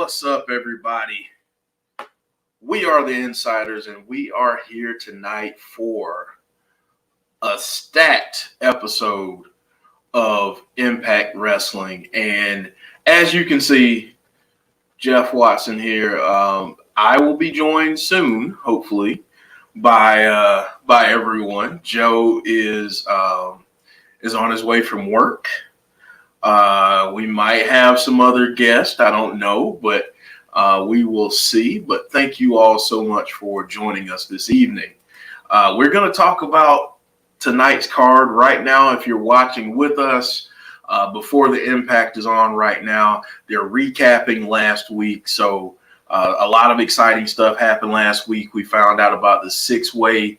What's up, everybody? We are the Insiders, and we are here tonight for a stacked episode of Impact Wrestling. And as you can see, Jeff Watson here. I will be joined soon, hopefully, by everyone. Joe is on his way from work. We might have some other guests. I don't know, but we will see. But thank you all so much for joining us this evening. We're going to talk about tonight's card right now. If you're watching with us before the Impact is on right now, they're recapping last week. So a lot of exciting stuff happened last week. We found out about the six-way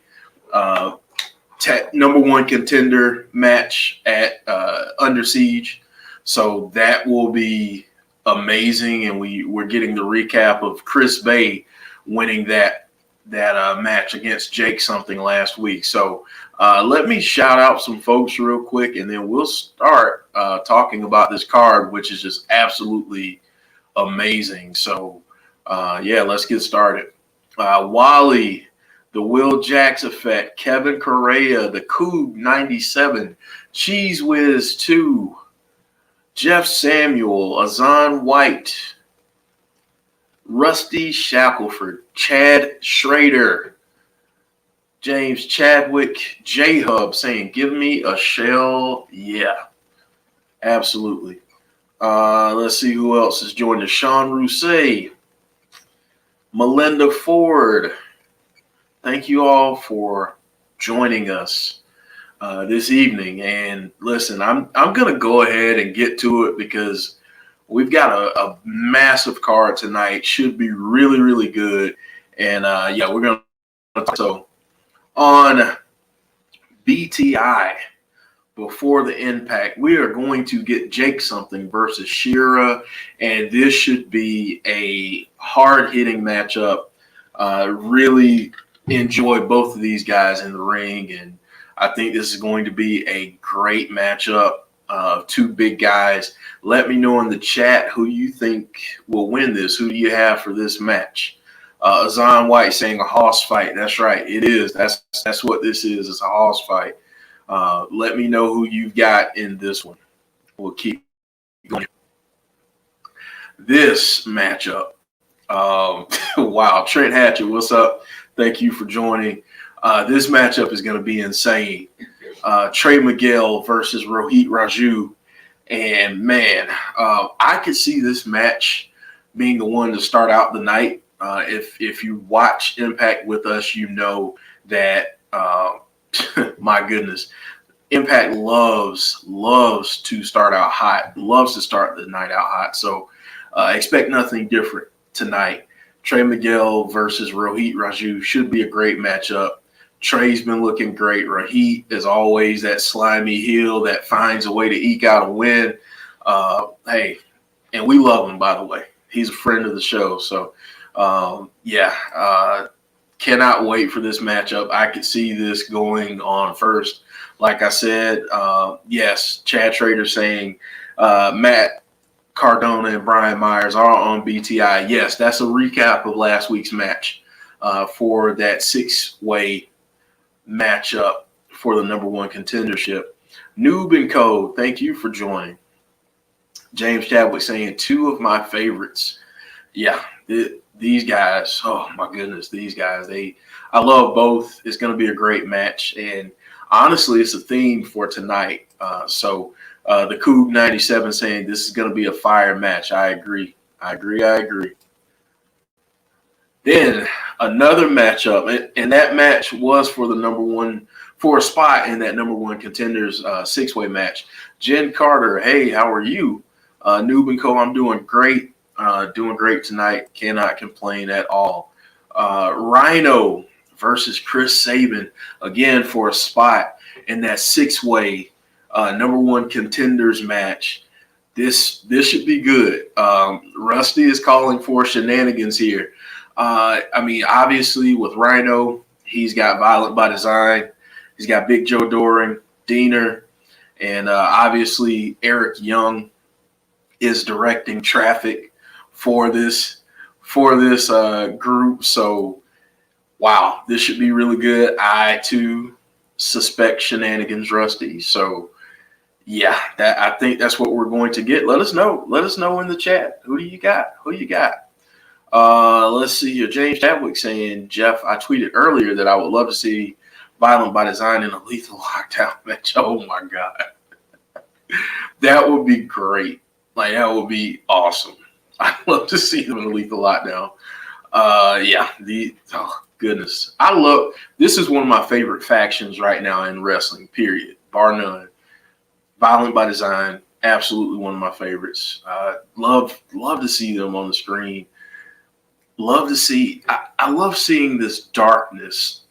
number one contender match at Under Siege. So that will be amazing, and we're getting the recap of Chris Bay winning that match against Jake something last week. So let me shout out some folks real quick, and then we'll start talking about this card, which is just absolutely amazing. So let's get started. Wally, the Will Jacks Effect, Kevin Correa, the Coog 97, Cheese Whiz 2, Jeff Samuel, Azan White, Rusty Shackelford, Chad Schrader, James Chadwick, J-Hub saying, give me a shell. Yeah, absolutely. Let's see who else is joining us. Sean Rousset, Melinda Ford. Thank you all for joining us this evening. And listen, I'm going to go ahead and get to it because we've got a massive card tonight. Should be really, really good. And we're going to talk. So on BTI, before the Impact, we are going to get Jake something versus Shera. And this should be a hard-hitting matchup. Really enjoy both of these guys in the ring, and I think this is going to be a great matchup of two big guys. Let me know in the chat who you think will win this. Who do you have for this match? Azan White saying a hoss fight. That's right. It is. That's what this is. It's a hoss fight. Let me know who you've got in this one. We'll keep going. This matchup. Wow. Trent Hatchett, what's up? Thank you for joining. This matchup is going to be insane. Trey Miguel versus Rohit Raju. And, man, I could see this match being the one to start out the night. If you watch Impact with us, you know that, my goodness, Impact loves to start out hot, loves to start the night out hot. So expect nothing different tonight. Trey Miguel versus Rohit Raju should be a great matchup. Trey's been looking great. Rohit is always that slimy heel that finds a way to eke out a win. Hey, and we love him, by the way. He's a friend of the show. So, cannot wait for this matchup. I could see this going on first. Like I said, yes, Chad Schrader saying Matt Cardona and Brian Myers are on BTI. Yes, that's a recap of last week's match for that six-way matchup for the number one contendership. Noob and Co., thank you for joining. James Chadwick saying two of my favorites. Yeah, these guys, oh my goodness, these guys, I love both. It's going to be a great match. And honestly, it's a theme for tonight. The Coog 97 saying this is going to be a fire match. I agree. Then another matchup, and that match was for the number one, for a spot in that number one contenders six-way match. Jen Carter, hey, how are you? Noob and Co., I'm doing great. Doing great tonight. Cannot complain at all. Rhino versus Chris Sabin, again for a spot in that six-way number one contenders match. This should be good. Rusty is calling for shenanigans here. Obviously with Rhino, he's got Violent by Design. He's got Big Joe Doring, Diener, and obviously Eric Young is directing traffic for this group. So wow, this should be really good. I too suspect shenanigans, Rusty. So yeah, that I think that's what we're going to get. Let us know. Let us know in the chat. Who do you got? Who you got? Let's see here. James Chadwick saying, Jeff, I tweeted earlier that I would love to see Violent by Design in a Lethal Lockdown match. Oh my God. That would be great. Like, that would be awesome. I'd love to see them in a Lethal Lockdown. Oh goodness. This is one of my favorite factions right now in wrestling, period. Bar none. Violent by Design, absolutely one of my favorites. Love to see them on the screen. I love seeing this darkness.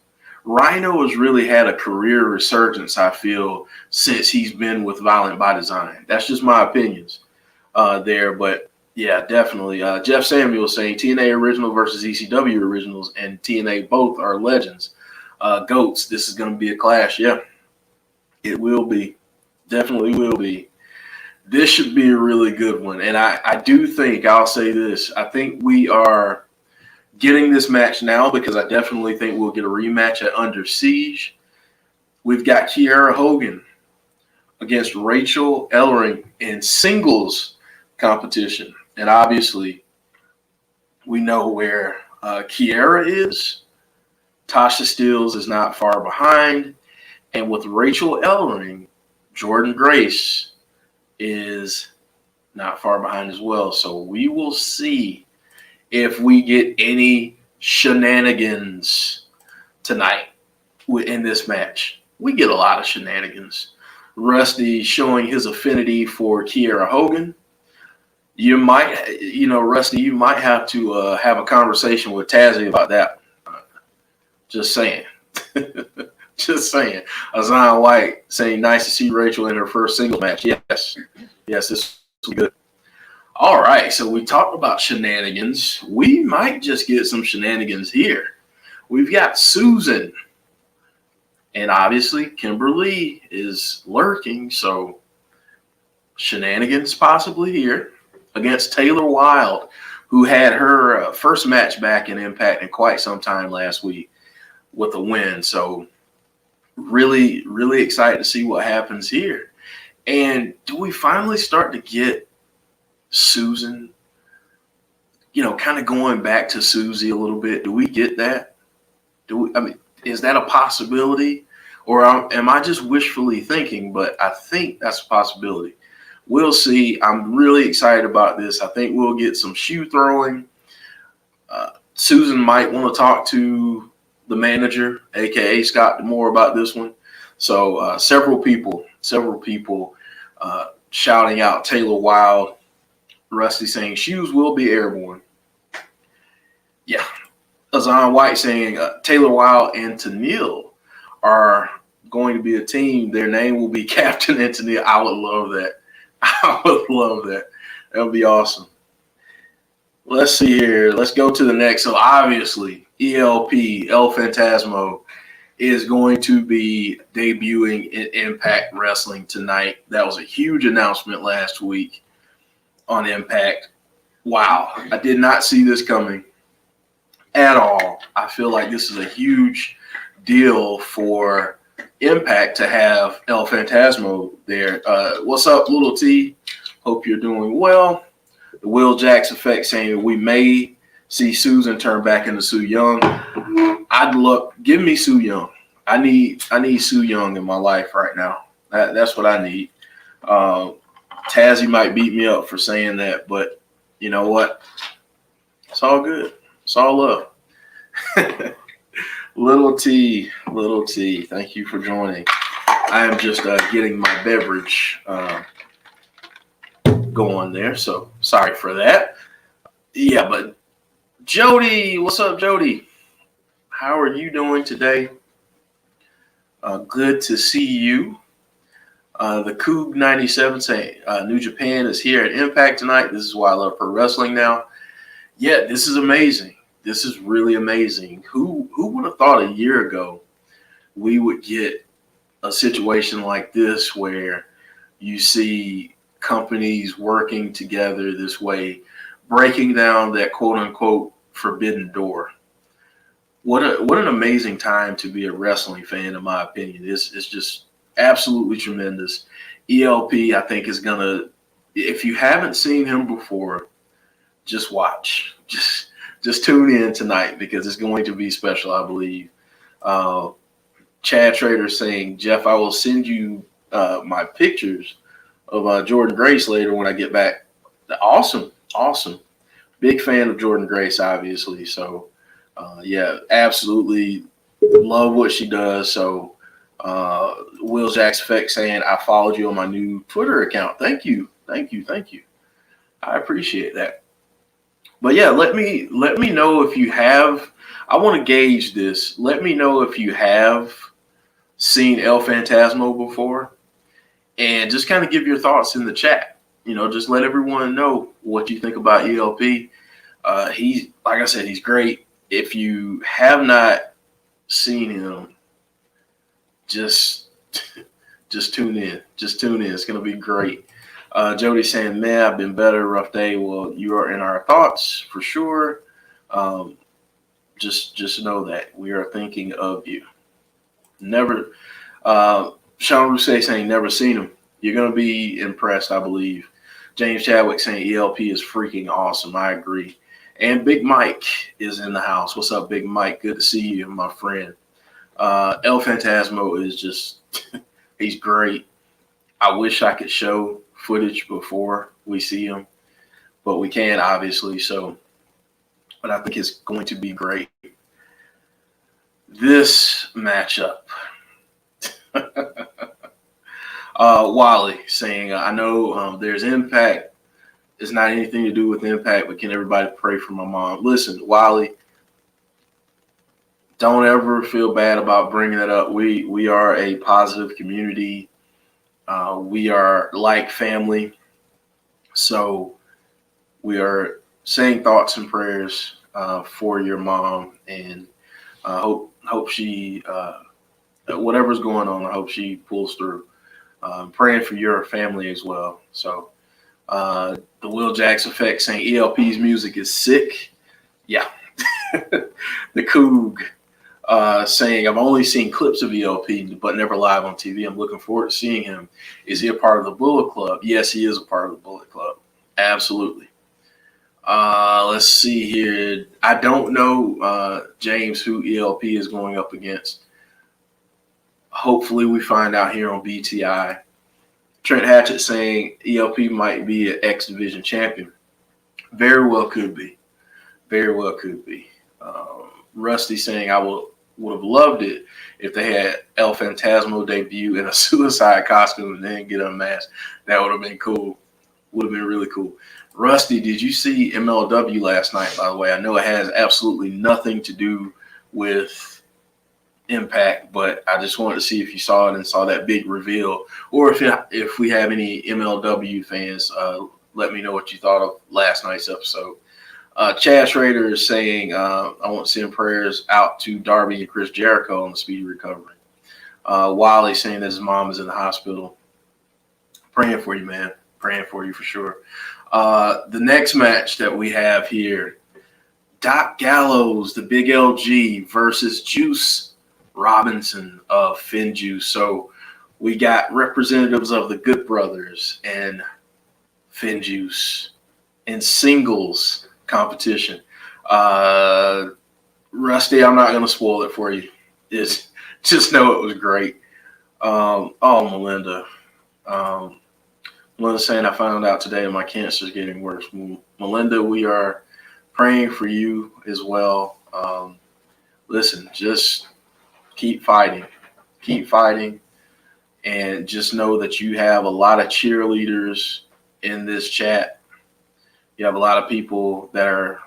Rhino has really had a career resurgence, I feel, since he's been with Violent by Design. That's just my opinions there. But yeah, definitely. Jeff Samuel saying TNA original versus ECW originals, and TNA both are legends. GOATs, this is going to be a clash. Yeah, it will be. Definitely will be. This should be a really good one. And I do think, I'll say this, I think we are getting this match now because I definitely think we'll get a rematch at Under Siege. We've got Kiera Hogan against Rachel Ellering in singles competition. And obviously, we know where Kiera is. Tasha Steelz is not far behind. And with Rachel Ellering, Jordan Grace is not far behind as well. So we will see if we get any shenanigans tonight in this match. We get a lot of shenanigans. Rusty showing his affinity for Kiera Hogan. You might, Rusty, you might have to have a conversation with Tazzy about that. Just saying. Just saying. Azan White saying, nice to see Rachel in her first single match. Yes, this was good. All right, so we talked about shenanigans. We might just get some shenanigans here. We've got Susan. And obviously, Kimberly is lurking, so shenanigans possibly here against Taylor Wilde, who had her first match back in Impact in quite some time last week with a win. So really, really excited to see what happens here. And do we finally start to get Susan, kind of going back to Susie a little bit? Do we get that? Is that a possibility? Or am I just wishfully thinking? But I think that's a possibility. We'll see. I'm really excited about this. I think we'll get some shoe throwing. Susan might want to talk to the manager, a.k.a. Scott D'Amore, about this one. So several people shouting out Taylor Wilde. Rusty saying shoes will be airborne. Yeah. Azan White saying Taylor Wilde and Tenille are going to be a team. Their name will be Captain and Tenille. I would love that. I would love that. That would be awesome. Let's see here. Let's go to the next. So obviously, ELP, El Phantasmo, is going to be debuting in Impact Wrestling tonight. That was a huge announcement last week on Impact. Wow. I did not see this coming at all. I feel like this is a huge deal for Impact to have El Phantasmo there. What's up, Little T? Hope you're doing well. The Will Jacks effect saying we may see Susan turn back into Su Yung. Give me Su Yung. I need Su Yung in my life right now. That's what I need. Tazzy might beat me up for saying that, but you know what? It's all good. It's all love. Little T, thank you for joining. I am just getting my beverage going there, so sorry for that. Yeah, but Jody, what's up, Jody? How are you doing today? Good to see you. The Coog 97 saying New Japan is here at Impact tonight. This is why I love pro wrestling now. Yeah, this is amazing. This is really amazing. Who would have thought a year ago we would get a situation like this where you see companies working together this way, breaking down that quote unquote forbidden door. What an amazing time to be a wrestling fan, in my opinion. It's just absolutely tremendous. ELP, I think, is gonna. If you haven't seen him before, just watch. Just tune in tonight because it's going to be special, I believe. Uh, Chad Trader saying, Jeff, I will send you my pictures of Jordan Grace later when I get back. Awesome, awesome. Big fan of Jordan Grace, obviously. So, yeah, absolutely love what she does. So, Will Jack's Effect saying, I followed you on my new Twitter account. Thank you. Thank you. Thank you. I appreciate that. But yeah, let me know if you have. I want to gauge this. Let me know if you have seen El Phantasmo before, and just kind of give your thoughts in the chat. Just let everyone know what you think about ELP. He's, like I said, he's great. If you have not seen him, just tune in. Just tune in. It's gonna be great. Jody saying, man, I've been better. Rough day. Well, you are in our thoughts for sure. Just know that we are thinking of you. Never. Sean Rousseau saying, never seen him. You're going to be impressed, I believe. James Chadwick saying ELP is freaking awesome. I agree. And Big Mike is in the house. What's up, Big Mike? Good to see you, my friend. El Phantasmo is just, he's great. I wish I could show footage before we see him, but we can't, obviously. So, but I think it's going to be great. This matchup. Wally saying, I know there's Impact. It's not anything to do with Impact, but can everybody pray for my mom? Listen, Wally, don't ever feel bad about bringing that up. We are a positive community. We are like family. So we are saying thoughts and prayers for your mom, and hope she, whatever's going on, I hope she pulls through. Praying for your family as well. So the Will Jacks Effect saying ELP's music is sick. Yeah. The Coog saying, I've only seen clips of ELP, but never live on TV. I'm looking forward to seeing him. Is he a part of the Bullet Club? Yes, he is a part of the Bullet Club. Absolutely. Let's see here. I don't know, James, who ELP is going up against. Hopefully we find out here on BTI. Trent Hatchett saying ELP might be an X Division champion. Very well could be. Very well could be. Rusty saying I would have loved it if they had El Phantasmo debut in a suicide costume and then get unmasked. That would have been cool. Would have been really cool. Rusty, did you see MLW last night, by the way? I know it has absolutely nothing to do with Impact, but I just wanted to see if you saw it and saw that big reveal, or if we have any MLW fans, let me know what you thought of last night's episode. Chad Schrader is saying, I want to send prayers out to Darby and Chris Jericho on the speedy recovery. Wally saying that his mom is in the hospital. Praying for you, man. Praying for you for sure. The next match that we have here, Doc Gallows, the Big LG versus Juice Robinson of FinJuice. So we got representatives of the Good Brothers and FinJuice in singles competition. Rusty, I'm not going to spoil it for you. Just know it was great. Melinda. Melinda saying, I found out today my cancer is getting worse. Melinda, we are praying for you as well. Listen, just keep fighting, and just know that you have a lot of cheerleaders in this chat. You have a lot of people that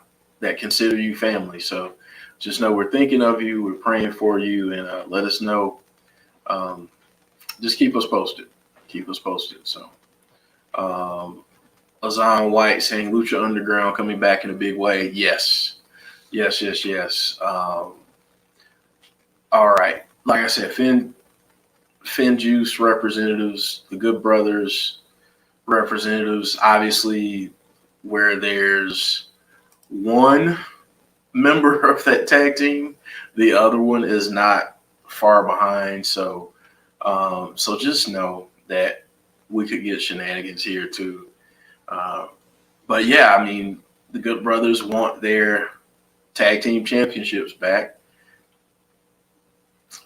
consider you family. So just know we're thinking of you, we're praying for you, and let us know. Just keep us posted. So Azan White saying Lucha Underground coming back in a big way. Yes. All right. Like I said, FinJuice representatives, the Good Brothers representatives. Obviously, where there's one member of that tag team, the other one is not far behind. So just know that we could get shenanigans here too. Uh, but yeah, I mean, the Good Brothers want their tag team championships back.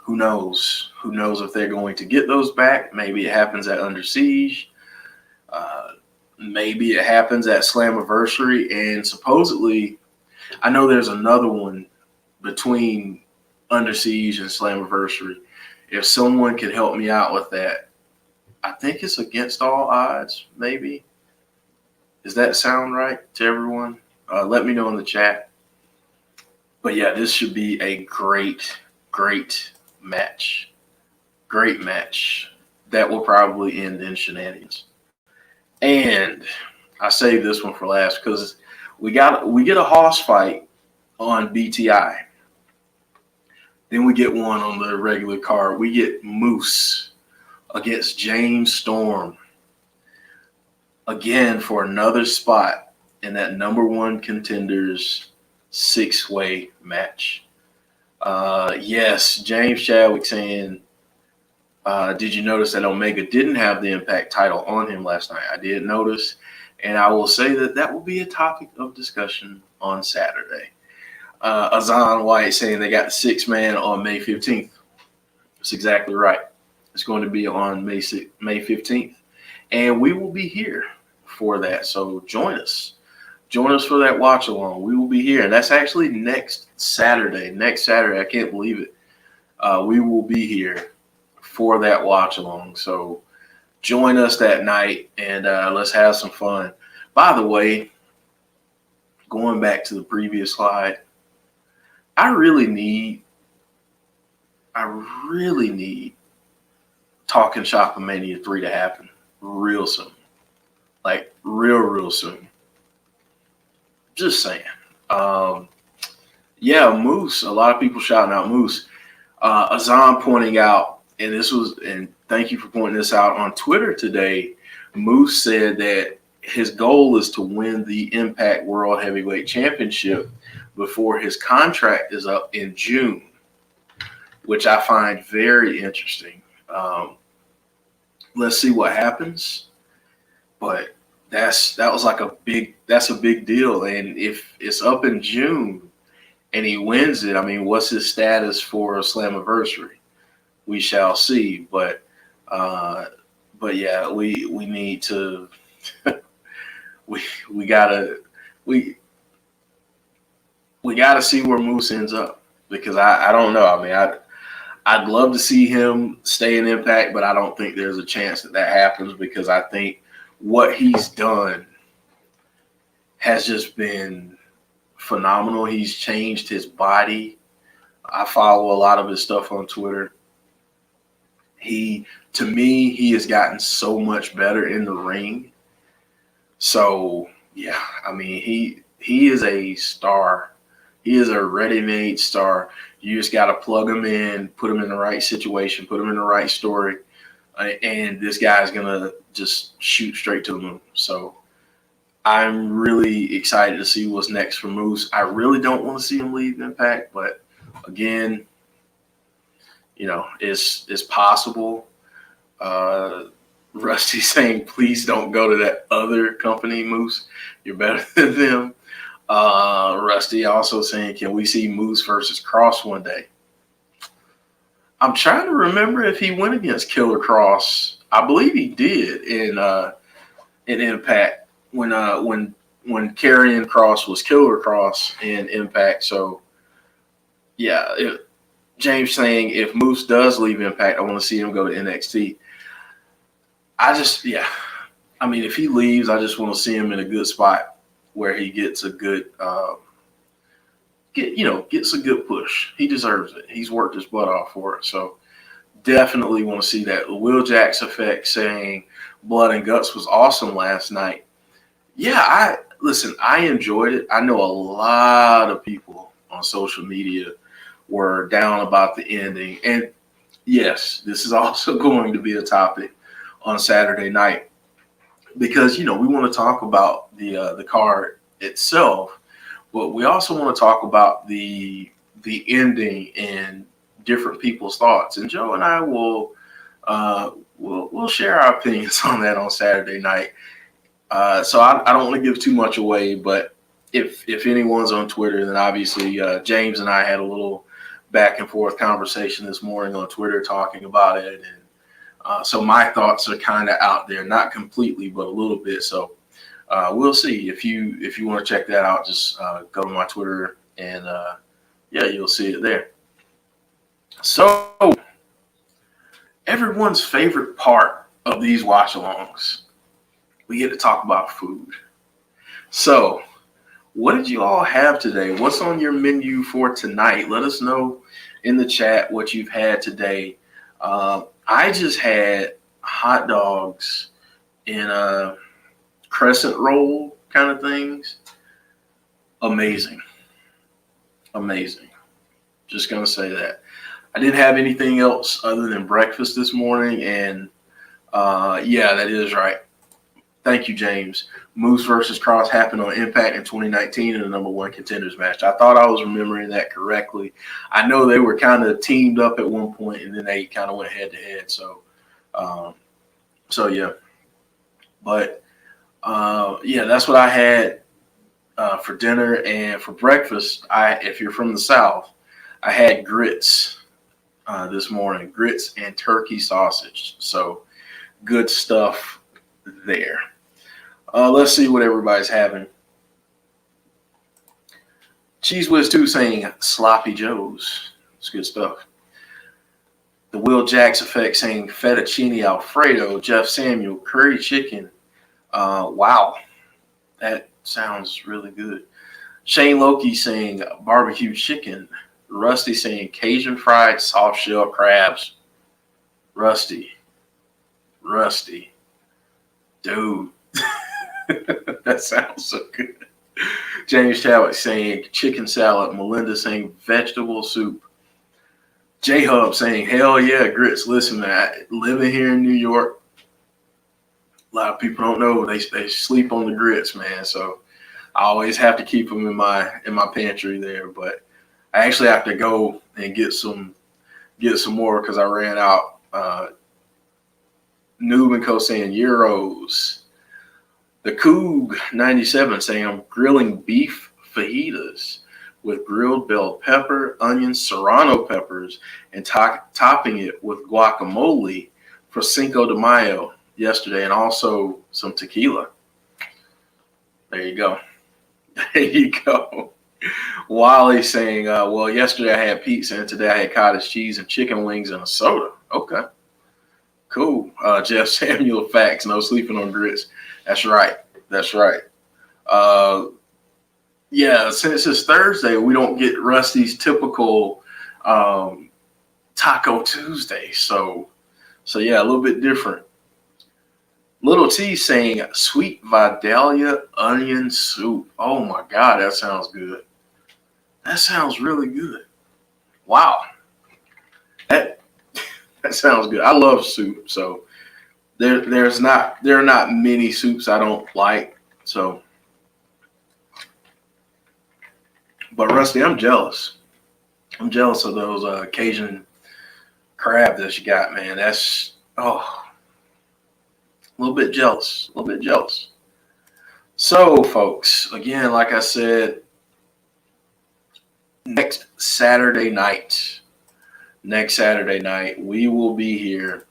Who knows? Who knows if they're going to get those back? Maybe it happens at Under Siege. Uh, Maybe it happens at Slammiversary. And supposedly, I know there's another one between Under Siege and Slammiversary. If someone could help me out with that, I think it's Against All Odds, maybe. Does that sound right to everyone? Let me know in the chat. But yeah, this should be a great, great match. Great match that will probably end in shenanigans. And I saved this one for last because we get a Hoss fight on BTI. Then we get one on the regular card. We get Moose against James Storm again for another spot in that number one contenders 6-way match. Yes, James Chadwick saying, did you notice that Omega didn't have the Impact title on him last night? I did notice, and I will say that will be a topic of discussion on Saturday. Azan White saying they got the 6-man on May 15th. That's exactly right. It's going to be on May 15th, and we will be here for that. So join us. Join us for that watch along. We will be here, and that's actually next Saturday. I can't believe it. We will be here for that watch along. So join us that night, and let's have some fun. By the way, going back to the previous slide, I really need Talking Shopomania 3 to happen real soon. Like real soon. Just saying. Yeah, Moose. A lot of people shouting out Moose. Azam pointing out, and thank you for pointing this out on Twitter today. Moose said that his goal is to win the Impact World Heavyweight Championship before his contract is up in June, which I find very interesting. Let's see what happens, but that was like that's a big deal. And if it's up in June and he wins it, I mean, what's his status for Slammiversary? We shall see. But yeah, we need to we gotta see where Moose ends up, because I don't know. I mean, I'd love to see him stay in Impact, but I don't think there's a chance that happens, because I think what he's done has just been phenomenal. He's changed his body. I follow a lot of his stuff on Twitter. To me, he has gotten so much better in the ring. So yeah, I mean, he is a star. He is a ready-made star. You just got to plug him in, put him in the right situation, put him in the right story, and this guy's going to just shoot straight to the moon. So I'm really excited to see what's next for Moose. I really don't want to see him leave Impact, but again, you know, it's possible. Rusty saying, please don't go to that other company, Moose. You're better than them. Rusty also saying, can we see Moose versus Cross one day? I'm trying to remember if he went against Killer Cross. I believe he did in Impact when Karrion Kross was Killer Kross in Impact. So yeah, James saying, if Moose does leave Impact, I want to see him go to NXT. I mean, if he leaves, I just want to see him in a good spot where he gets a good gets a good push. He deserves it. He's worked his butt off for it. So definitely want to see that. Will Jack's Effect saying Blood and Guts was awesome last night. Yeah, I enjoyed it. I know a lot of people on social media were down about the ending. And yes, this is also going to be a topic on Saturday night. because we want to talk about the card itself, but we also want to talk about the ending and different people's thoughts. And Joe and I we'll share our opinions on that on Saturday night. So I don't want to give too much away, but if anyone's on Twitter, then obviously James and I had a little back and forth conversation this morning on Twitter talking about it, and so my thoughts are kind of out there, not completely, but a little bit. So we'll see. If you want to check that out, just go to my Twitter, and yeah, you'll see it there. So everyone's favorite part of these watch-alongs, we get to talk about food. So what did you all have today? What's on your menu for tonight? Let us know in the chat what you've had today. I just had hot dogs in a crescent roll kind of things. Amazing. Amazing. Just going to say that. I didn't have anything else other than breakfast this morning. And yeah, that is right. Thank you, James. Moose versus Cross happened on Impact in 2019 in the number one contenders match. I thought I was remembering that correctly. I know they were kind of teamed up at one point, and then they kind of went head to head. So yeah. But yeah, that's what I had for dinner. And for breakfast, if you're from the South, I had grits this morning, grits and turkey sausage. So good stuff there. Let's see what everybody's having. Cheese Whiz 2 saying Sloppy Joe's. It's good stuff. The Will Jacks Effect saying fettuccine Alfredo. Jeff Samuel, curry chicken. Wow, that sounds really good. Shane Loki saying barbecue chicken. Rusty saying Cajun fried soft shell crabs. Rusty. Dude. That sounds so good. James Chadwick saying chicken salad. Melinda saying vegetable soup. J-Hub saying, hell yeah, grits. Listen, man, living here in New York, a lot of people don't know they sleep on the grits, man. So I always have to keep them in my pantry there. But I actually have to go and get some more because I ran out. Noob and Co saying Euros. The Coog 97 saying I'm grilling beef fajitas with grilled bell pepper, onions, serrano peppers, and topping it with guacamole for Cinco de Mayo yesterday, and also some tequila. There you go. Wally saying, well, yesterday I had pizza and today I had cottage cheese and chicken wings and a soda. Okay. Cool. Jeff Samuel, facts, no sleeping on grits. That's right. Yeah, since it's Thursday, we don't get Rusty's typical Taco Tuesday. So yeah, a little bit different. Little T saying sweet Vidalia onion soup. Oh my God, that sounds good. That sounds really good. Wow. That sounds good. I love soup. So there are not many soups I don't like. So, but Rusty, I'm jealous. I'm jealous of those Cajun crab that you got, man. That's a little bit jealous. So, folks, again, like I said, next Saturday night, we will be here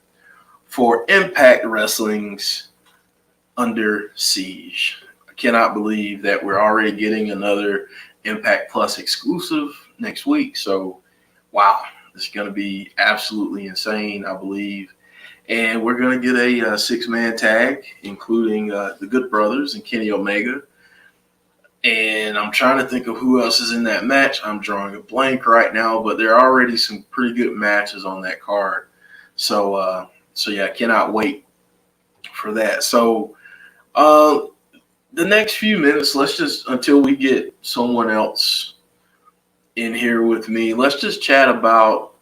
for Impact Wrestling's Under Siege. I cannot believe that we're already getting another Impact Plus exclusive next week. So, wow, it's going to be absolutely insane, I believe. And we're going to get a six-man tag, including the Good Brothers and Kenny Omega. And I'm trying to think of who else is in that match. I'm drawing a blank right now, but there are already some pretty good matches on that card. So yeah, I cannot wait for that. So the next few minutes, let's just, until we get someone else in here with me, let's just chat about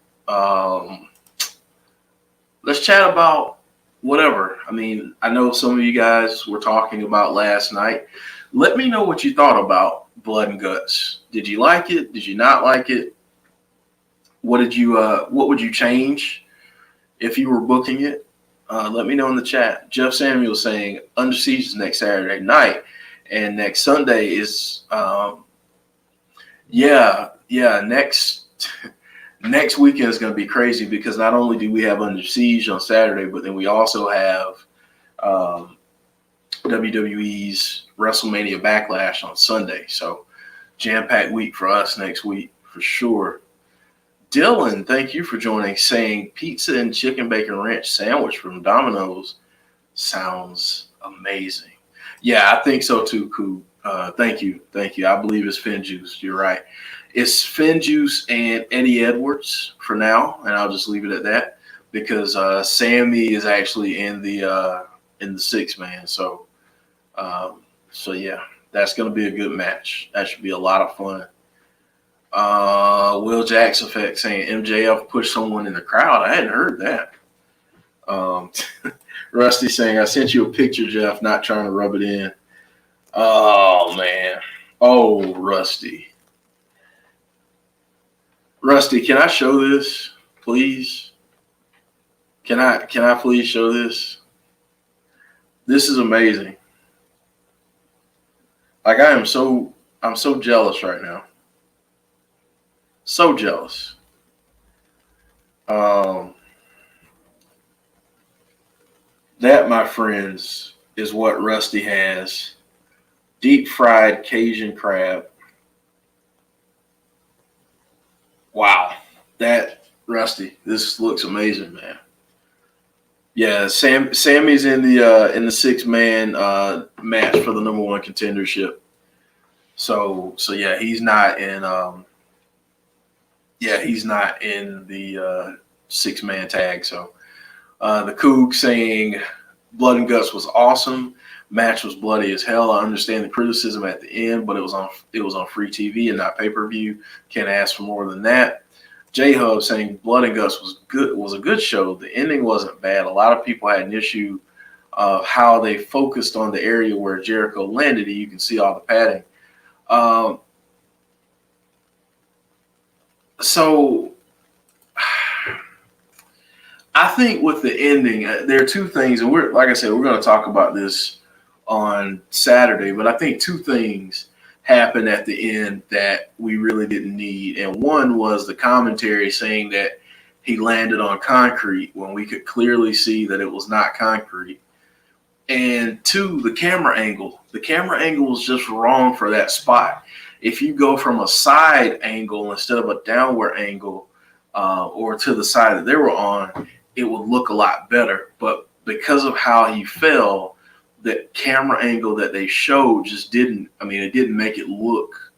whatever. I mean, I know some of you guys were talking about last night. Let me know what you thought about Blood and Guts. Did you like it? Did you not like it? What would you change if you were booking it? Let me know in the chat. Jeff Samuel saying Under Siege is next Saturday night, and next Sunday is next weekend is going to be crazy because not only do we have Under Siege on Saturday, but then we also have WWE's WrestleMania Backlash on Sunday. So jam-packed week for us next week for sure. Dylan, thank you for joining, saying pizza and chicken bacon ranch sandwich from Domino's sounds amazing. Yeah, I think so too, Koo. Thank you. I believe it's FinJuice. You're right. It's FinJuice and Eddie Edwards for now, and I'll just leave it at that because Sammy is actually in the six man. So yeah, that's gonna be a good match. That should be a lot of fun. Will Jackson effect saying MJF pushed someone in the crowd. I hadn't heard that. Rusty saying I sent you a picture, Jeff, not trying to rub it in. Oh man. Oh, Rusty, can I show this, please? Can I please show this? This is amazing. Like I'm so jealous right now. So jealous. That, my friends, is what Rusty has. Deep fried Cajun crab. Wow. That, Rusty, this looks amazing, man. Yeah, Sammy's in the six man match for the number one contendership. So yeah, he's not in the six man tag. So the Coug saying Blood and Guts was awesome. Match was bloody as hell. I understand the criticism at the end, but it was on free TV and not pay-per-view. Can't ask for more than that. J-Hub saying Blood and Guts was a good show. The ending wasn't bad. A lot of people had an issue of how they focused on the area where Jericho landed, and you can see all the padding. So I think with the ending, there are two things, and we're going to talk about this on Saturday, but I think two things happened at the end that we really didn't need. And one was the commentary saying that he landed on concrete when we could clearly see that it was not concrete. And two, the camera angle. The camera angle was just wrong for that spot. If you go from a side angle instead of a downward angle or to the side that they were on, it would look a lot better. But because of how he fell, the camera angle that they showed just didn't make it look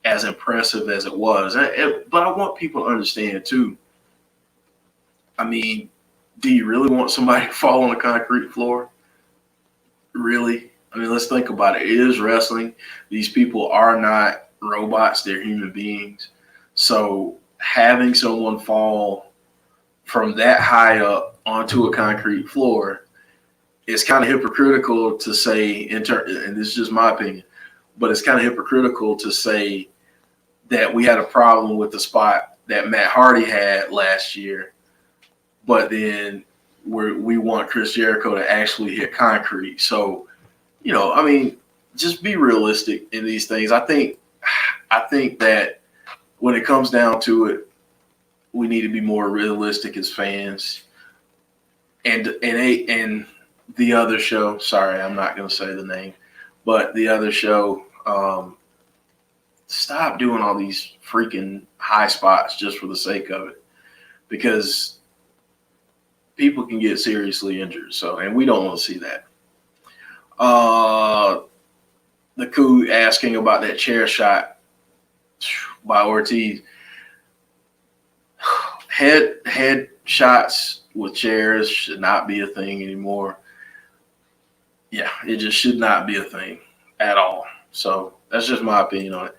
as impressive as it was. But I want people to understand too. I mean, do you really want somebody to fall on a concrete floor? Really? I mean, let's think about it. It is wrestling. These people are not robots. They're human beings. So having someone fall from that high up onto a concrete floor, it's kind of hypocritical to say, and this is just my opinion, but it's kind of hypocritical to say that we had a problem with the spot that Matt Hardy had last year, but then we want Chris Jericho to actually hit concrete. So, just be realistic in these things. I think that when it comes down to it, we need to be more realistic as fans. And the other show, sorry, I'm not going to say the name, but the other show, stop doing all these freaking high spots just for the sake of it, because people can get seriously injured. So, and we don't want to see that. The Coup asking about that chair shot by Ortiz. Head shots with chairs should not be a thing anymore. Yeah, it just should not be a thing at all. So that's just my opinion on it.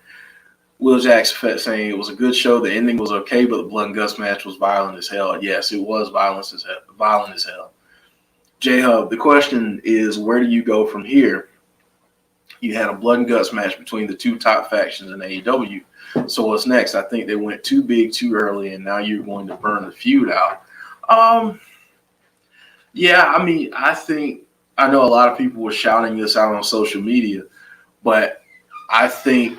Will Jackson saying it was a good show. The ending was okay, but the Blood and Guts match was violent as hell. Yes, it was violent as hell. J Hub, the question is, where do you go from here? You had a blood and guts match between the two top factions in AEW. So what's next? I think they went too big too early, and now you're going to burn the feud out. Um, yeah, I mean, I know a lot of people were shouting this out on social media, but I think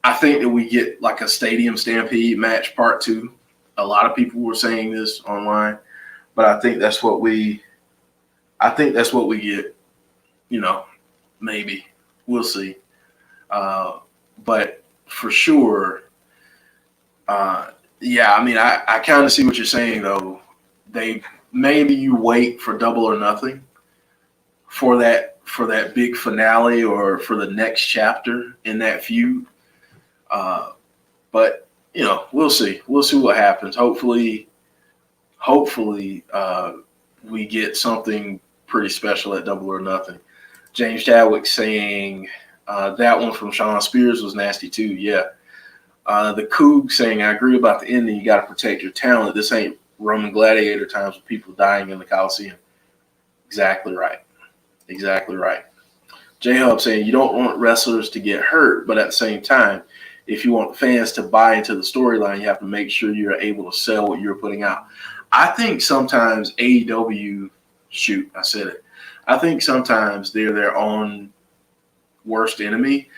I think that we get like a Stadium Stampede match part two. A lot of people were saying this online, but I think that's what we get. You know, maybe we'll see. But for sure, uh, yeah. I mean, I kind of see what you're saying though. They maybe you wait for Double or Nothing for that big finale or for the next chapter in that feud. Uh, but we'll see. We'll see what happens. Hopefully, we get something pretty special at Double or Nothing. James Chadwick saying that one from Sean Spears was nasty too. Yeah. The Coog saying, I agree about the ending. You got to protect your talent. This ain't Roman Gladiator times with people dying in the Coliseum. Exactly right. Exactly right. J Hub saying, you don't want wrestlers to get hurt, but at the same time, if you want fans to buy into the storyline, you have to make sure you're able to sell what you're putting out. I think sometimes AEW, shoot, I said it. I think sometimes they're their own worst enemy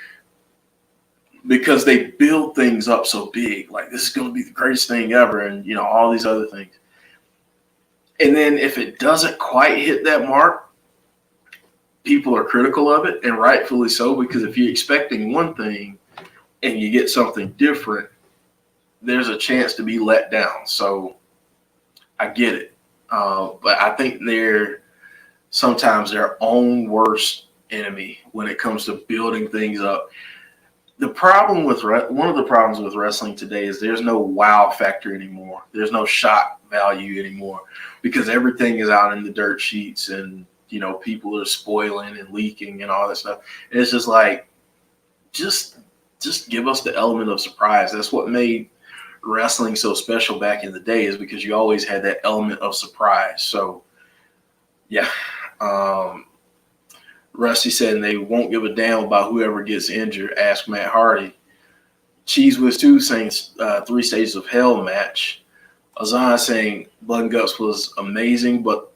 because they build things up so big. Like, this is going to be the greatest thing ever, and, all these other things. And then if it doesn't quite hit that mark, people are critical of it, and rightfully so, because if you're expecting one thing and you get something different, there's a chance to be let down. So I get it. But I think they're sometimes their own worst enemy when it comes to building things up. One of the problems with wrestling today is there's no wow factor anymore. There's no shock value anymore because everything is out in the dirt sheets and, people are spoiling and leaking and all that stuff. And it's just like, just give us the element of surprise. That's what made wrestling so special back in the day, is because you always had that element of surprise. So, yeah. Rusty said, and they won't give a damn about whoever gets injured. Ask Matt Hardy. Cheese Whiz 2 saying 3 Stages of Hell match. Azan saying Blood and Guts was amazing, but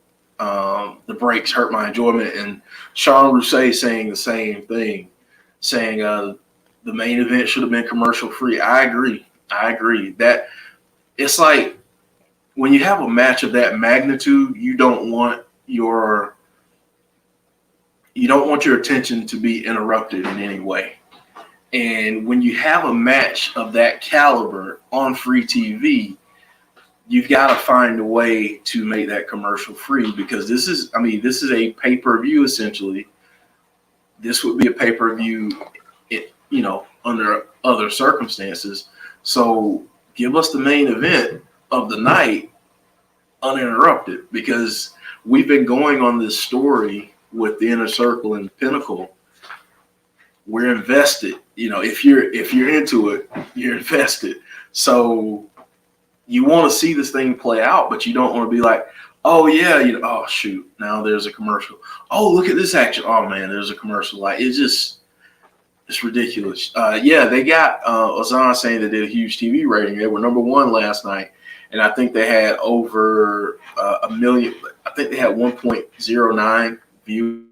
the breaks hurt my enjoyment. And Sean Rousset saying the same thing, saying the main event should have been commercial free. I agree. That it's like when you have a match of that magnitude, you don't want your attention to be interrupted in any way. And when you have a match of that caliber on free TV, you've got to find a way to make that commercial free, because this is a pay-per-view essentially. This would be a pay-per-view, under other circumstances. So give us the main event of the night uninterrupted, because we've been going on this story with the Inner Circle and Pinnacle. We're invested. If you're into it, you're invested. So you want to see this thing play out, but you don't want to be like, oh yeah, oh shoot, now there's a commercial. Oh, look at this action. Oh man, there's a commercial. Like, it's ridiculous. Yeah, they got Ozan saying they did a huge TV rating. They were number 1 last night, and I think they had over a million. I think they had 1.09 views.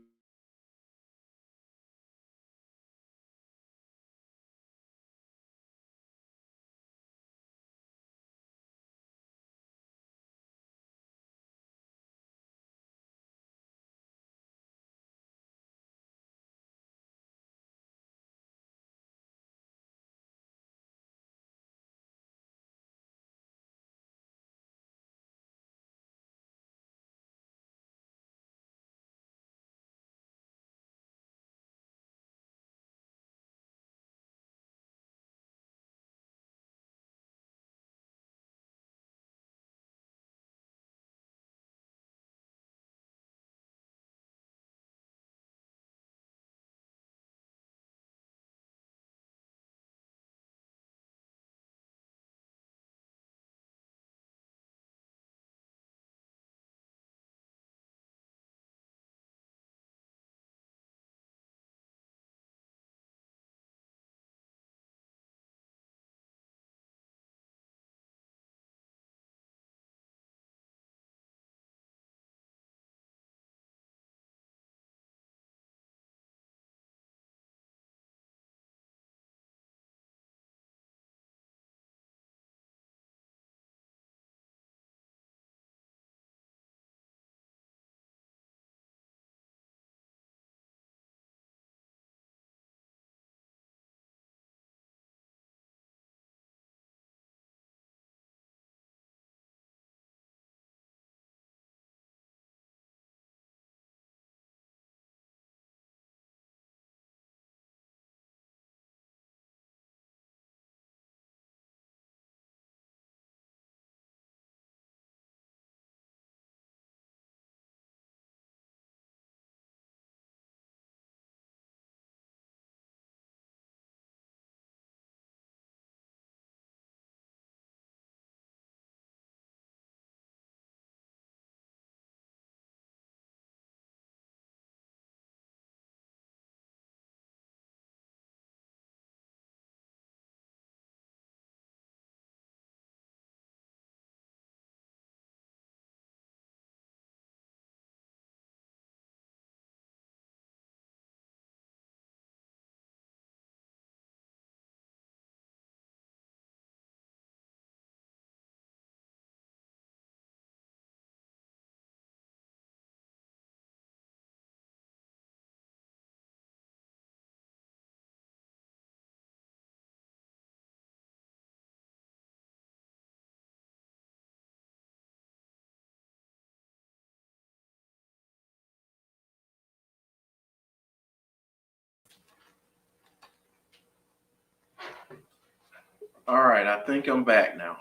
All right, I think I'm back now.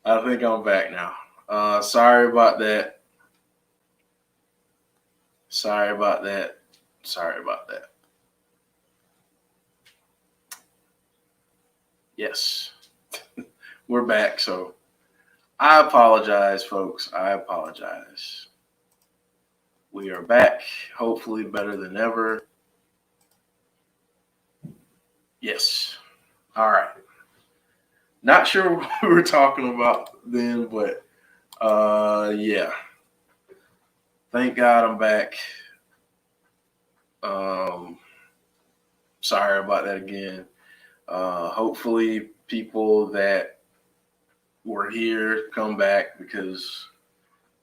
I think I'm back now. Sorry about that. Sorry about that. Sorry about that. Yes, we're back. So I apologize, folks. I apologize. We are back, hopefully better than ever. Yes. All right. Not sure what we were talking about then, but yeah. Thank God I'm back. Um, sorry about that again. Hopefully people that were here come back because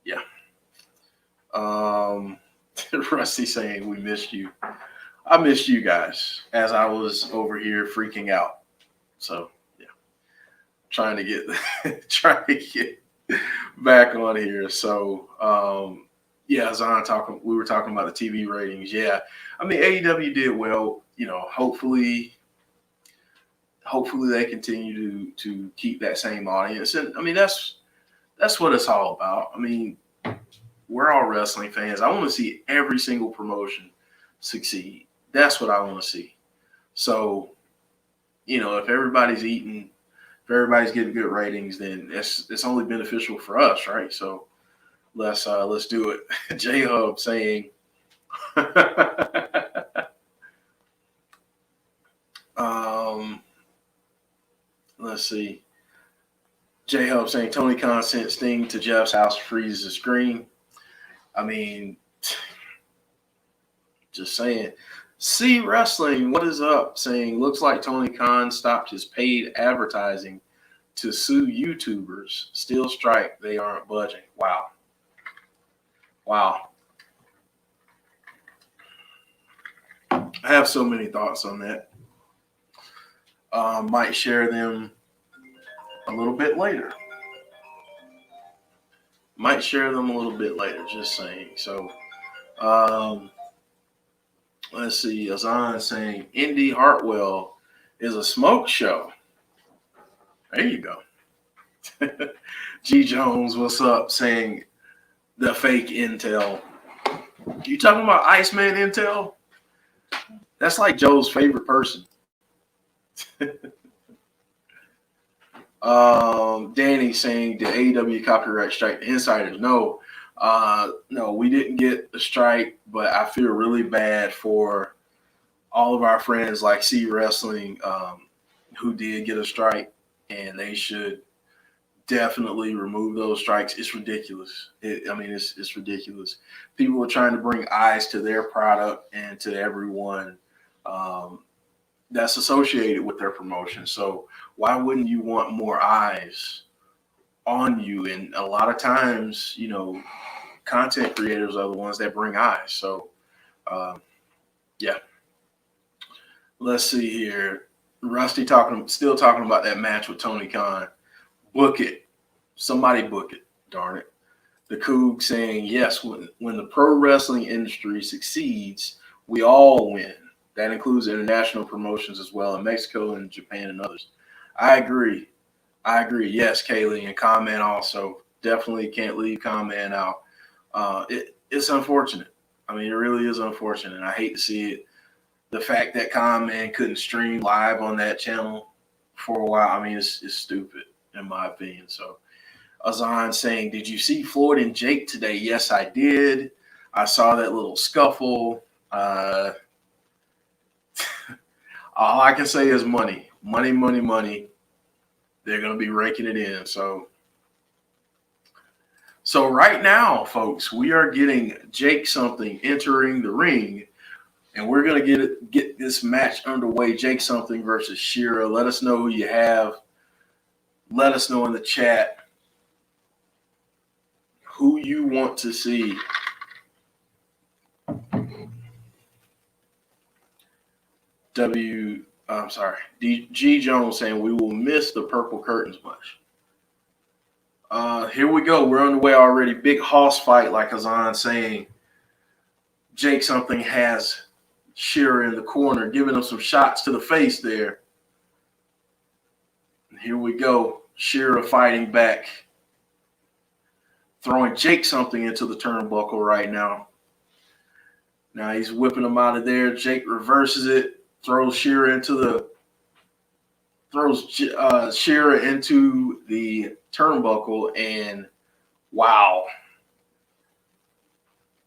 yeah. Um, Rusty saying we missed you. I missed you guys as I was over here freaking out. So yeah, trying to get trying to get back on here. So yeah, Zon talking. We were talking about the TV ratings. Yeah, I mean AEW did well. You know, hopefully they continue to keep that same audience. And I mean that's what it's all about. I mean, we're all wrestling fans. I want to see every single promotion succeed. That's what I want to see. So, you know, if everybody's eating, if everybody's getting good ratings, then it's only beneficial for us, right? So let's do it. J Hub saying let's see. J Hub saying Tony Khan sent Sting to Jeff's house to freeze the screen. I mean, just saying. See Wrestling, what is up? Saying looks like Tony Khan stopped his paid advertising to sue YouTubers. Still strike, they aren't budging. Wow. Wow. I have so many thoughts on that. Might share them a little bit later. Might share them a little bit later, just saying. So, let's see. Azan saying Indy Hartwell is a smoke show. There you go. G Jones, what's up? Saying the fake intel. You talking about Iceman intel? That's like Joe's favorite person. Danny saying the AEW copyright strike the insiders. No, no, we didn't get the strike, but I feel really bad for all of our friends like C Wrestling who did get a strike, and they should definitely remove those strikes. It's ridiculous. It's ridiculous. People are trying to bring eyes to their product and to everyone that's associated with their promotion. So why wouldn't you want more eyes on you? And a lot of times, you know, content creators are the ones that bring eyes. So, yeah. Let's see here. Rusty still talking about that match with Tony Khan. Book it. Somebody book it. Darn it. The Coug saying, yes, when the pro wrestling industry succeeds, we all win. That includes international promotions as well in Mexico and Japan and others. I agree. Yes, Kaylee, and Comment also. Definitely can't leave Comment out. It's unfortunate. I mean, it really is unfortunate. And I hate to see it. The fact that Comment couldn't stream live on that channel for a while, I mean, it's stupid in my opinion. So Azan saying, did you see Floyd and Jake today? Yes, I did. I saw that little scuffle. All I can say is money. Money, money, money. They're going to be raking it in. So right now, folks, we are getting Jake Something entering the ring, and we're going to get this match underway. Jake Something versus Shera. Let us know who you have. Let us know in the chat who you want to see. G Jones saying we will miss the purple curtains much. Here we go. We're on the way already. Big hoss fight, like Azan saying. Jake Something has Shearer in the corner, giving him some shots to the face there. And here we go. Shearer fighting back. Throwing Jake something into the turnbuckle right now. Now he's whipping him out of there. Jake reverses it, throws Shearer into the turnbuckle, and wow.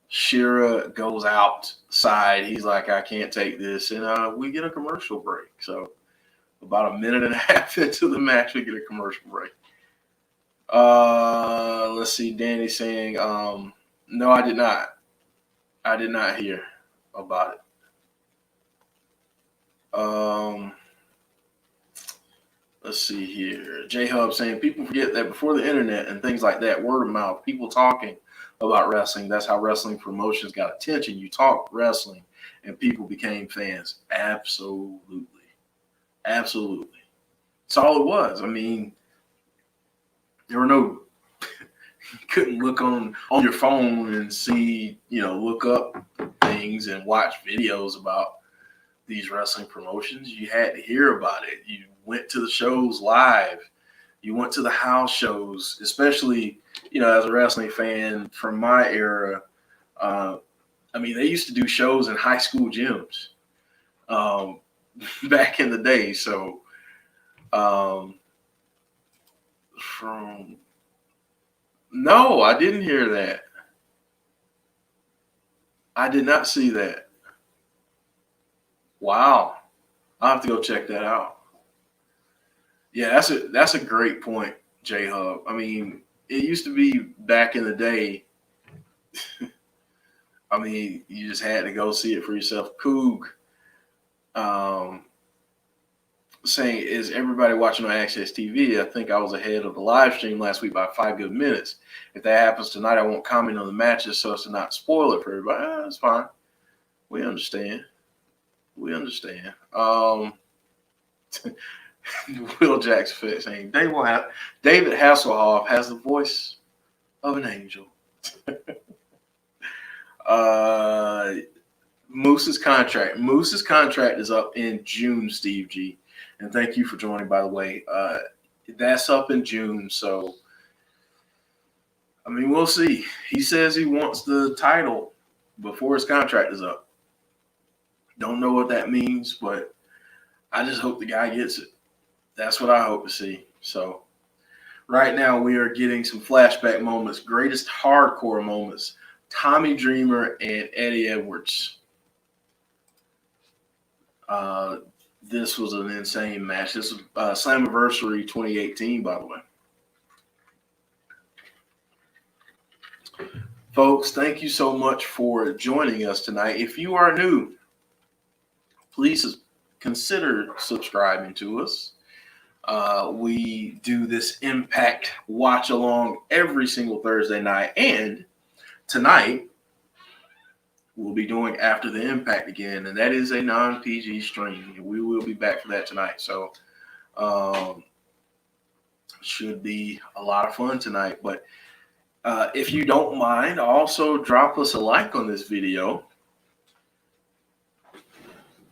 Shearer goes outside. He's like, I can't take this. And we get a commercial break. So about a minute and a half into the match, we get a commercial break. Let's see. Danny saying, no, I did not. I did not hear about it. Let's see here. J-Hub saying, people forget that before the internet and things like that, word of mouth, people talking about wrestling, that's how wrestling promotions got attention. You talk wrestling and people became fans. Absolutely. Absolutely. That's all it was. I mean, there were no, you couldn't look on your phone and see, look up things and watch videos about these wrestling promotions. You had to hear about it. You went to the shows live. You went to the house shows, especially, as a wrestling fan from my era. They used to do shows in high school gyms back in the day. So no, I didn't hear that. I did not see that. Wow. I'll have to go check that out. Yeah, that's a great point, J-Hub. I mean, it used to be back in the day. You just had to go see it for yourself. Coog saying, is everybody watching on Access TV? I think I was ahead of the live stream last week by 5 good minutes. If that happens tonight, I won't comment on the matches so as to not spoil it for everybody. That's fine. We understand. Will Jackson saying, David Hasselhoff has the voice of an angel. Moose's contract is up in June, Steve G. And thank you for joining, by the way. That's up in June, so we'll see. He says he wants the title before his contract is up. Don't know what that means, but I just hope the guy gets it. That's what I hope to see. So right now we are getting some flashback moments, greatest hardcore moments, Tommy Dreamer and Eddie Edwards. This was an insane match. This was Slammiversary 2018, by the way. Folks, thank you so much for joining us tonight. If you are new, please consider subscribing to us. We do this Impact watch along every single Thursday night, and tonight we'll be doing After the Impact again, and that is a non-PG stream. We will be back for that tonight, so should be a lot of fun tonight. But if you don't mind, also drop us a like on this video.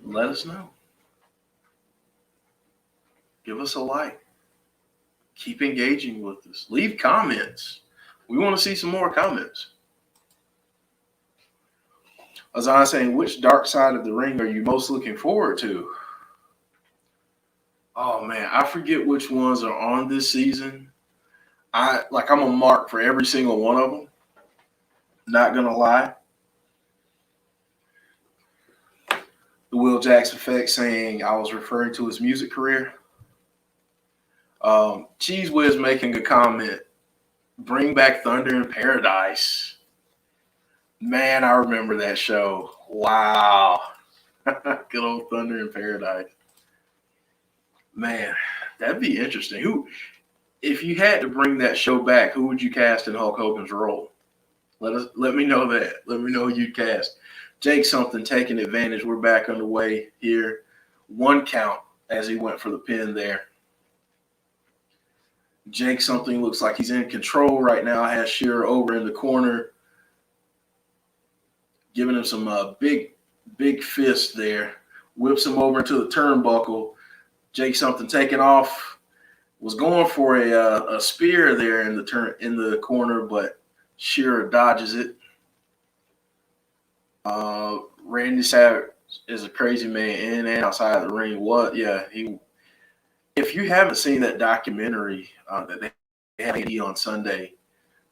Let us know. Give us a like. Keep engaging with us. Leave comments. We want to see some more comments. Azan saying, which dark side of the ring are you most looking forward to? Oh, man, I forget which ones are on this season. I'm a mark for every single one of them. Not going to lie. The Will Jackson effect saying I was referring to his music career. Cheese Whiz making a comment. Bring back Thunder in Paradise. Man, I remember that show. Wow. Good old Thunder in Paradise. Man, that'd be interesting. If you had to bring that show back, who would you cast in Hulk Hogan's role? Let me know that. Let me know who you'd cast. Jake something taking advantage. We're back underway here. 1 count as he went for the pin there. Jake something looks like he's in control right now. Has Shearer over in the corner, giving him some big Big fist there. Whips him over into the turnbuckle. Jake something taking off. Was going for a spear there in the corner, but Shearer dodges it. Randy Savage is a crazy man in and outside the ring. What? Yeah, he. If you haven't seen that documentary that they had on Sunday,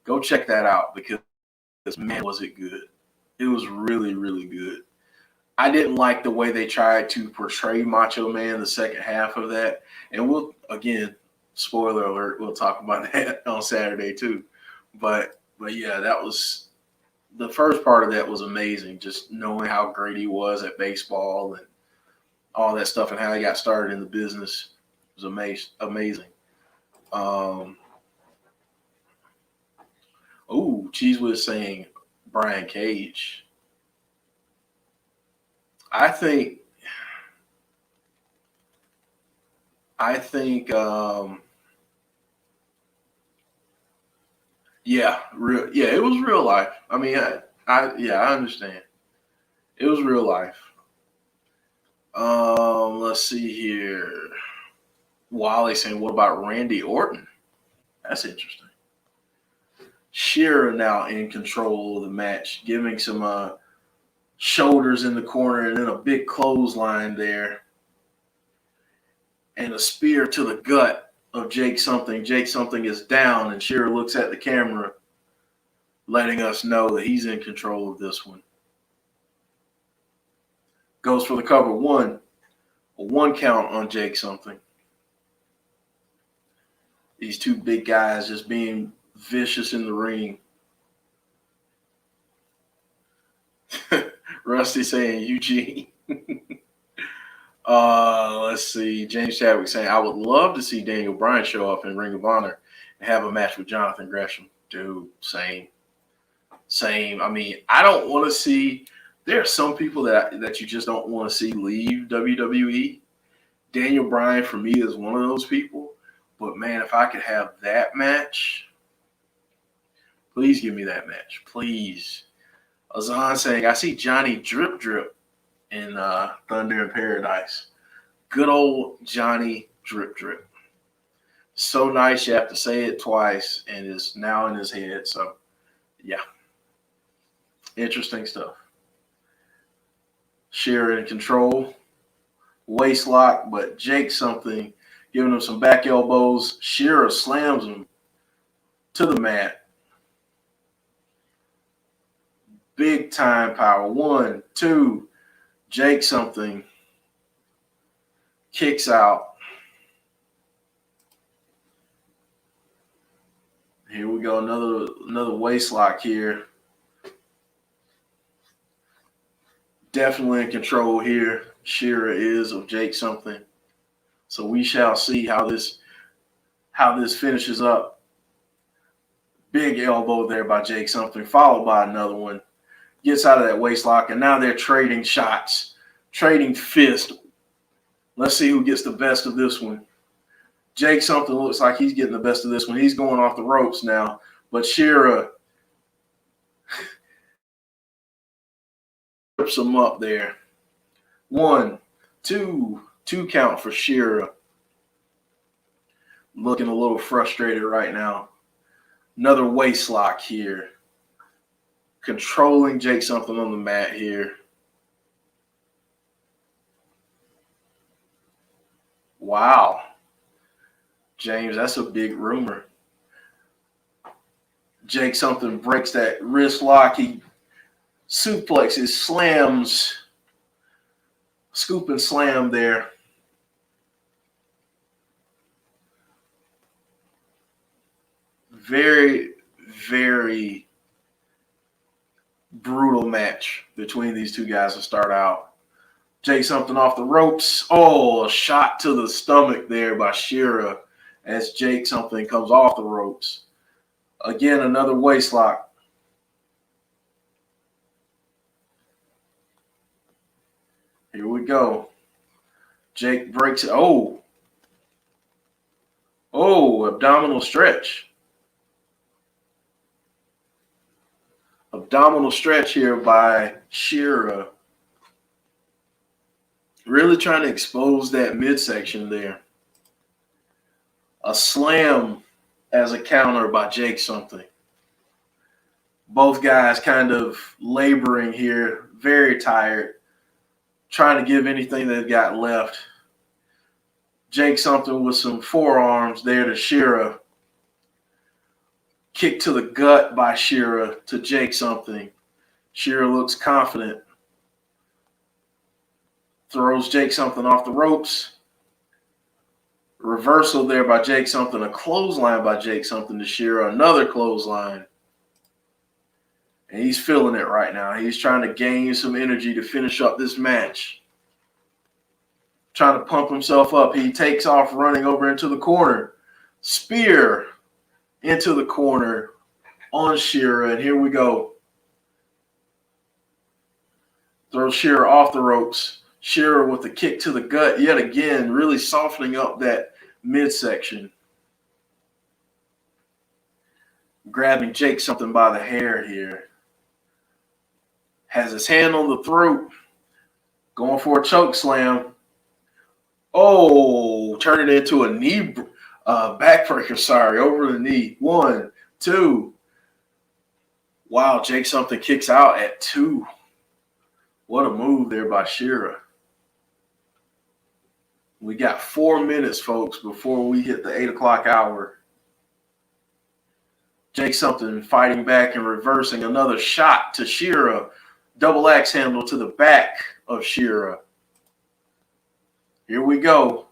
go check that out because man, was it good. It was really, really good. I didn't like the way they tried to portray Macho Man the second half of that. And we'll, again, spoiler alert, we'll talk about that on Saturday too. But yeah, that was the first part of that was amazing. Just knowing how great he was at baseball and all that stuff and how he got started in the business was amazing. Cheese was saying Brian Cage. I think it was real life. I mean, I understand. It was real life. Let's see here. Wally saying, what about Randy Orton? That's interesting. Shearer now in control of the match, giving some shoulders in the corner and then a big clothesline there. And a spear to the gut of Jake Something. Jake Something is down, and Shearer looks at the camera, letting us know that he's in control of this one. Goes for the cover. A one count on Jake Something. These two big guys just being vicious in the ring. Rusty saying Eugene. Let's see. James Chadwick saying, I would love to see Daniel Bryan show up in Ring of Honor and have a match with Jonathan Gresham. Dude, same. I mean, I don't want to see. There are some people that you just don't want to see leave WWE. Daniel Bryan, for me, is one of those people. But, man, if I could have that match, please give me that match. Please. Azan saying, I see Johnny Drip Drip in Thunder in Paradise. Good old Johnny Drip Drip. So nice you have to say it twice, and it's now in his head. So, yeah. Interesting stuff. Shearer in control. Waist lock, but Jake Something giving him some back elbows. Shearer slams him to the mat. Big time power. 1, 2. Jake Something kicks out. Here we go. Another waist lock here. Definitely in control here. Shearer is of Jake Something. So we shall see how this finishes up. Big elbow there by Jake Something, followed by another one. Gets out of that waist lock, and now they're trading shots, trading fists. Let's see who gets the best of this one. Jake Something looks like he's getting the best of this one. He's going off the ropes now, but Shearer trips him up there. 1, 2 count for Shearer. Looking a little frustrated right now. Another waist lock here. Controlling Jake Something on the mat here. Wow. James, that's a big rumor. Jake Something breaks that wrist lock. He suplexes, slams, scoop and slam there. Very, very brutal match between these two guys to start out. Jake Something off the ropes. Oh, a shot to the stomach there by Shearer as Jake Something comes off the ropes. Again, another waist lock. Here we go. Jake breaks it. Oh, abdominal stretch. Abdominal stretch here by Shearer. Really trying to expose that midsection there. A slam as a counter by Jake something. Both guys kind of laboring here, very tired, trying to give anything they've got left. Jake something with some forearms there to Shera. Kick to the gut by Shera to Jake something. Shera looks confident. Throws Jake something off the ropes. Reversal there by Jake something. A clothesline by Jake something to Shera. Another clothesline. And he's feeling it right now. He's trying to gain some energy to finish up this match. Trying to pump himself up. He takes off running over into the corner. Spear into the corner on Shera. And here we go. Throws Shera off the ropes. Shera with the kick to the gut yet again, really softening up that midsection. Grabbing Jake something by the hair here. Has his hand on the throat. Going for a choke slam. Oh, turn it into a knee backbreaker, over the knee. 1, 2. Wow, Jake something kicks out at 2. What a move there by Shera. We got 4 minutes, folks, before we hit the 8 o'clock hour. Jake something fighting back and reversing another shot to Shera. Double axe handle to the back of Shera. Here we go.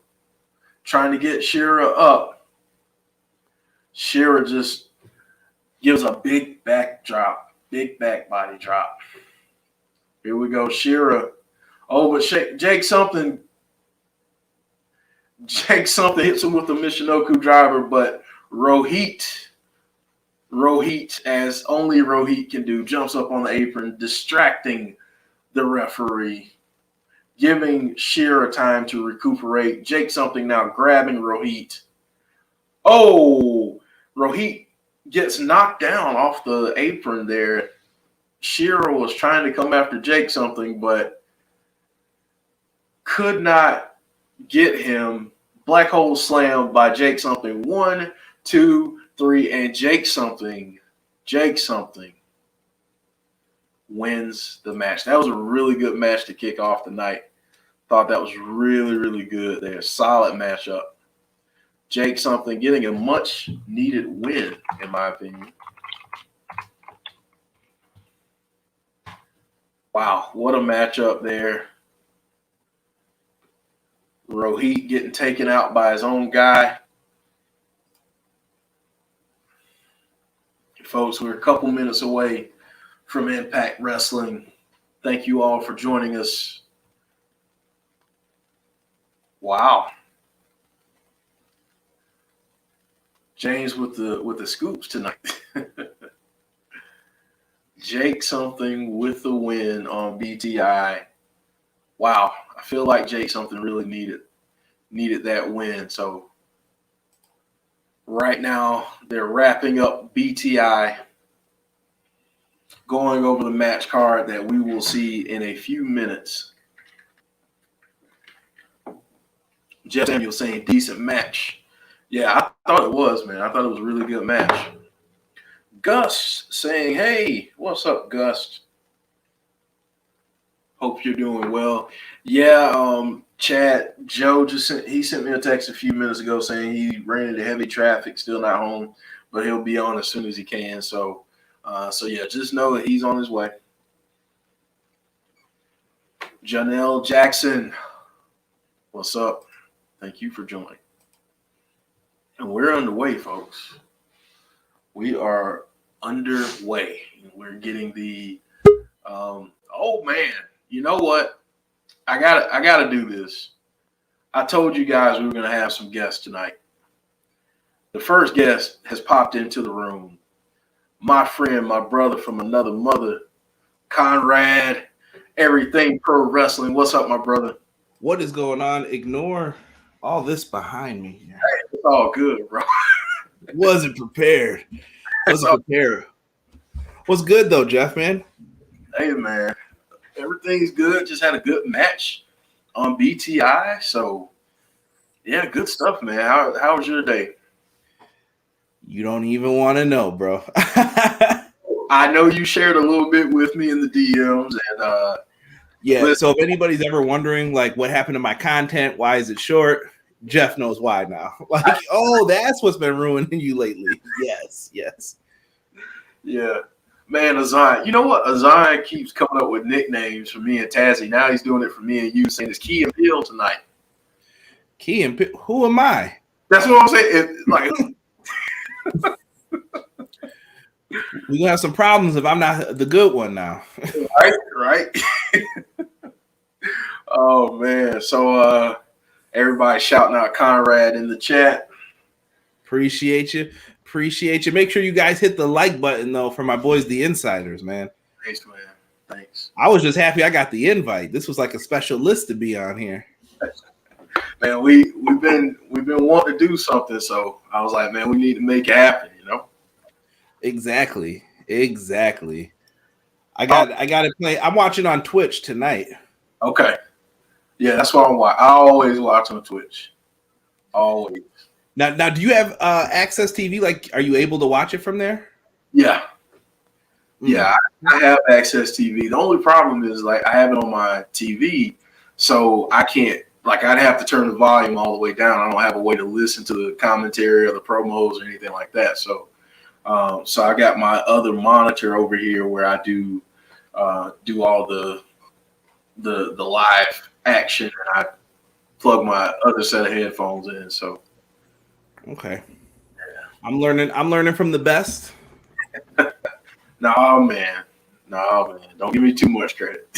Trying to get Shera up. Shera just gives a big back drop. Big back body drop. Here we go. Shera. Oh, but Jake something hits him with the Michinoku driver, but Rohit, as only Rohit can do, jumps up on the apron, distracting the referee, giving Shera time to recuperate. Jake something now grabbing Rohit. Oh, Rohit gets knocked down off the apron there. Shera was trying to come after Jake something, but could not get him. Black hole slam by Jake something. 1, 2, 3, and Jake something wins the match. That was a really good match to kick off the night. Thought that was really, really good there. Solid matchup. Jake something getting a much needed win, in my opinion. Wow, what a matchup there. Rohit getting taken out by his own guy. Folks, we're a couple minutes away from Impact Wrestling. Thank you all for joining us. Wow. James with the scoops tonight. Jake something with the win on BTI. Wow, I feel like Jake something really needed that win. So right now they're wrapping up BTI, going over the match card that we will see in a few minutes. Jeff Samuel saying decent match. Yeah, I thought it was, man. I thought it was a really good match. Gus saying, hey, what's up, Gus? Hope you're doing well. Yeah, Chad, Joe sent me a text a few minutes ago saying he ran into heavy traffic, still not home, but he'll be on as soon as he can. So yeah, just know that he's on his way. Janelle Jackson, what's up? Thank you for joining. And we're underway, folks. We are underway. We're getting the oh man, you know what? I gotta do this. I told you guys we were gonna have some guests tonight. The first guest has popped into the room. My friend, my brother from another mother, Conrad, Everything Pro Wrestling. What's up, my brother? What is going on? Ignore all this behind me. Hey, it's all good, bro. Wasn't prepared. What's good though, Jeff, man? Hey, man. Everything's good. Just had a good match on BTI. So yeah, good stuff, man. How was your day? You don't even want to know, bro. I know you shared a little bit with me in the DMs, and Yeah. listen, So if anybody's ever wondering, like, what happened to my content, why is it short? Jeff knows why now. Like, oh, that's what's been ruining you lately. Yes. yeah, man, Azan. You know what? Azan keeps coming up with nicknames for me and Tazzy. Now he's doing it for me and you, saying it's Key and Peele tonight. Key and who am I? That's what I'm saying. Like, We're gonna have some problems if I'm not the good one now. right. Oh man. So everybody shouting out Conrad in the chat. Appreciate you. Make sure you guys hit the like button though for my boys, the insiders, man. Thanks, man. Thanks. I was just happy I got the invite. This was like a special list to be on here. Man, we've been wanting to do something, so I was like, man, we need to make it happen, you know? Exactly. I got to play. I'm watching on Twitch tonight. Okay. Yeah, that's what I'm watching. I always watch on Twitch. Always. Now, do you have Access TV? Like, are you able to watch it from there? Yeah. Yeah, I have Access TV. The only problem is, like, I have it on my TV, so I can't, like, I'd have to turn the volume all the way down. I don't have a way to listen to the commentary or the promos or anything like that. So I got my other monitor over here where I do all the live action, and I plug my other set of headphones in. So okay, I'm learning from the best. No man, don't give me too much credit.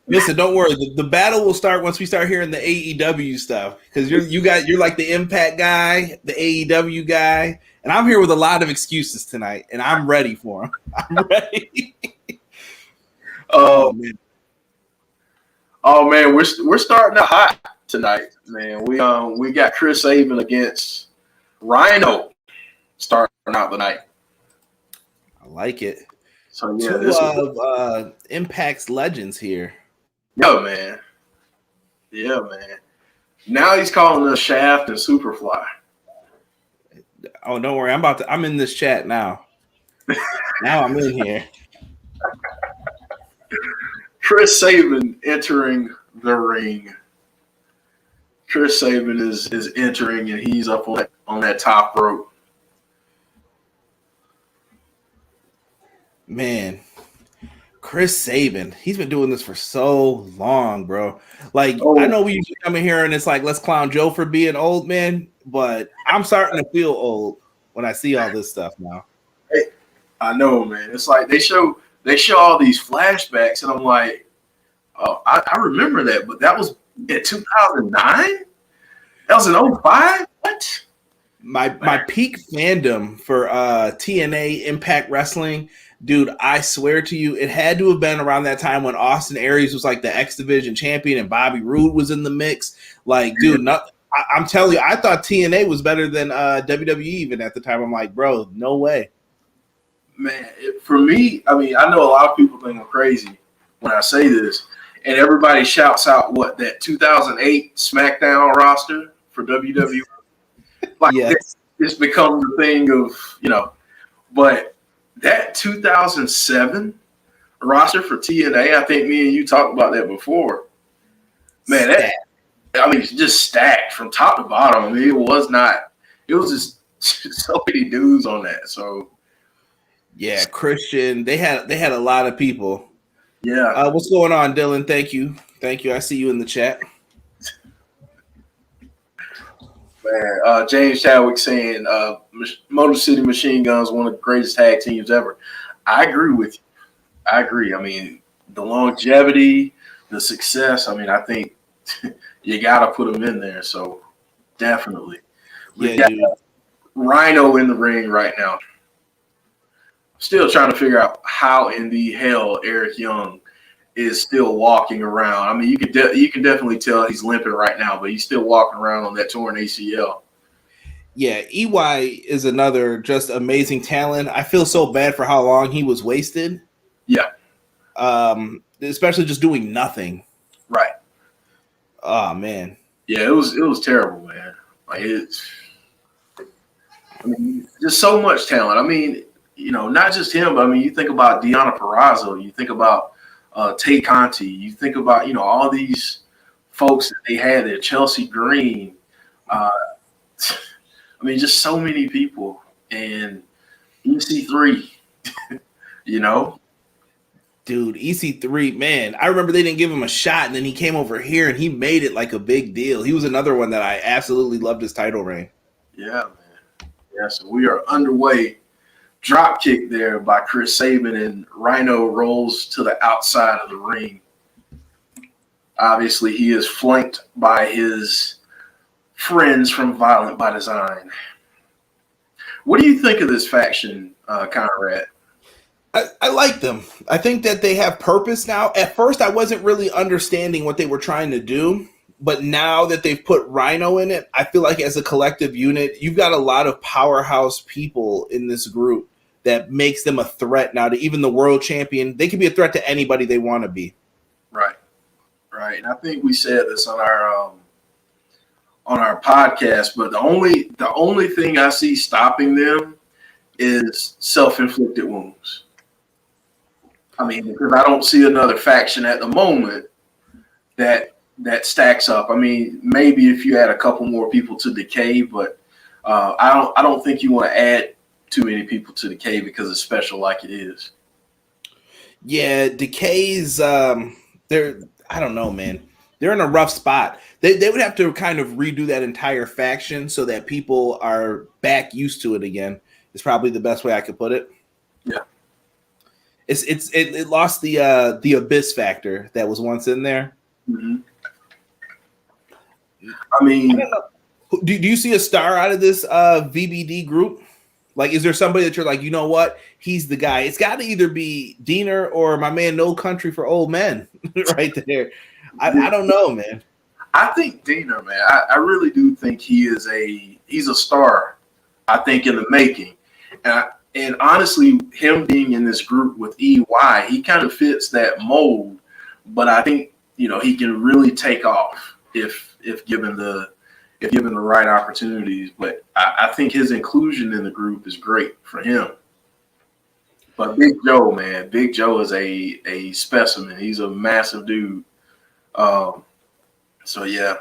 Listen, don't worry. The battle will start once we start hearing the AEW stuff, because you're like the Impact guy, the AEW guy, and I'm here with a lot of excuses tonight, and I'm ready for them. I'm ready. Oh man, we're starting out hot tonight, man. We got Chris Sabin against Rhino starting out the night. I like it. So yeah, two of Impact's legends here. Yeah, man. Now he's calling us Shaft and Superfly. Oh, don't worry. I'm in this chat now. Now I'm in here. Chris Sabin entering the ring. Chris Sabin is entering, and he's up on that top rope. Man, Chris Sabin, he's been doing this for so long, bro. Like, I know we usually come in here and it's like, let's clown Joe for being old, man, but I'm starting to feel old when I see all this stuff now. Hey, I know, man. It's like they show all these flashbacks, and I'm like, oh, I remember that, but that was in 2009? That was in 2005? What? My peak fandom for TNA Impact Wrestling, dude, I swear to you, it had to have been around that time when Austin Aries was like the X Division champion and Bobby Roode was in the mix. Like, dude, I'm telling you, I thought TNA was better than WWE even at the time. I'm like, bro, no way. Man, for me, I mean, I know a lot of people think I'm crazy when I say this, and everybody shouts out that 2008 SmackDown roster for WWE. Like, yes. It's become the thing of, but that 2007 roster for TNA, I think me and you talked about that before. Man, it's just stacked from top to bottom. I mean, it was just so many dudes on that. So yeah, Christian, they had a lot of people. Yeah. What's going on, Dylan? Thank you. I see you in the chat. Man, James Chadwick saying Motor City Machine Guns, one of the greatest tag teams ever. I agree with you. I agree. I mean, the longevity, the success. I mean, I think you got to put them in there. So definitely. We got Rhino in the ring right now. Still trying to figure out how in the hell Eric Young is still walking around. I mean, you can definitely tell he's limping right now, but he's still walking around on that torn ACL. Yeah, EY is another just amazing talent. I feel so bad for how long he was wasted. Yeah. Especially just doing nothing. Right. Oh man. Yeah, it was terrible, man. Like I mean, just so much talent. I mean, not just him, but I mean, you think about Deanna Purrazzo, you think about Tay Conti, you think about all these folks that they had there, Chelsea Green. Uh, I mean, just so many people, and EC3. You know, Dude, EC3, man, I remember they didn't give him a shot, and then he came over here and he made it like a big deal. He was another one that I absolutely loved his title reign. yeah, man. Yeah, so we are underway. Drop kick there by Chris Sabin, and Rhino rolls to the outside of the ring. Obviously, he is flanked by his friends from Violent by Design. What do you think of this faction, Conrad? I like them. I think that they have purpose now. At first, I wasn't really understanding what they were trying to do, but now that they've put Rhino in it, I feel like as a collective unit, you've got a lot of powerhouse people in this group that makes them a threat now to even the world champion. They can be a threat to anybody they want to be. Right, right. And I think we said this on our podcast, but the only thing I see stopping them is self-inflicted wounds. I mean, because I don't see another faction at the moment that stacks up. I mean, maybe if you add a couple more people to Decay, but I don't think you want to add too many people to Decay because it's special like it is. Yeah, Decay's they're I don't know, man. They're in a rough spot. They would have to kind of redo that entire faction so that people are back used to it again. Is probably the best way I could put it. Yeah. It lost the abyss factor that was once in there. Mm-hmm. I mean, do you see a star out of this VBD group? Like, is there somebody that you're like, you know what, he's the guy? It's got to either be Diener or my man No Country for Old Men, right there. I don't know, man. I think Diener, man. I really do think he's a star. I think in the making, and honestly, him being in this group with EY, he kind of fits that mold. But I think he can really take off if given the right opportunities. But I think his inclusion in the group is great for him. But Big Joe, man, Big Joe is a specimen. He's a massive dude. So yeah.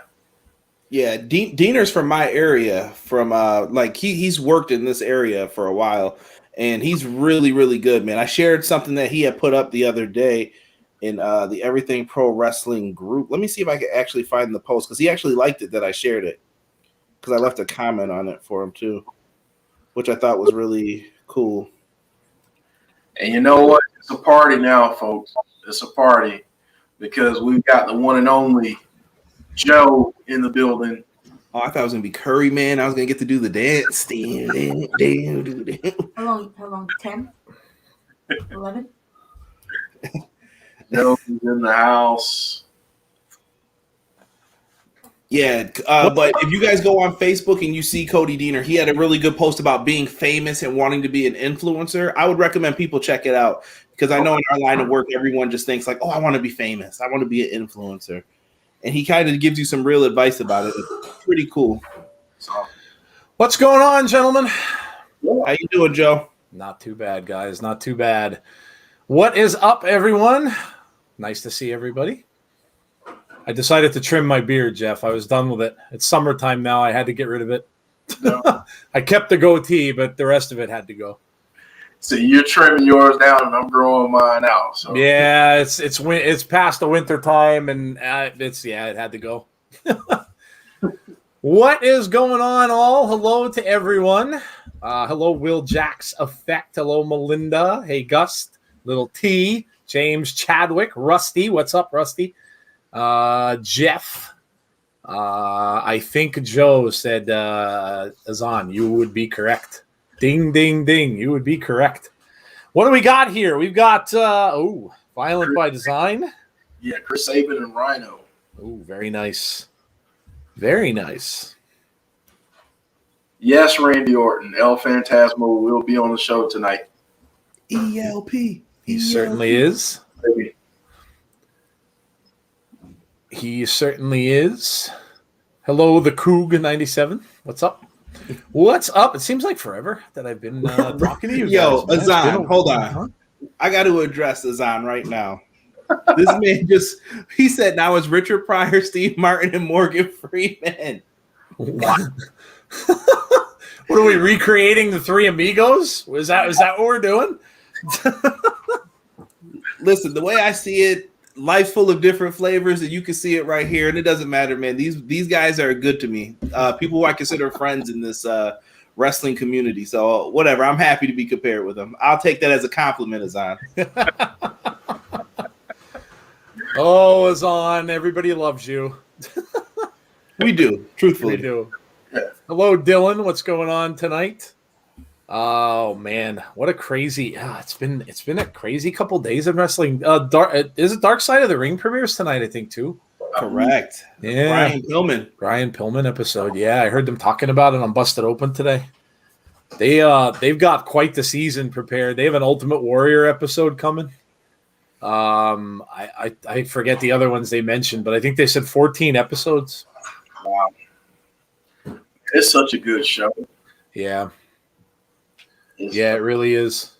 Yeah, Diener's from my area. From like he's worked in this area for a while, and he's really, really good, man. I shared something that he had put up the other day in the Everything Pro Wrestling group. Let me see if I can actually find the post, because he actually liked it that I shared it, because I left a comment on it for him too, which I thought was really cool. And you know what? It's a party now, folks. It's a party because we've got the one and only Joe in the building. Oh, I thought it was gonna be Curry, man. I was gonna get to do the dance. How long? 10? 11? Joe's in the house. Yeah, but if you guys go on Facebook and you see Cody Diener, he had a really good post about being famous and wanting to be an influencer. I would recommend people check it out, because I know in our line of work, everyone just thinks like, oh, I want to be famous. I want to be an influencer. And he kind of gives you some real advice about it. It's pretty cool. What's going on, gentlemen? How you doing, Joe? Not too bad, guys. Not too bad. What is up, everyone? Nice to see everybody. I decided to trim my beard, Jeff. I was done with it. It's summertime now. I had to get rid of it. No. I kept the goatee, but the rest of it had to go. So you're trimming yours down, and I'm growing mine out. So Yeah, it's past the winter time, and it had to go. What is going on, all? Hello to everyone. Hello, Will Jax Effect. Hello, Melinda. Hey, Gust. Little T. James Chadwick. Rusty. What's up, Rusty? Jeff. I think Joe said, Azan, you would be correct. Ding, ding, ding. You would be correct. What do we got here? We've got, Violent by Design. Yeah, Chris Sabin and Rhino. Oh, very nice. Very nice. Yes, Randy Orton. El Phantasmo will be on the show tonight. ELP. He certainly is. Baby. He certainly is. Hello, the Coog 97. What's up? What's up? It seems like forever that I've been talking to you Yo, guys. man. It's been Azan, hold on. Huh? I got to address Azan right now. This man he said now it's Richard Pryor, Steve Martin, and Morgan Freeman. What? What are we recreating the Three Amigos? Is that what we're doing? Listen, the way I see it, life's full of different flavors, and you can see it right here. And it doesn't matter, man. These guys are good to me. People who I consider friends in this wrestling community. So whatever, I'm happy to be compared with them. I'll take that as a compliment, Azan. Oh, Azan, everybody loves you. We do, truthfully. We do. Hello, Dylan. What's going on tonight? Oh man, what a crazy! It's been a crazy couple days of wrestling. Is it Dark Side of the Ring premieres tonight? I think too. Correct. Yeah, Brian Pillman episode. Yeah, I heard them talking about it on Busted Open today. They've got quite the season prepared. They have an Ultimate Warrior episode coming. I forget the other ones they mentioned, but I think they said 14 episodes. Wow. It's such a good show. Yeah. It's Yeah, it really is.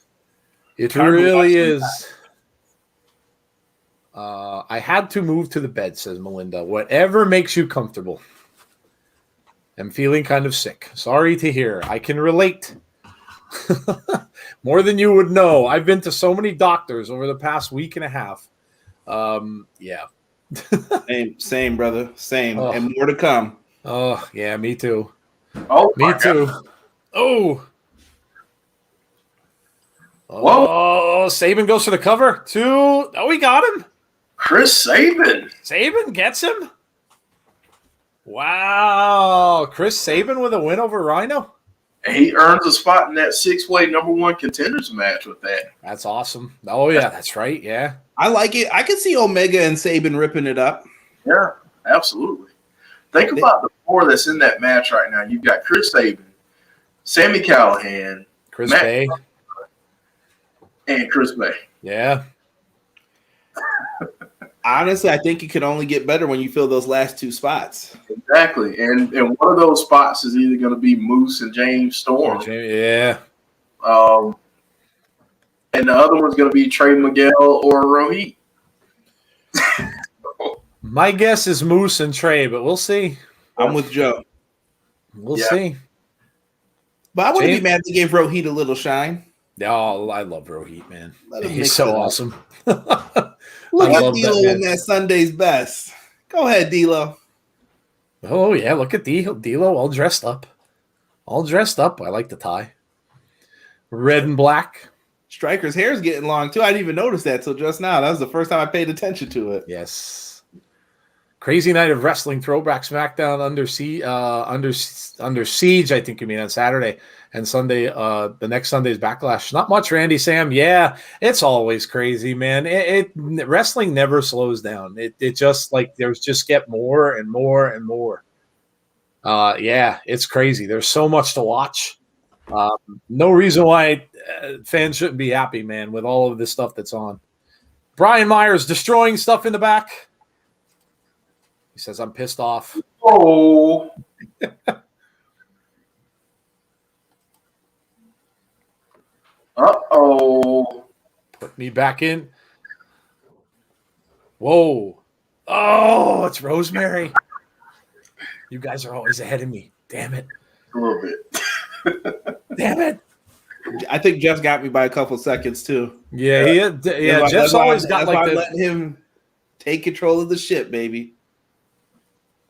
It Time to watch really them is. I had to move to the bed, says Melinda. Whatever makes you comfortable. I'm feeling kind of sick. Sorry to hear. I can relate. More than you would know. I've been to so many doctors over the past week and a half. Yeah. Same, brother. Same. Oh. And more to come. Oh, yeah, me too. Oh, Me my too. God. Oh. Whoa. Oh, Saban goes for the cover. Oh, he got him. Chris Sabin. Saban gets him. Wow. Chris Saban with a win over Rhino. He earns a spot in that 6-way #1 contenders match with that. That's awesome. Oh, yeah, that's right. Yeah. I like it. I can see Omega and Saban ripping it up. Yeah, absolutely. Think about the four that's in that match right now. You've got Chris Sabin, Sammy Callahan, Chris Matt Bay. and Chris Bay. Yeah. Honestly, I think it could only get better when you fill those last two spots. Exactly. And one of those spots is either going to be Moose and James Storm. Yeah. And the other one's going to be Trey Miguel or Rohit. My guess is Moose and Trey, but we'll see. I'm with Joe. We'll Yeah. see. But I wouldn't James- be mad if they gave Rohit a little shine. Oh, I love Rohit, man. Let him He's mix so it up. awesome. Look I at love that D'Lo in man. that Sunday's best. Go ahead, D'Lo. Oh, yeah. Look at D'Lo all dressed up. All dressed up. I like the tie. Red and black. Striker's hair's getting long too. I didn't even notice that till just now. That was the first time I paid attention to it. Yes. Crazy night of wrestling throwback SmackDown under siege, I think you mean on Saturday and Sunday. The next Sunday's Backlash. Not much, Randy Sam. Yeah, it's always crazy, man. Wrestling never slows down. It just like there's just get more and more and more. Yeah, it's crazy. There's so much to watch. No reason why fans shouldn't be happy, man, with all of this stuff that's on. Brian Myers destroying stuff in the back. He says, I'm pissed off. Oh. Uh-oh. Put me back in. Whoa. Oh, it's Rosemary. You guys are always ahead of me. Damn it. A little bit. Damn it. I think Jeff's got me by a couple seconds too. Yeah, yeah. That's Jeff's why- always got that's why like I'm the. letting him take control of the ship, baby.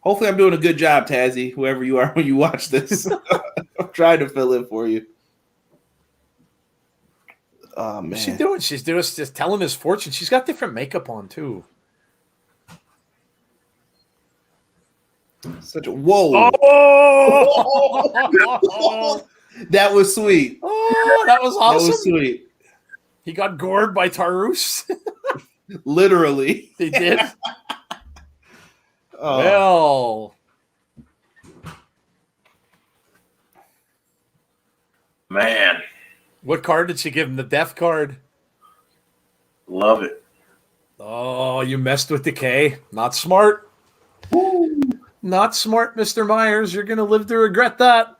Hopefully, I'm doing a good job, Tazzy. Whoever you are when you watch this, I'm trying to fill in for you. Oh man, What's she doing? She's just telling his fortune. She's got different makeup on too. such a whoa! Oh, That was sweet. that was That awesome. was sweet. He got gored by Tarus. Literally. He did. Oh. Well, Man, what card did she give him? The death card. love it. Oh, you messed with Decay. Not smart. Not smart, Mr. Myers. You're going to live to regret that.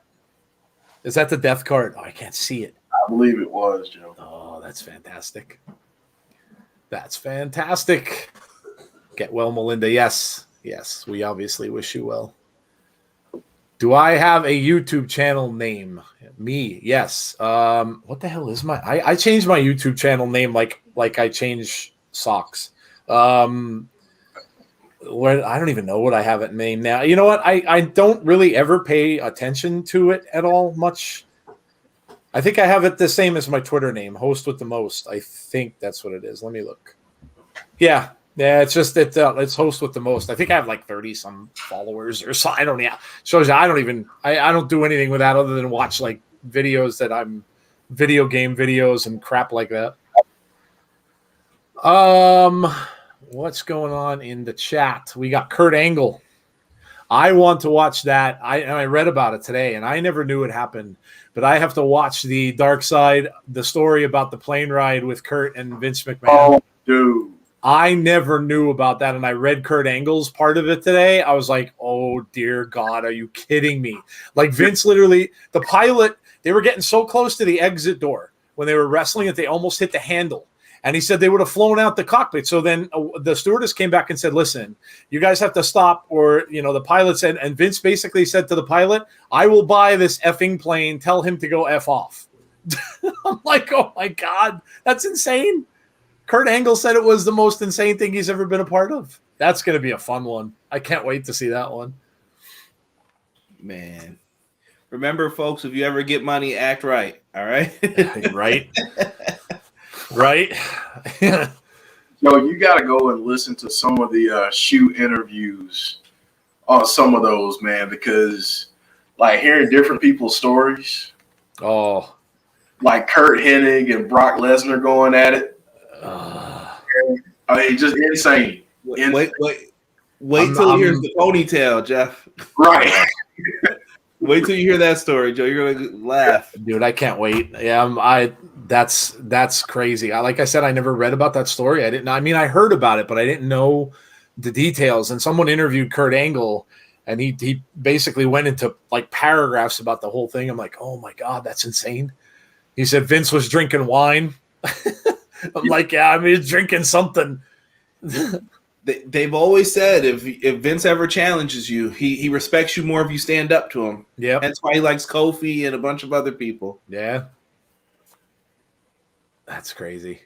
Is that the death card? Oh, I can't see it. I believe it was, Joe. Oh, that's fantastic. That's fantastic. Get well, Melinda. Yes. Yes. We obviously wish you well. Do I have a YouTube channel name? Me. Yes. What the hell is I changed my YouTube channel name like I change socks. Where I don't even know what I have it named now. You know what? I don't really ever pay attention to it at all much. I think I have it the same as my Twitter name, Host with the Most. I think that's what it is. Let me look. Yeah, it's just that it's Host with the Most. I think I have like 30 some followers or so. I don't. Yeah, shows you I don't do anything with that other than watch like videos that I'm video game videos and crap like that. What's going on in the chat? We got Kurt Angle. I want to watch that. I read about it today, and I never knew it happened. But I have to watch the Dark Side, the story about the plane ride with Kurt and Vince McMahon. Oh, dude. I never knew about that, and I read Kurt Angle's part of it today. I was like, oh, dear God, are you kidding me? Like Vince literally, the pilot, they were getting so close to the exit door when they were wrestling that they almost hit the handle. And he said they would have flown out the cockpit. So then the stewardess came back and said, listen, you guys have to stop. Or, the pilot said, and Vince basically said to the pilot, I will buy this effing plane. Tell him to go F off. I'm like, oh, my God, that's insane. Kurt Angle said it was the most insane thing he's ever been a part of. That's going to be a fun one. I can't wait to see that one. Man. Remember, folks, if you ever get money, act right. All right? Right? Right? Yo, you got to go and listen to some of the shoot interviews on some of those, man, because like hearing different people's stories, Oh. like Kurt Hennig and Brock Lesnar going at it. I mean, just insane. Wait till you hear the ponytail, Jeff. Right. Wait till you hear that story, Joe. You're gonna laugh, dude. I can't wait. Yeah, that's crazy. Like I said, I never read about that story. I heard about it, but I didn't know the details. And someone interviewed Kurt Angle, and he basically went into like paragraphs about the whole thing. I'm like, oh my God, that's insane. He said Vince was drinking wine. I'm like, yeah, he's drinking something. They've always said if Vince ever challenges you, he respects you more if you stand up to him. Yeah, that's why he likes Kofi and a bunch of other people. Yeah, that's crazy.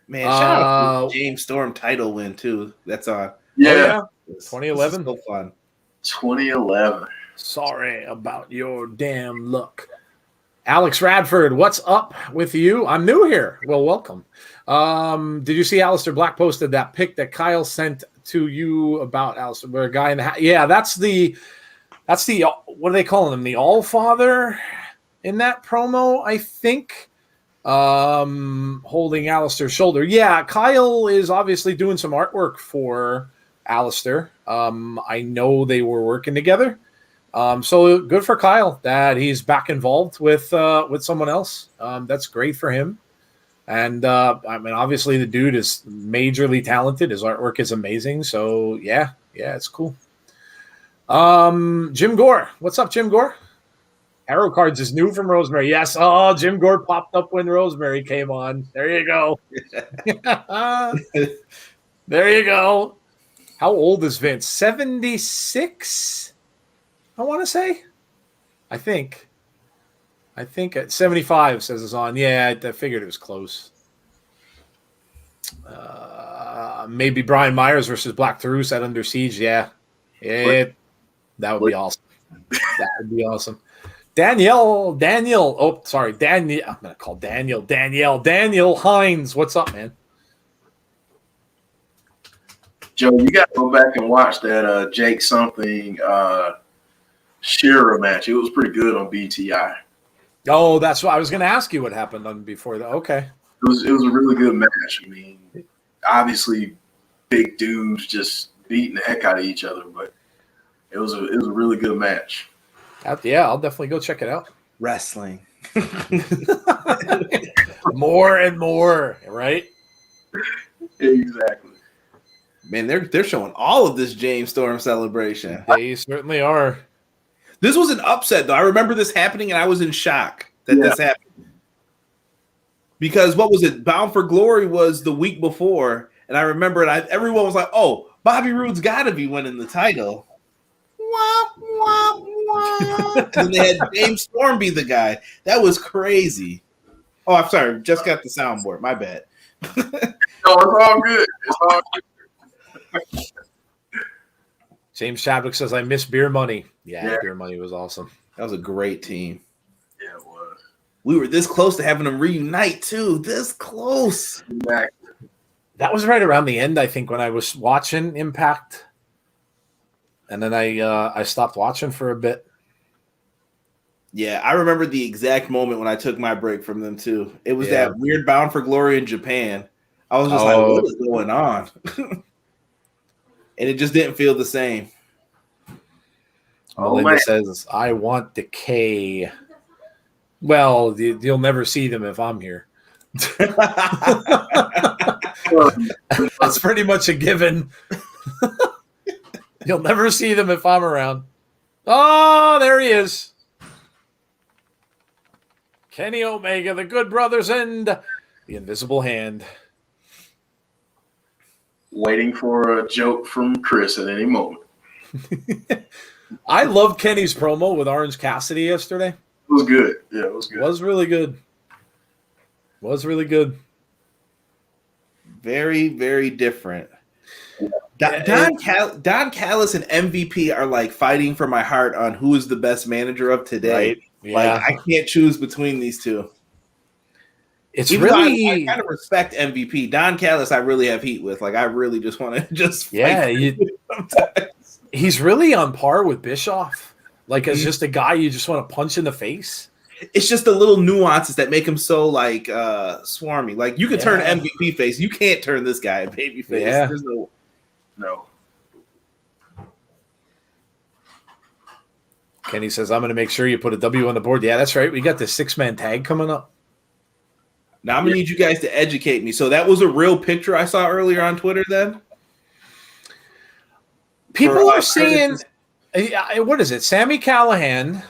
Man, shout out to James Storm title win too. That's on. Yeah, 2011. So fun. 2011. Sorry about your damn luck. Alex Radford, what's up with you? I'm new here. Well, welcome. Did you see Aleister Black posted that pic that Kyle sent to you about Aleister? Where a guy in the yeah, that's the what are they calling him? The All-Father in that promo, I think. Holding Aleister's shoulder. Yeah, Kyle is obviously doing some artwork for Aleister. I know they were working together. So good for Kyle that he's back involved with someone else. That's great for him. And obviously the dude is majorly talented. His artwork is amazing. So yeah, it's cool. Jim Gore, what's up, Jim Gore? Arrow Cards is new from Rosemary. Yes. Oh, Jim Gore popped up when Rosemary came on. There you go. There you go. How old is Vince? 76? I want to say. I think at 75 says it's on. Yeah, I figured it was close. Maybe Brian Myers versus Black Taurus at Under Siege. Yeah, that would be awesome. That would be awesome. Daniel. Oh, sorry, Daniel. I'm gonna call Daniel Hines. What's up, man? Joe, you got to go back and watch that Jake something Shearer match. It was pretty good on BTI. Oh, that's what I was going to ask you. What happened on before that? Okay, it was a really good match. I mean, obviously, big dudes just beating the heck out of each other, but it was a really good match. Yeah, I'll definitely go check it out. Wrestling, more and more, right? Exactly. Man, they're showing all of this James Storm celebration. They certainly are. This was an upset, though. I remember this happening, and I was in shock that this happened. Because what was it? Bound for Glory was the week before, and I remember it. Everyone was like, "Oh, Bobby Roode's got to be winning the title." Wah, wah, wah. And then they had James Storm be the guy. That was crazy. Oh, I'm sorry. Just got the soundboard. My bad. No, it's all good. It's all good. James Chadwick says, I miss Beer Money. Yeah. Beer Money was awesome. That was a great team. Yeah, it was. We were this close to having them reunite, too. This close. Exactly. That was right around the end, I think, when I was watching Impact. And then I stopped watching for a bit. Yeah, I remember the exact moment when I took my break from them, too. It was Yeah. that weird Bound for Glory in Japan. I was just like, what is going on? And it just didn't feel the same. Oh, Melinda man. says, I want Decay. Well, you'll never see them if I'm here. That's pretty much a given. You'll never see them if I'm around. Oh, there he is. Kenny Omega, the Good Brothers, and the Invisible Hand. Waiting for a joke from Chris at any moment. I loved Kenny's promo with Orange Cassidy yesterday. It was good. Yeah, it was good. Was really good. Was really good. Very, very different. Don Callis and MVP are like fighting for my heart on who is the best manager of today. Right. Yeah. Like I can't choose between these two. It's Even though really I kind of respect MVP. Don Callis, I really have heat with. Like I really just want to just fight sometimes. He's really on par with Bischoff. Like as just a guy you just want to punch in the face. It's just the little nuances that make him so like swarmy. Like you could turn MVP face, you can't turn this guy baby face. Yeah. There's No. Kenny says, I'm going to make sure you put a W on the board. Yeah, that's right. We got this 6-man tag coming up. Now I'm gonna need you guys to educate me. So that was a real picture I saw earlier on Twitter. Then People are saying, what is it? Sammy Callahan.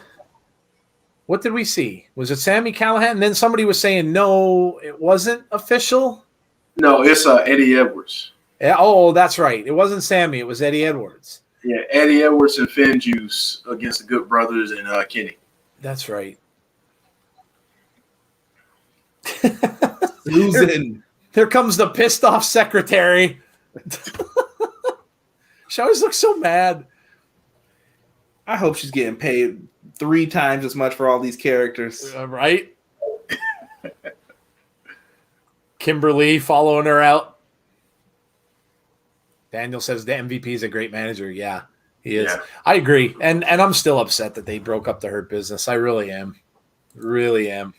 What did we see? Was it Sammy Callahan? And then somebody was saying, no, it wasn't official. No, it's Eddie Edwards. Yeah, oh, that's right. It wasn't Sammy. It was Eddie Edwards. Yeah, Eddie Edwards and Finn Juice against the Good Brothers and Kenny. That's right. Susan. Here comes the pissed off secretary. She always looks so mad. I hope she's getting paid 3 times as much for all these characters. Right? Kimberly following her out. Daniel says the MVP is a great manager. Yeah, he is. Yeah. I agree. And I'm still upset that they broke up the Hurt Business. I really am. Really am.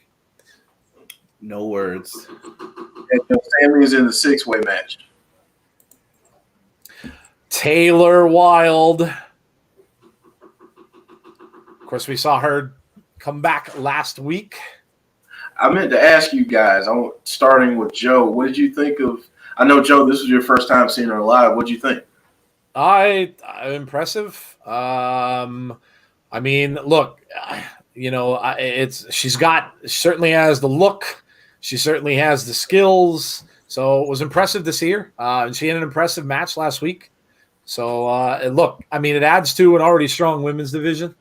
No words. And Sammy is in the 6-way match. Taylor Wilde. Of course, we saw her come back last week. I meant to ask you guys, starting with Joe, what did you think of? I know, Joe, this was your first time seeing her live. What did you think? Impressive. I mean, look, she certainly has the look. She certainly has the skills. So it was impressive to see her. And she had an impressive match last week. So look, I mean, it adds to an already strong women's division.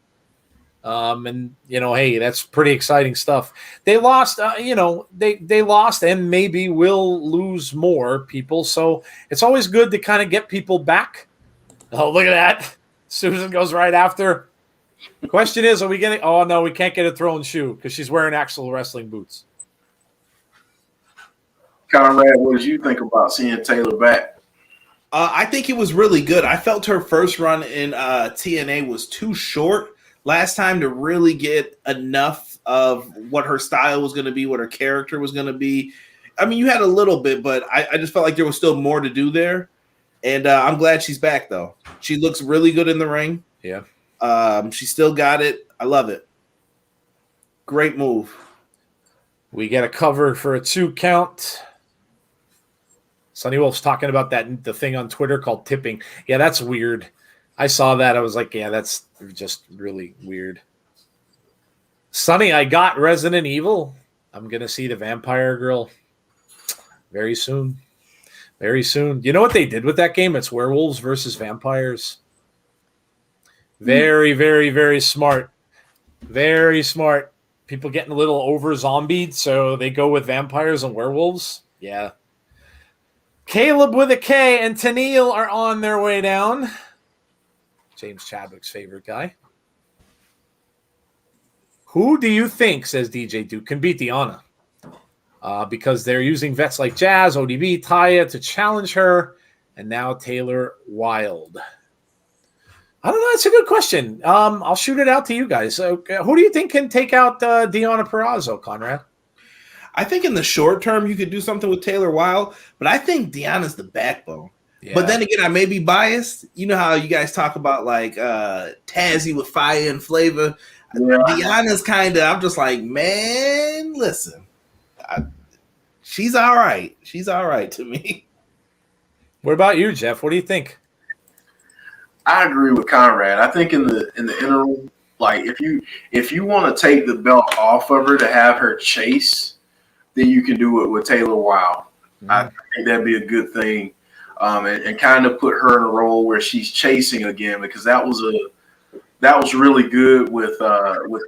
And hey, that's pretty exciting stuff. They lost, they lost and maybe will lose more people. So it's always good to kind of get people back. Oh, look at that. Susan goes right after. The question is, are we getting, oh no, we can't get a thrown shoe because she's wearing actual wrestling boots. Conrad, what did you think about seeing Taylor back? I think it was really good. I felt her first run in TNA was too short last time to really get enough of what her style was going to be, what her character was going to be. I mean, you had a little bit, but I just felt like there was still more to do there. And I'm glad she's back, though. She looks really good in the ring. Yeah. She still got it. I love it. Great move. We get a cover for a 2 count. Sonny Wolf's talking about the thing on Twitter called tipping. Yeah, that's weird. I saw that. I was like, yeah, that's just really weird. Sonny, I got Resident Evil. I'm going to see the Vampire Girl very soon. Very soon. You know what they did with that game? It's werewolves versus vampires. Very, very, very smart. Very smart. People getting a little over zombied, so they go with vampires and werewolves. Yeah. Caleb with a K and Tennille are on their way down. James Chadwick's favorite guy. Who do you think, says DJ Duke, can beat Deanna? Because they're using vets like Jazz, ODB, Taya to challenge her, and now Taylor Wilde. I don't know. That's a good question. I'll shoot it out to you guys. Who do you think can take out Deanna Purrazzo, Conrad? I think in the short term you could do something with Taylor Wilde, but I think Deanna's the backbone. Yeah. But then again, I may be biased. You know how you guys talk about like Tazzy with fire and flavor. Yeah. Deanna's kind of. I'm just like, man, listen, she's all right. She's all right to me. What about you, Jeff? What do you think? I agree with Conrad. I think in the interim, like if you want to take the belt off of her to have her chase, then you can do it with Taylor Wilde. I think that'd be a good thing, and kind of put her in a role where she's chasing again, because that was really good with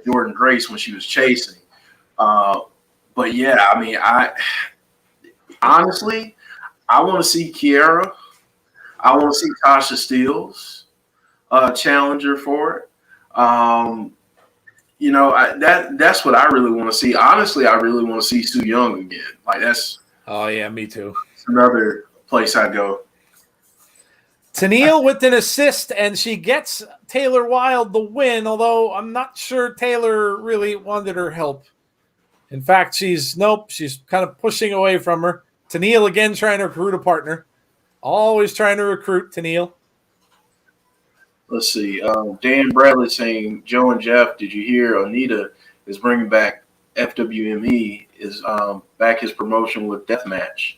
Jordan Grace when she was chasing. But yeah, I mean, I honestly want to see Kiera. I want to see Tasha Steelz challenger for it. That's what I really want to see. Honestly, I really want to see Su Yung again. Like that's. Oh yeah, me too. Another place I go. Tennille with an assist, and she gets Taylor Wilde the win, although I'm not sure Taylor really wanted her help. In fact, she's kind of pushing away from her. Tennille again trying to recruit a partner. Always trying to recruit Tennille. Let's see. Dan Bradley saying, Joe and Jeff, did you hear Onita is bringing back FWME, is back his promotion with Deathmatch,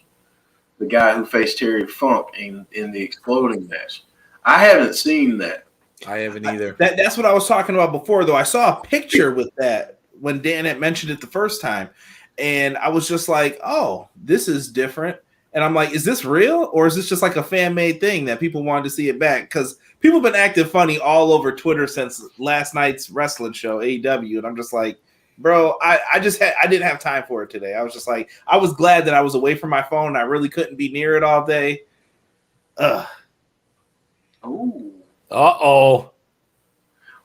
the guy who faced Terry Funk in the Exploding match. I haven't seen that. I haven't either. That's what I was talking about before, though. I saw a picture with that when Dan had mentioned it the first time, and I was just like, oh, this is different. And I'm like, is this real, or is this just like a fan-made thing that people wanted to see it back? Because people have been acting funny all over Twitter since last night's wrestling show, AEW, and I'm just like, bro, I didn't have time for it today. I was just like, I was glad that I was away from my phone. I really couldn't be near it all day. Ooh. Uh-oh.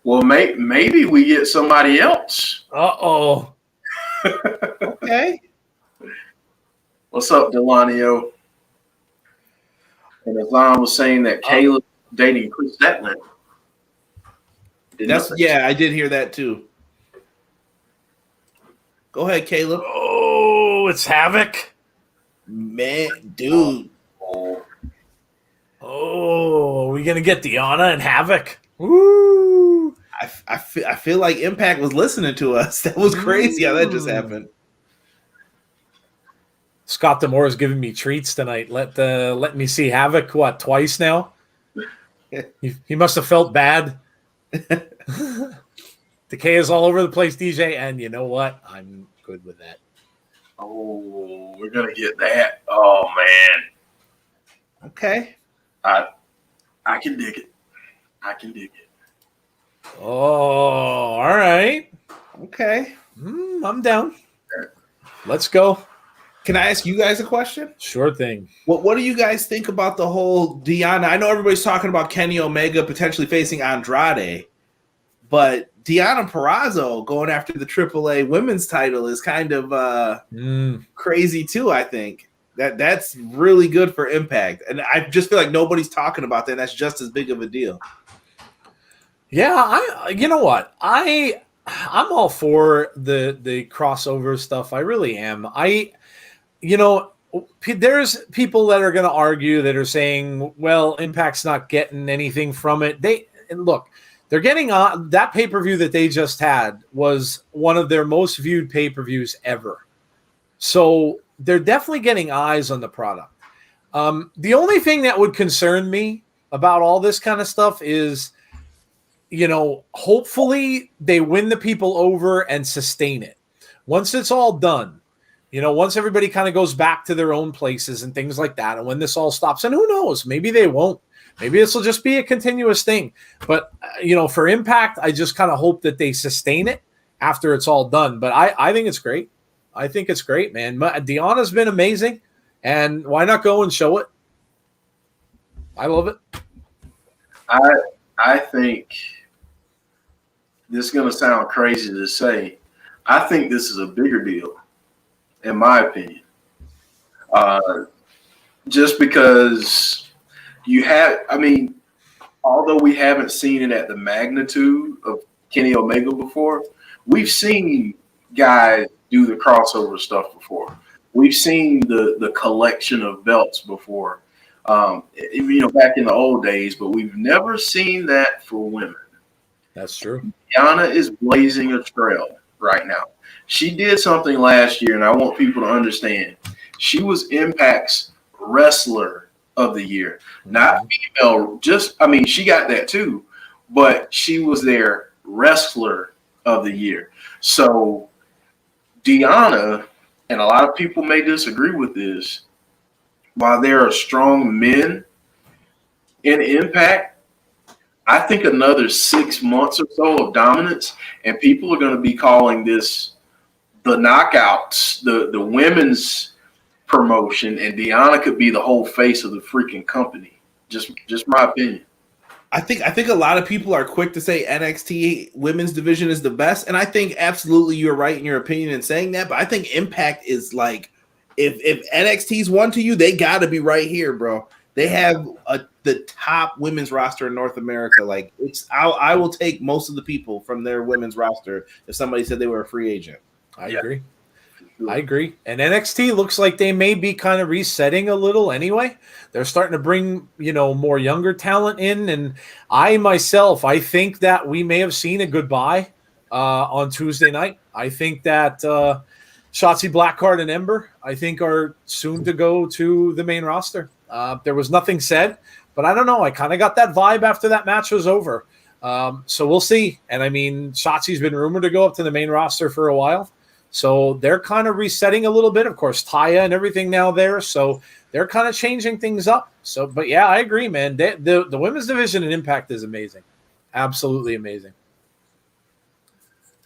Well, maybe we get somebody else. Uh-oh. Okay. What's up, Delanio? And Islam was saying that Caleb dating Chris Statland. I did hear that too. Go ahead, Caleb. Oh, it's Havoc. Man, dude. Oh, are we going to get Deanna and Havoc? Woo! I feel like Impact was listening to us. That was crazy how that just happened. Scott D'Amore is giving me treats tonight. Let me see Havoc, twice now? He must have felt bad. Decay is all over the place, DJ, and you know what? I'm good with that. Oh, we're going to get that. Oh, man. Okay. I can dig it. I can dig it. Oh, all right. Okay. I'm down. Let's go. Can I ask you guys a question? Sure thing. What do you guys think about the whole Deanna? I know everybody's talking about Kenny Omega potentially facing Andrade, but Deanna Purrazzo going after the AAA women's title is kind of crazy too, I think. That's really good for Impact. And I just feel like nobody's talking about that. And that's just as big of a deal. Yeah, you know what? I'm all for the crossover stuff. I really am. There's people that are going to argue that are saying, well, Impact's not getting anything from it. They're getting on that pay-per-view that they just had was one of their most viewed pay-per-views ever. So they're definitely getting eyes on the product. The only thing that would concern me about all this kind of stuff is, hopefully they win the people over and sustain it. Once it's all done, once everybody kind of goes back to their own places and things like that, and when this all stops, and who knows, maybe they won't. Maybe this will just be a continuous thing. But, for Impact, I just kind of hope that they sustain it after it's all done. But I think it's great. I think it's great, man. Deanna's been amazing. And why not go and show it? I love it. I think this is going to sound crazy to say. I think this is a bigger deal, in my opinion. Just because although we haven't seen it at the magnitude of Kenny Omega before, we've seen guys do the crossover stuff before. We've seen the collection of belts before, back in the old days, but we've never seen that for women. That's true. Deonna is blazing a trail right now. She did something last year, and I want people to understand. She was Impact's Wrestler of the Year. Not female, she got that too, but she was their Wrestler of the Year. So Deonna, and a lot of people may disagree with this, while there are strong men in Impact, I think another 6 months or so of dominance, and people are going to be calling this the Knockouts, the women's promotion, and Deonna could be the whole face of the freaking company. Just my opinion. I think a lot of people are quick to say NXT women's division is the best, and I think absolutely you're right in your opinion in saying that. But I think Impact is like, if NXT's one to you, they got to be right here, bro. They have the top women's roster in North America. Like I will take most of the people from their women's roster if somebody said they were a free agent. I agree. And NXT looks like they may be kind of resetting a little anyway. They're starting to bring, more younger talent in. And I think that we may have seen a goodbye on Tuesday night. I think that Shotzi Blackheart and Ember, I think, are soon to go to the main roster. There was nothing said, but I don't know. I kind of got that vibe after that match was over. So we'll see. And Shotzi's been rumored to go up to the main roster for a while. So they're kind of resetting a little bit. Of course, Taya and everything now there. So they're kind of changing things up. So, but yeah, I agree, man. The women's division in Impact is amazing. Absolutely amazing.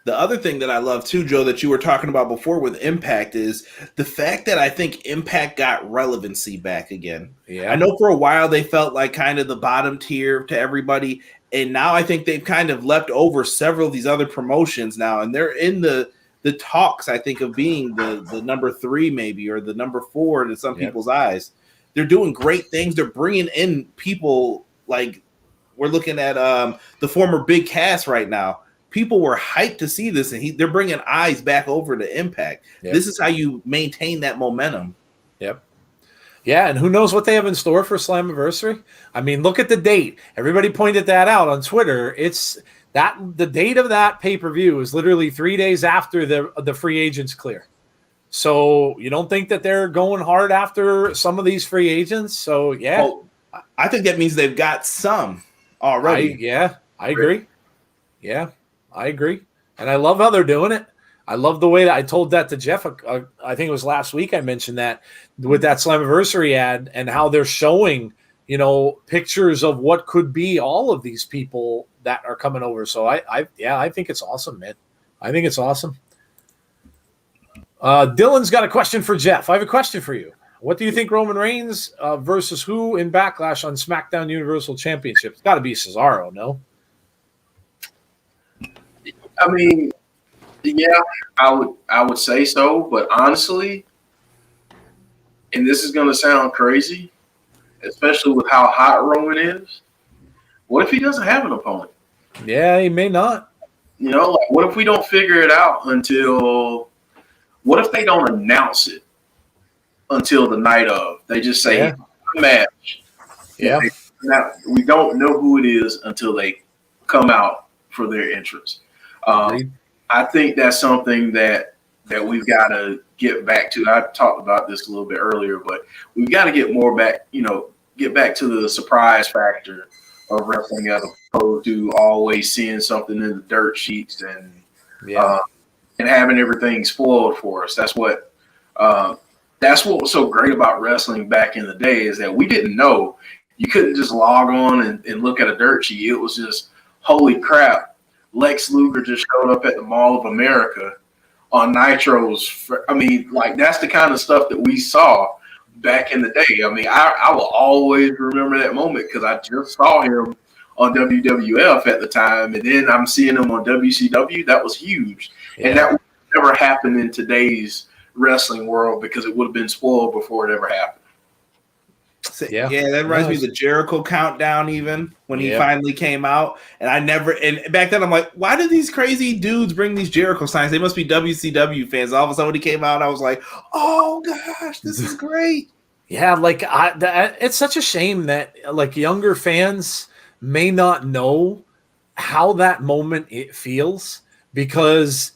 The other thing that I love too, Joe, that you were talking about before with Impact is the fact that I think Impact got relevancy back again. Yeah. I know for a while they felt like kind of the bottom tier to everybody. And now I think they've kind of leapt over several of these other promotions now. And they're in the talks, I think, of being the number 3 maybe, or the number 4 in some people's eyes. They're doing great things. They're bringing in people like we're looking at the former Big Cass right now. People were hyped to see this, and they're bringing eyes back over to Impact. Yep. This is how you maintain that momentum. Yep. Yeah, and who knows what they have in store for Slammiversary? Look at the date. Everybody pointed that out on Twitter. It's the date of that pay-per-view is literally 3 days after the free agents clear. So you don't think that they're going hard after some of these free agents? So yeah, well, I think that means they've got some already. I agree. Yeah, I agree, and I love how they're doing it. I love the way that I told that to Jeff. I think it was last week. I mentioned that with that Slammiversary ad and how they're showing, pictures of what could be all of these people that are coming over. So I think it's awesome, man. I think it's awesome. Dylan's got a question for Jeff. I have a question for you. What do you think Roman Reigns versus who in Backlash on SmackDown Universal Championship? It's got to be Cesaro, no? Yeah, I would say so, but honestly, and this is going to sound crazy, especially with how hot Roman is, what if he doesn't have an opponent? Yeah, he may not. What if we don't figure it out what if they don't announce it until the night of? They just say, match. Yeah. We don't know who it is until they come out for their entrance. I think that's something that we've got to get back to. I talked about this a little bit earlier, but we've got to get more back. Get back to the surprise factor of wrestling as opposed to always seeing something in the dirt sheets and having everything spoiled for us. That's what was so great about wrestling back in the day, is that we didn't know. You couldn't just log on and look at a dirt sheet. It was just, holy crap, Lex Luger just showed up at the Mall of America on Nitros. I mean, like, that's the kind of stuff that we saw back in the day. I mean, I will always remember that moment because I just saw him on WWF at the time, and then I'm seeing him on WCW. That was huge. Yeah. And that would never happen in today's wrestling world because it would have been spoiled before it ever happened. Yeah, that reminds me of the Jericho countdown, even when he finally came out. And back then I'm like, why do these crazy dudes bring these Jericho signs? They must be WCW fans. All of a sudden when he came out, I was like, oh gosh, this is great. Yeah, like it's such a shame that like younger fans may not know how that moment it feels, because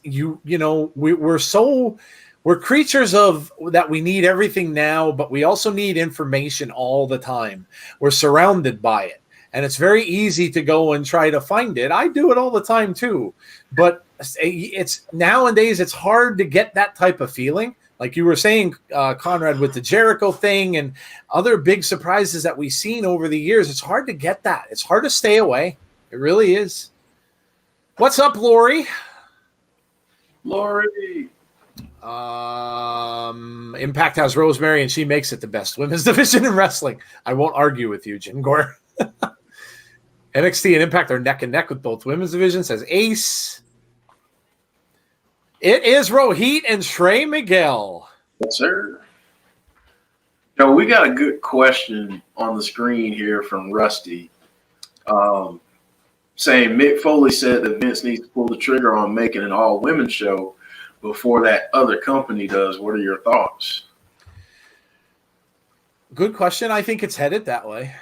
we're creatures of that. We need everything now, but we also need information all the time. We're surrounded by it, and it's very easy to go and try to find it. I do it all the time too, but it's nowadays it's hard to get that type of feeling. Like you were saying, Conrad, with the Jericho thing and other big surprises that we've seen over the years, it's hard to get that. It's hard to stay away. It really is. What's up, Lori? Lori. Impact has Rosemary, and she makes it the best women's division in wrestling. I won't argue with you, Jim Gore. NXT and Impact are neck and neck with both women's divisions, says Ace. It is Rohit and Trey Miguel. Yes, sir. So we got a good question on the screen here from Rusty, saying Mick Foley said that Vince needs to pull the trigger on making an all-women show before that other company does. What are your thoughts? Good question. I think it's headed that way.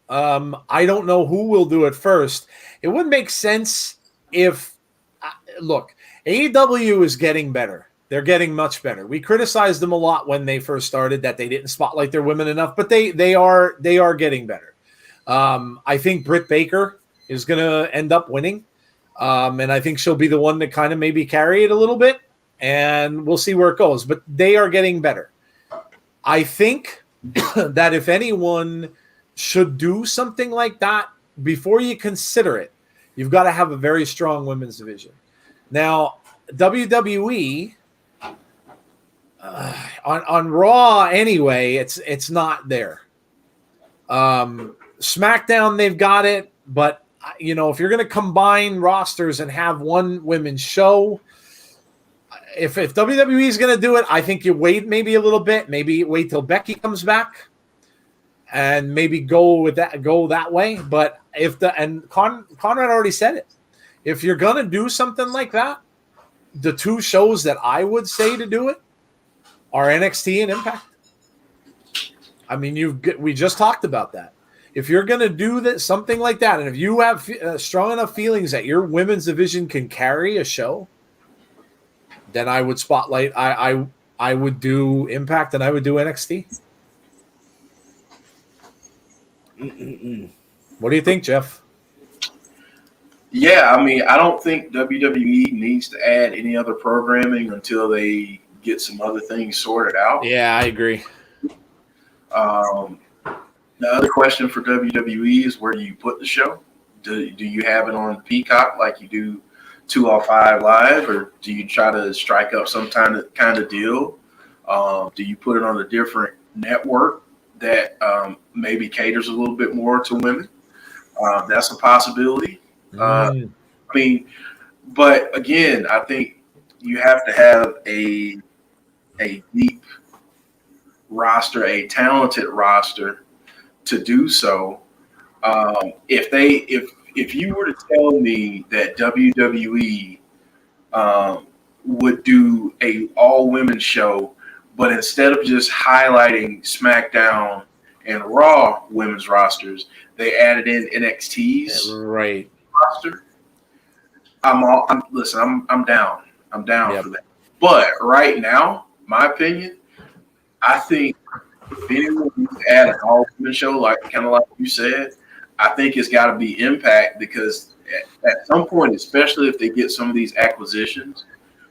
I don't know who will do it first. It would make sense if, look, AEW is getting better. They're getting much better. We criticized them a lot when they first started that they didn't spotlight their women enough, but they are getting better. I think Britt Baker is going to end up winning, and I think she'll be the one to kind of maybe carry it a little bit. And we'll see where it goes. But they are getting better. I think that if anyone should do something like that, before you consider it, you've got to have a very strong women's division. Now, WWE, on Raw anyway, it's not there. SmackDown, they've got it. But, if you're going to combine rosters and have one women's show, if WWE is going to do it, I think you wait maybe a little bit. Maybe wait till Becky comes back, and maybe go that way. But Conrad already said it. If you're going to do something like that, the two shows that I would say to do it are NXT and Impact. I mean, we just talked about that. If you're going to do something like that, and if you have strong enough feelings that your women's division can carry a show, then I would spotlight. I would do Impact and I would do NXT. What do you think, Jeff? Yeah, I mean, I don't think WWE needs to add any other programming until they get some other things sorted out. Yeah, I agree. The other question for WWE is, where do you put the show? Do you have it on Peacock like you do 205 Live, or do you try to strike up some kind of deal? Do you put it on a different network that maybe caters a little bit more to women? That's a possibility. I mean, but again, I think you have to have a deep roster, a talented roster to do so. If you were to tell me that WWE would do a all-women show, but instead of just highlighting SmackDown and Raw women's rosters, they added in NXT's roster, I'm down. I'm down for that. But right now, my opinion, I think if anyone needs to add an all-women show, kind of like you said, I think it's got to be Impact, because at some point, especially if they get some of these acquisitions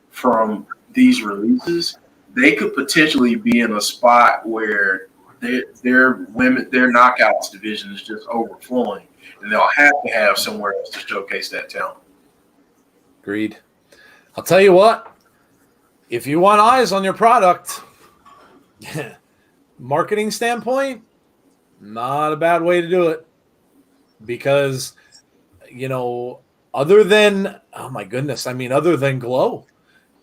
from these releases, they could potentially be in a spot where their knockouts division is just overflowing, and they'll have to have somewhere else to showcase that talent. Agreed. I'll tell you what, if you want eyes on your product, marketing standpoint, not a bad way to do it. Because, other than Glow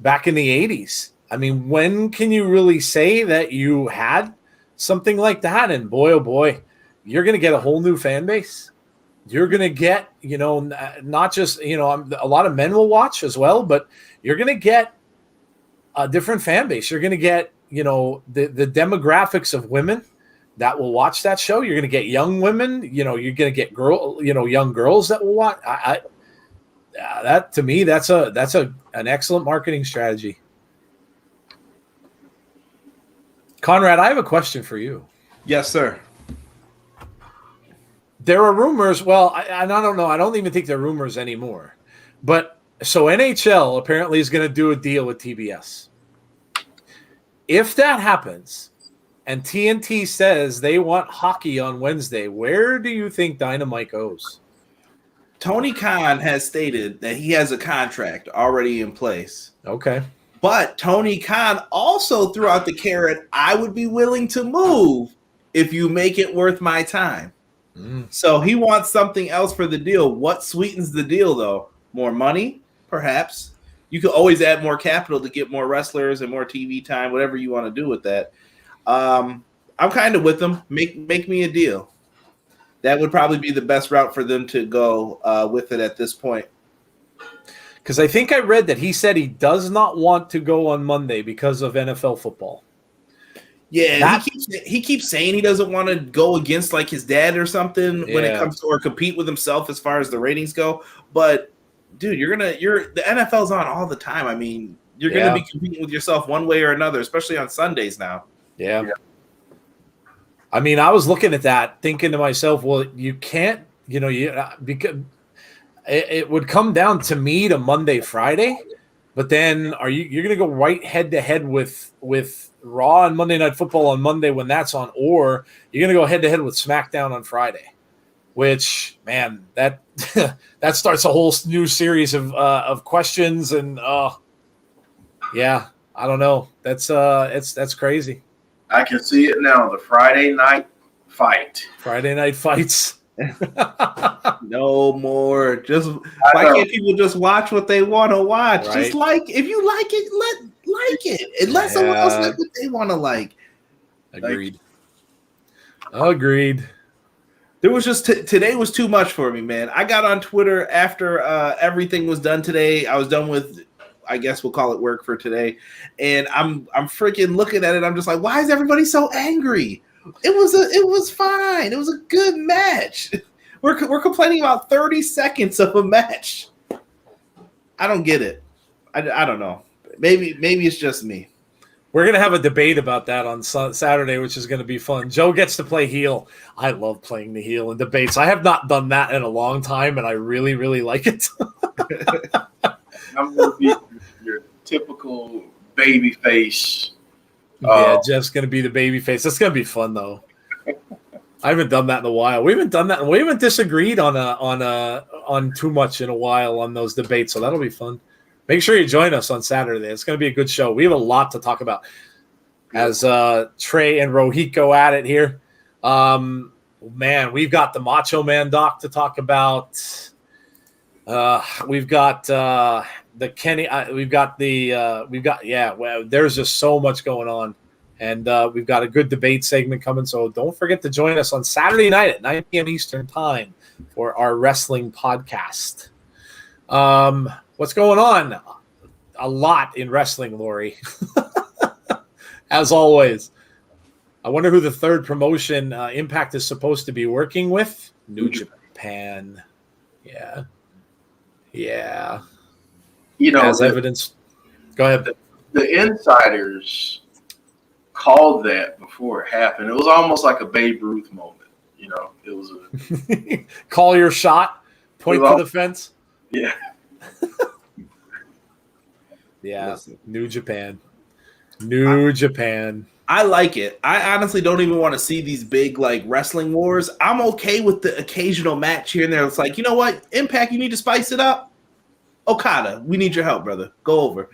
back in the 80s, I mean, when can you really say that you had something like that? And boy, oh boy, you're going to get a whole new fan base. You're going to get, not just, a lot of men will watch as well, but you're going to get a different fan base. You're going to get, the demographics of women that will watch that show. You're going to get young women, you're going to get young girls that will watch. That to me, that's an excellent marketing strategy. Conrad, I have a question for you. Yes, sir. There are rumors. Well, I don't know. I don't even think they're rumors anymore. But so NHL apparently is going to do a deal with TBS. If that happens, and TNT says they want hockey on Wednesday, where do you think Dynamite goes? Tony Khan has stated that he has a contract already in place. Okay. But Tony Khan also threw out the carrot, I would be willing to move if you make it worth my time. So he wants something else for the deal. What sweetens the deal, though? More money? Perhaps. You could always add more capital to get more wrestlers and more TV time, whatever you want to do with that. I'm kind of with them. Make me a deal. That would probably be the best route for them to go with it at this point. Because I think I read that he said he does not want to go on Monday because of NFL football. Yeah, he keeps saying he doesn't want to go against like his dad or something when it comes to, or compete with himself as far as the ratings go. But dude, the NFL's on all the time. I mean, you're gonna be competing with yourself one way or another, especially on Sundays now. Yeah. I mean, I was looking at that, thinking to myself, well, you can't, because it would come down to me to Monday, Friday, but then you're going to go right head to head with Raw and Monday Night Football on Monday when that's on, or you're going to go head to head with SmackDown on Friday, which, man, that that starts a whole new series of questions, and yeah, I don't know. That's crazy. I can see it now. The Friday night fight. Friday night fights. No more. Why can't people just watch what they want to watch? Right. Just if you like it, like it, and let someone else like what they want to like. Agreed. Agreed. There was just today was too much for me, man. I got on Twitter after everything was done today. I was done with, I guess we'll call it work for today, and I'm freaking looking at it. I'm just like, why is everybody so angry? It was fine. It was a good match. We're complaining about 30 seconds of a match. I don't get it. I don't know. Maybe it's just me. We're gonna have a debate about that on Saturday, which is gonna be fun. Joe gets to play heel. I love playing the heel in debates. I have not done that in a long time, and I really, really like it. I'm gonna be your typical baby face. Yeah, Jeff's gonna be the baby face. That's gonna be fun though. I haven't done that in a while. We haven't done that, and we haven't disagreed on too much in a while on those debates. So that'll be fun. Make sure you join us on Saturday. It's going to be a good show. We have a lot to talk about as Trey and Rohit go at it here. Man, we've got the Macho Man doc to talk about. We've got the Kenny. Well, there's just so much going on, and we've got a good debate segment coming. So don't forget to join us on Saturday night at 9 p.m. Eastern time for our wrestling podcast. What's going on? A lot in wrestling, Lori. As always. I wonder who the third promotion Impact is supposed to be working with. New Japan. Yeah. You know, as evidence. Go ahead. The insiders called that before it happened. It was almost like a Babe Ruth moment. You know, it was a Call your shot, point Well, to the fence. yeah. Yeah, Listen. New Japan. New Japan. I like it. I honestly don't even want to see these big like wrestling wars. I'm okay with the occasional match here and there. It's like, you know what? Impact, you need to spice it up. Okada, we need your help, brother. Go over.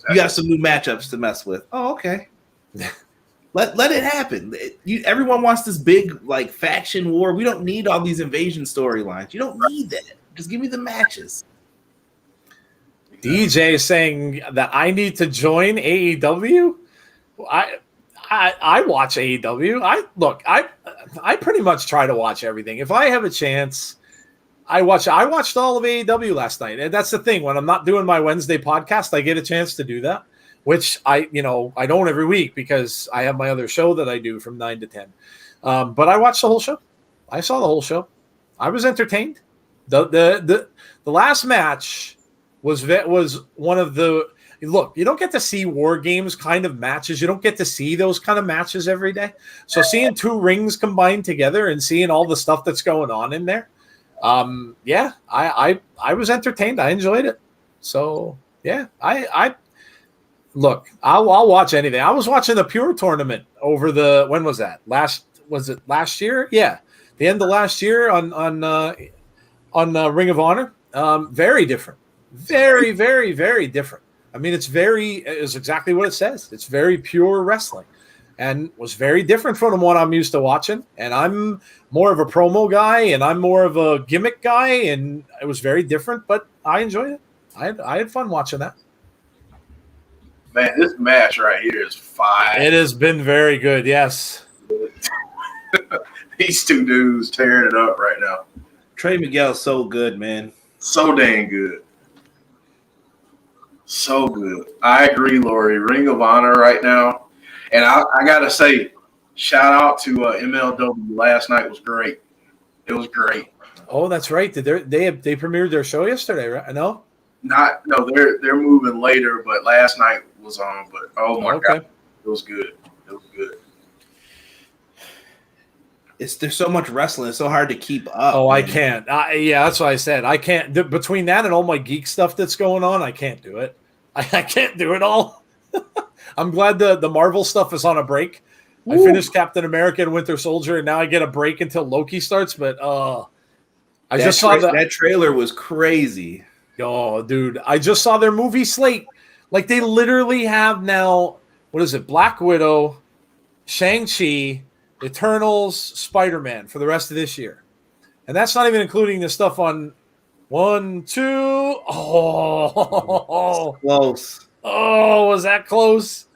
You got some new matchups to mess with. Oh, okay. Let it happen. Everyone wants this big like faction war. We don't need all these invasion storylines. You don't need that. Just give me the matches. DJ saying that I need to join AEW. I watch AEW. I pretty much try to watch everything. If I have a chance, I watched all of AEW last night. And that's the thing. When I'm not doing my Wednesday podcast, I get a chance to do that, which I don't every week because I have my other show that I do from 9 to 10. But I watched the whole show. I saw the whole show. I was entertained. The last match was one of the look. You don't get to see War Games kind of matches. You don't get to see those kind of matches every day. So seeing two rings combined together and seeing all the stuff that's going on in there, I was entertained. I enjoyed it. So yeah, I look. I'll watch anything. I was watching the Pure tournament over when was that? Was it last year? Yeah, the end of last year on Ring of Honor. Very different. Very, very, very different. I mean, it's exactly what it says. It's very pure wrestling and was very different from what I'm used to watching. And I'm more of a promo guy and I'm more of a gimmick guy. And it was very different, but I enjoyed it. I had fun watching that. Man, this match right here is fire. It has been very good. Yes. These two dudes tearing it up right now. Trey Miguel's so good, man. So dang good. So good. I agree, Lori. Ring of Honor right now. And I got to say, shout out to MLW. Last night was great. It was great. Oh, that's right. They premiered their show yesterday, right? No? They're moving later, but last night was on. But, oh, my God. It was good. It was good. There's so much wrestling. It's so hard to keep up. Oh, man. I can't. Yeah, that's what I said. I can't. Between that and all my geek stuff that's going on, I can't do it. I can't do it all. I'm glad the Marvel stuff is on a break. Woo. I finished Captain America and Winter Soldier, and now I get a break until Loki starts. But I just saw that trailer was crazy. Oh, dude, I just saw their movie slate. Like they literally have now. What is it? Black Widow, Shang-Chi, Eternals, Spider-Man for the rest of this year. And that's not even including the stuff on 1, 2. Oh, close. Oh, was that close?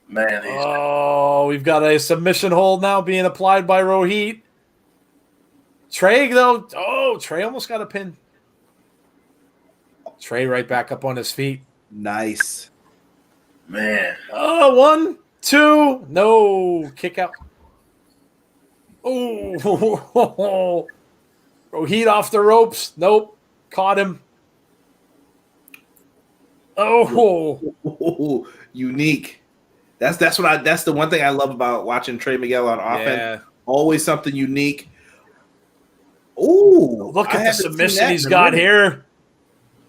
Man. We've got a submission hold now being applied by Rohit. Trey, though. Oh, Trey almost got a pin. Trey right back up on his feet. Nice. Man. 1, 2. No. Kick out. Oh. Rohit off the ropes. Nope. Caught him. Oh. Unique. That's the one thing I love about watching Trey Miguel on offense. Yeah. Always something unique. Oh, look at the submission he's got here.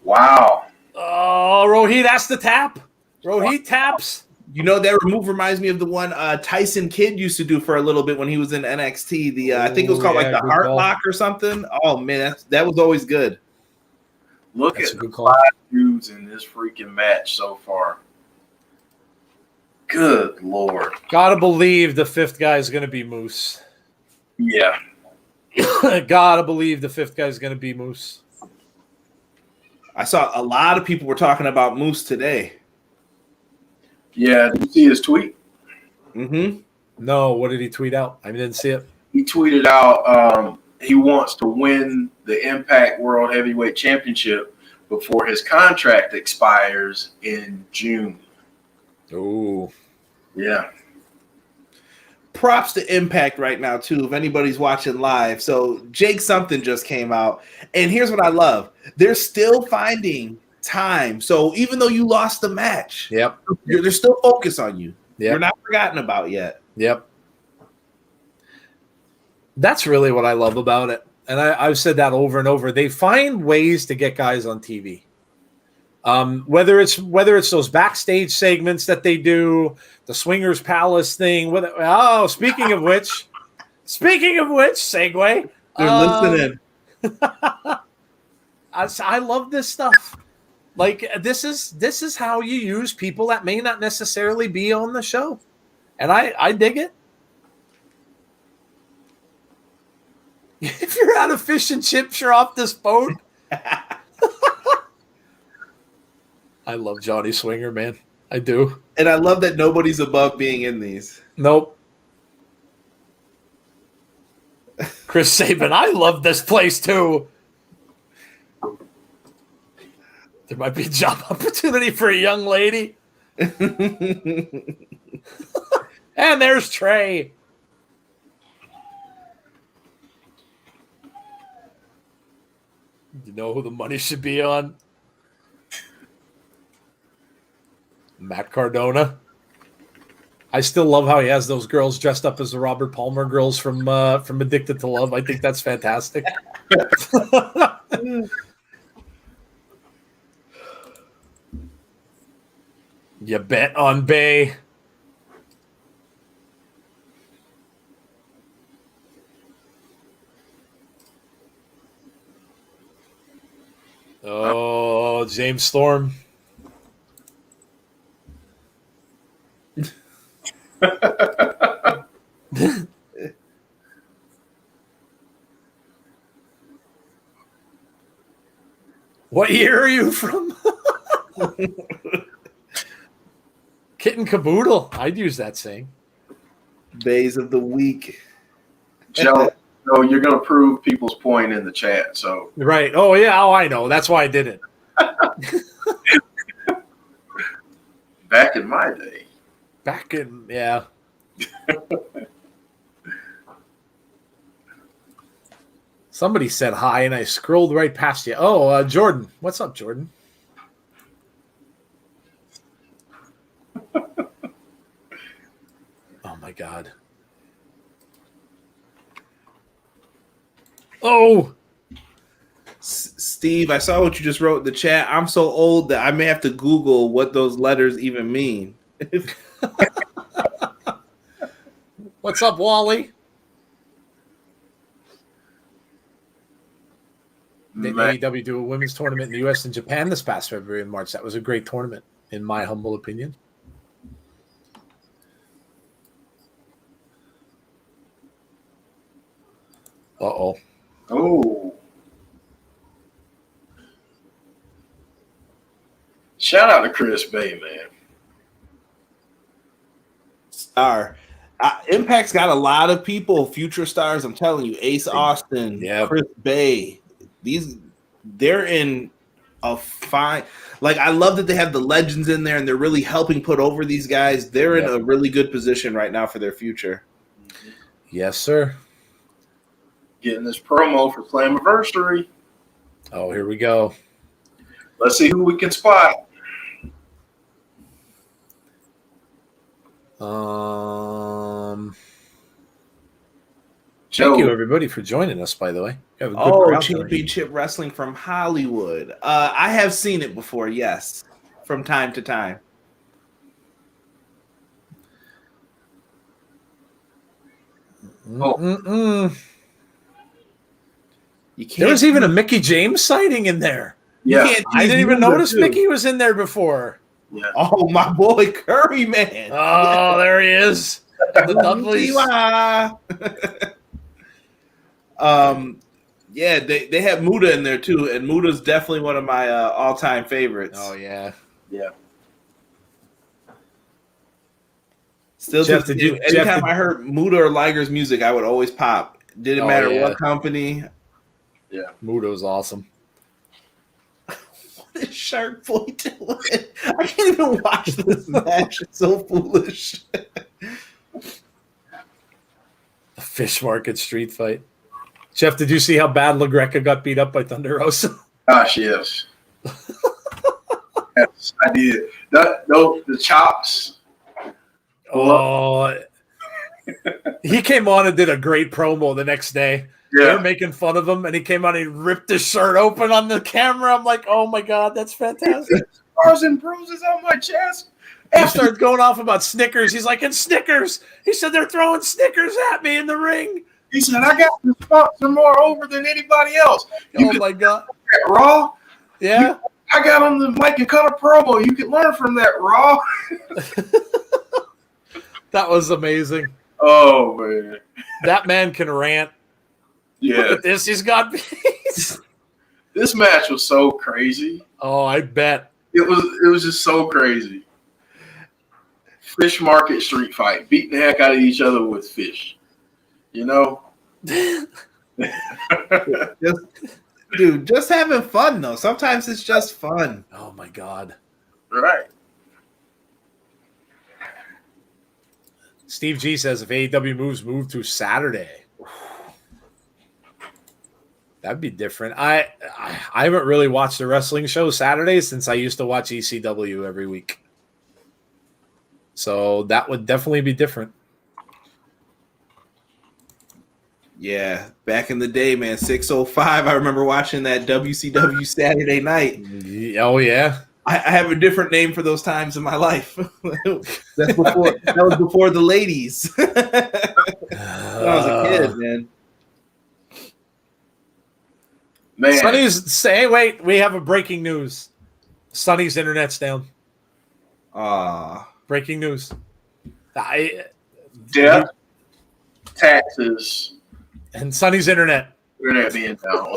Wow. Oh, Rohit has to tap. Rohit taps. You know, that move reminds me of the one Tyson Kidd used to do for a little bit when he was in NXT. I think it was called like the Heart Lock or something. Oh, man, that was always good. Look That's at the 5 dudes in this freaking match so far. Good Lord. Gotta believe the fifth guy is going to be Moose. Yeah. Gotta believe the fifth guy is going to be Moose. I saw a lot of people were talking about Moose today. Yeah, did you see his tweet? Mm-hmm. No, what did he tweet out? I didn't see it. He tweeted out he wants to win the Impact World Heavyweight Championship before his contract expires in June. Oh. Yeah. Props to Impact right now, too, if anybody's watching live. So Jake something just came out. And here's what I love. They're still finding time. So even though you lost the match, Yep. they're still focused on you. Yep. You're not forgotten about yet. Yep. That's really what I love about it. And I've said that over and over. They find ways to get guys on TV. Whether it's those backstage segments that they do, the Swingers Palace thing. Speaking of which, segue. They're listening. I love this stuff. Like this is how you use people that may not necessarily be on the show, and I dig it. If you're out of fish and chips, you're off this boat. I love Johnny Swinger, man. I do. And I love that nobody's above being in these. Nope. Chris Sabin, I love this place too. There might be a job opportunity for a young lady. And there's Trey. You know who the money should be on? Matt Cardona. I still love how he has those girls dressed up as the Robert Palmer girls from Addicted to Love. I think that's fantastic. You bet on Bay. Oh, James Storm. What year are you from? Kitten Caboodle. I'd use that saying. Days of the week. Joe, no, you're going to prove people's point in the chat. So Right. Oh, yeah. Oh, I know. That's why I did it. back in my day, Back in, yeah. Somebody said hi, and I scrolled right past you. Oh, Jordan. What's up, Jordan? Oh, my God. Oh! Steve, I saw what you just wrote in the chat. I'm so old that I may have to Google what those letters even mean. What's up, Wally? Did man, AEW do a women's tournament in the U.S. and Japan this past February and March? That was a great tournament, in my humble opinion. Uh-oh. oh. Shout out to Chris Bay, man. Star. Impact's got a lot of people, future stars. I'm telling you, Ace Austin, Yeah. Chris Bay. They're in a fine. Like, I love that they have the legends in there, and they're really helping put over these guys. They're in a really good position right now for their future. Yes, sir. Getting this promo for Slammiversary. Oh, here we go. Let's see who we can spot. Joe, Thank you, everybody, for joining us, by the way. You have a good Oh, crowd tonight. Championship Wrestling from Hollywood. I have seen it before, yes, from time to time. Mm-mm. You can't. There was even a Mickey James sighting in there. yeah, can't I didn't tease even Muda, notice too. Mickey was in there before. yeah. Oh, my boy Curry, man. Oh, there he is. The Dudleys. Yeah, they have Muda in there too, and Muda's definitely one of my all-time favorites. Oh, yeah. Yeah. Still, Jeff, to did this you- day, Jeff, anytime did- I heard Muda or Liger's music, I would always pop. Didn't Oh, matter yeah. what company. Mudo's awesome. What is Shark Boy doing? I can't even watch this match. It's so foolish. The fish market street fight. Jeff, did you see how bad LaGreca got beat up by Thunder Rosa? Gosh, yes. I did. The chops. Oh, he came on and did a great promo the next day. They were Yeah. making fun of him, and he came on and he ripped his shirt open on the camera. I'm like, oh my God, that's fantastic. Scars and bruises on my chest. He started going off about Snickers. He's like, and Snickers. He said they're throwing Snickers at me in the ring. He said, I got the sponsor more over than anybody else. You Oh can my God. that Raw. Yeah. I got on the mic and cut a promo. You can learn from that, Raw. That was amazing. Oh, man. That man can rant. Look Yeah. at this. He's got beats. This match was so crazy. Oh, I bet. It was just so crazy. Fish market street fight. Beating the heck out of each other with fish. You know? Just having fun though. Sometimes it's just fun. Oh my God. Right. Steve G says if AEW move to Saturday, that'd be different. I haven't really watched a wrestling show Saturdays since I used to watch ECW every week. So that would definitely be different. Yeah, back in the day, man, 605. I remember watching that WCW Saturday night. Oh yeah. I have a different name for those times in my life. That was before the ladies. When I was a kid, man. Man. Sonny's say, wait, we have a breaking news. Sonny's internet's down. Breaking news. Death, taxes, And Sonny's internet. internet being down.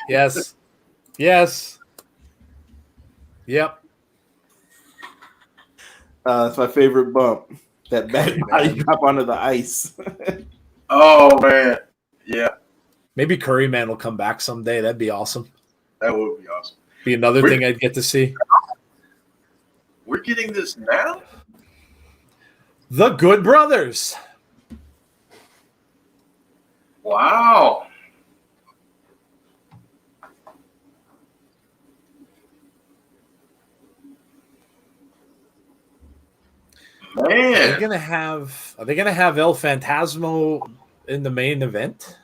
Yes. Yes. Yep. It's my favorite bump. That back body drop onto the ice. Oh, man. Yeah, Maybe Curry Man will come back someday. That'd be awesome. that would be awesome. Be another thing I'd get to see. We're getting this now? The Good Brothers. Wow. Are they Man. gonna have El Fantasmo in the main event?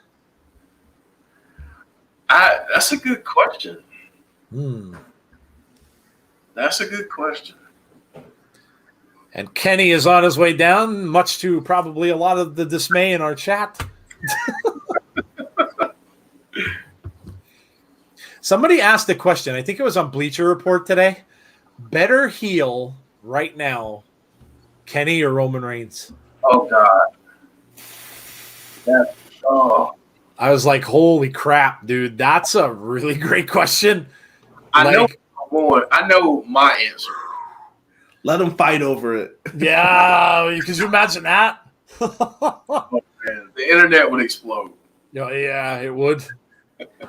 That's a good question. Hmm. That's a good question. And Kenny is on his way down, much to probably a lot of the dismay in our chat. Somebody asked a question. I think it was on Bleacher Report today. Better heel right now, Kenny or Roman Reigns? Oh, God. I was like, holy crap, dude. That's a really great question. I know Like, I know my answer. Let them fight over it. yeah, could you imagine that? Man, the internet would explode. Yeah, it would.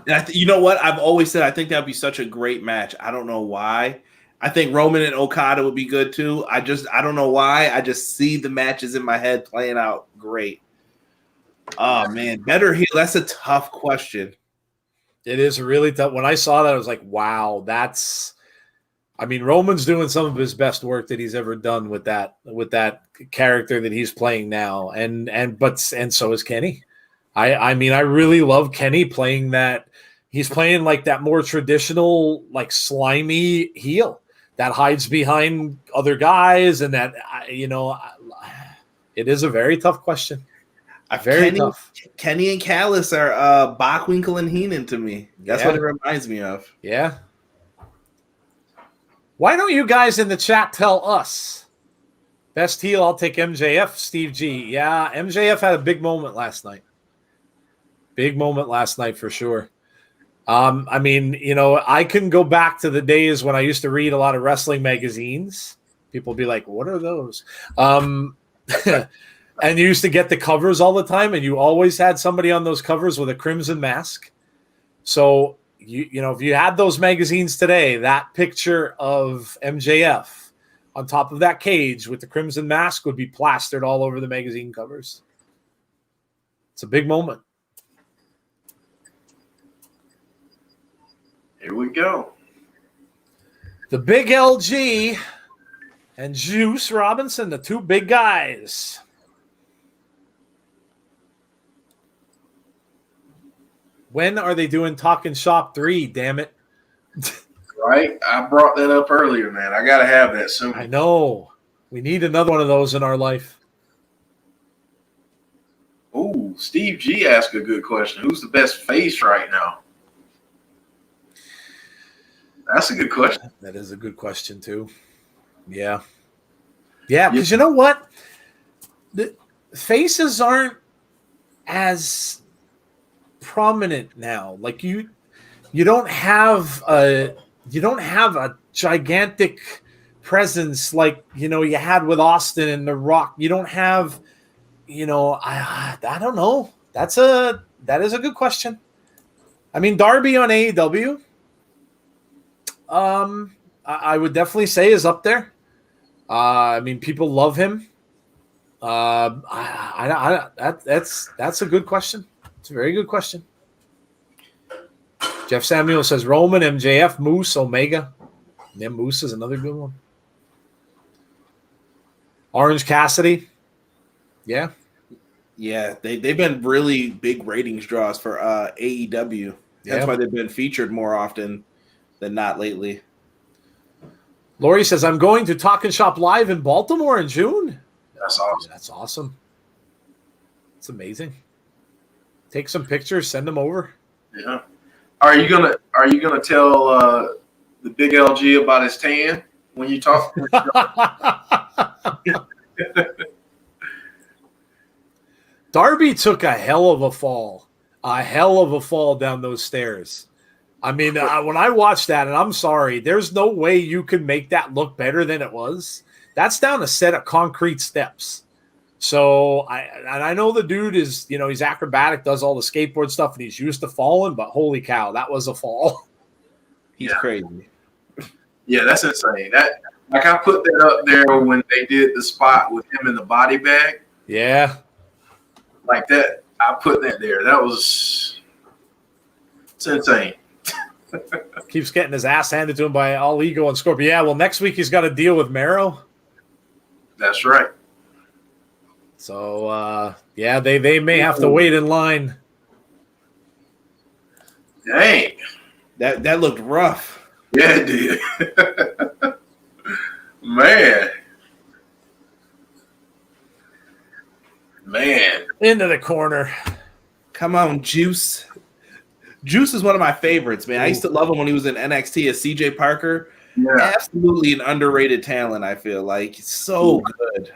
And you know what? I've always said I think that'd be such a great match. I don't know why. I think Roman and Okada would be good too. I don't know why. I just see the matches in my head playing out great. Oh man, better heel. That's a tough question. It is really tough. When I saw that, I was like, wow, Roman's doing some of his best work that he's ever done with that character that he's playing now. And so is Kenny. I really love Kenny playing that. He's playing like that more traditional, like slimy heel that hides behind other guys. And that, it is a very tough question. Very tough. Kenny and Callis are Bockwinkel and Heenan to me. That's what it reminds me of. Yeah. Why don't you guys in the chat tell us? Best heel, I'll take MJF, Steve G. Yeah, MJF had a big moment last night. Big moment last night for sure. I can go back to the days when I used to read a lot of wrestling magazines. People would be like, what are those? And you used to get the covers all the time, and you always had somebody on those covers with a crimson mask. So, if you had those magazines today, that picture of MJF on top of that cage with the crimson mask would be plastered all over the magazine covers. It's a big moment. Here we go. The big LG and Juice Robinson, the two big guys. When are they doing Talking Shop 3? Damn it. Right? I brought that up earlier, man. I got to have that soon. I know. We need another one of those in our life. Ooh, Steve G asked a good question. Who's the best face right now? That's a good question. That is a good question, too. Yeah. Yeah, because you know what? The faces aren't as prominent now. Like you don't have a gigantic presence like you had with Austin and The Rock. You don't have I don't know. That is a good question. I mean, Darby on AEW, I would definitely say is up there. I mean, people love him. That's a good question. It's a very good question. Jeff Samuel says Roman, MJF, Moose, Omega. Yeah, Moose is another good one. Orange Cassidy. Yeah. Yeah, they've been really big ratings draws for AEW. That's why they've been featured more often than not lately. Lori says, I'm going to Talkin' Shop Live in Baltimore in June. That's awesome. That's awesome. It's amazing. Take some pictures, send them over. Yeah. Are you gonna tell the big LG about his tan when you talk? Darby took a hell of a fall down those stairs. I mean, when I watched that, and I'm sorry, there's no way you could make that look better than it was. That's down a set of concrete steps. So I know the dude is, he's acrobatic, does all the skateboard stuff, and he's used to falling, but holy cow, that was a fall. He's crazy. Yeah, that's insane. I put that up there when they did the spot with him in the body bag. Yeah. Like that. I put that there. It's insane. Keeps getting his ass handed to him by All Ego and Scorpio. Yeah, well, next week he's got to deal with Mero. That's right. So, they may have to wait in line. Dang. That looked rough. Yeah, it did. Man. Into the corner. Come on, Juice. Juice is one of my favorites, man. I used to love him when he was in NXT as CJ Parker. Yeah. Absolutely an underrated talent, I feel like. So good.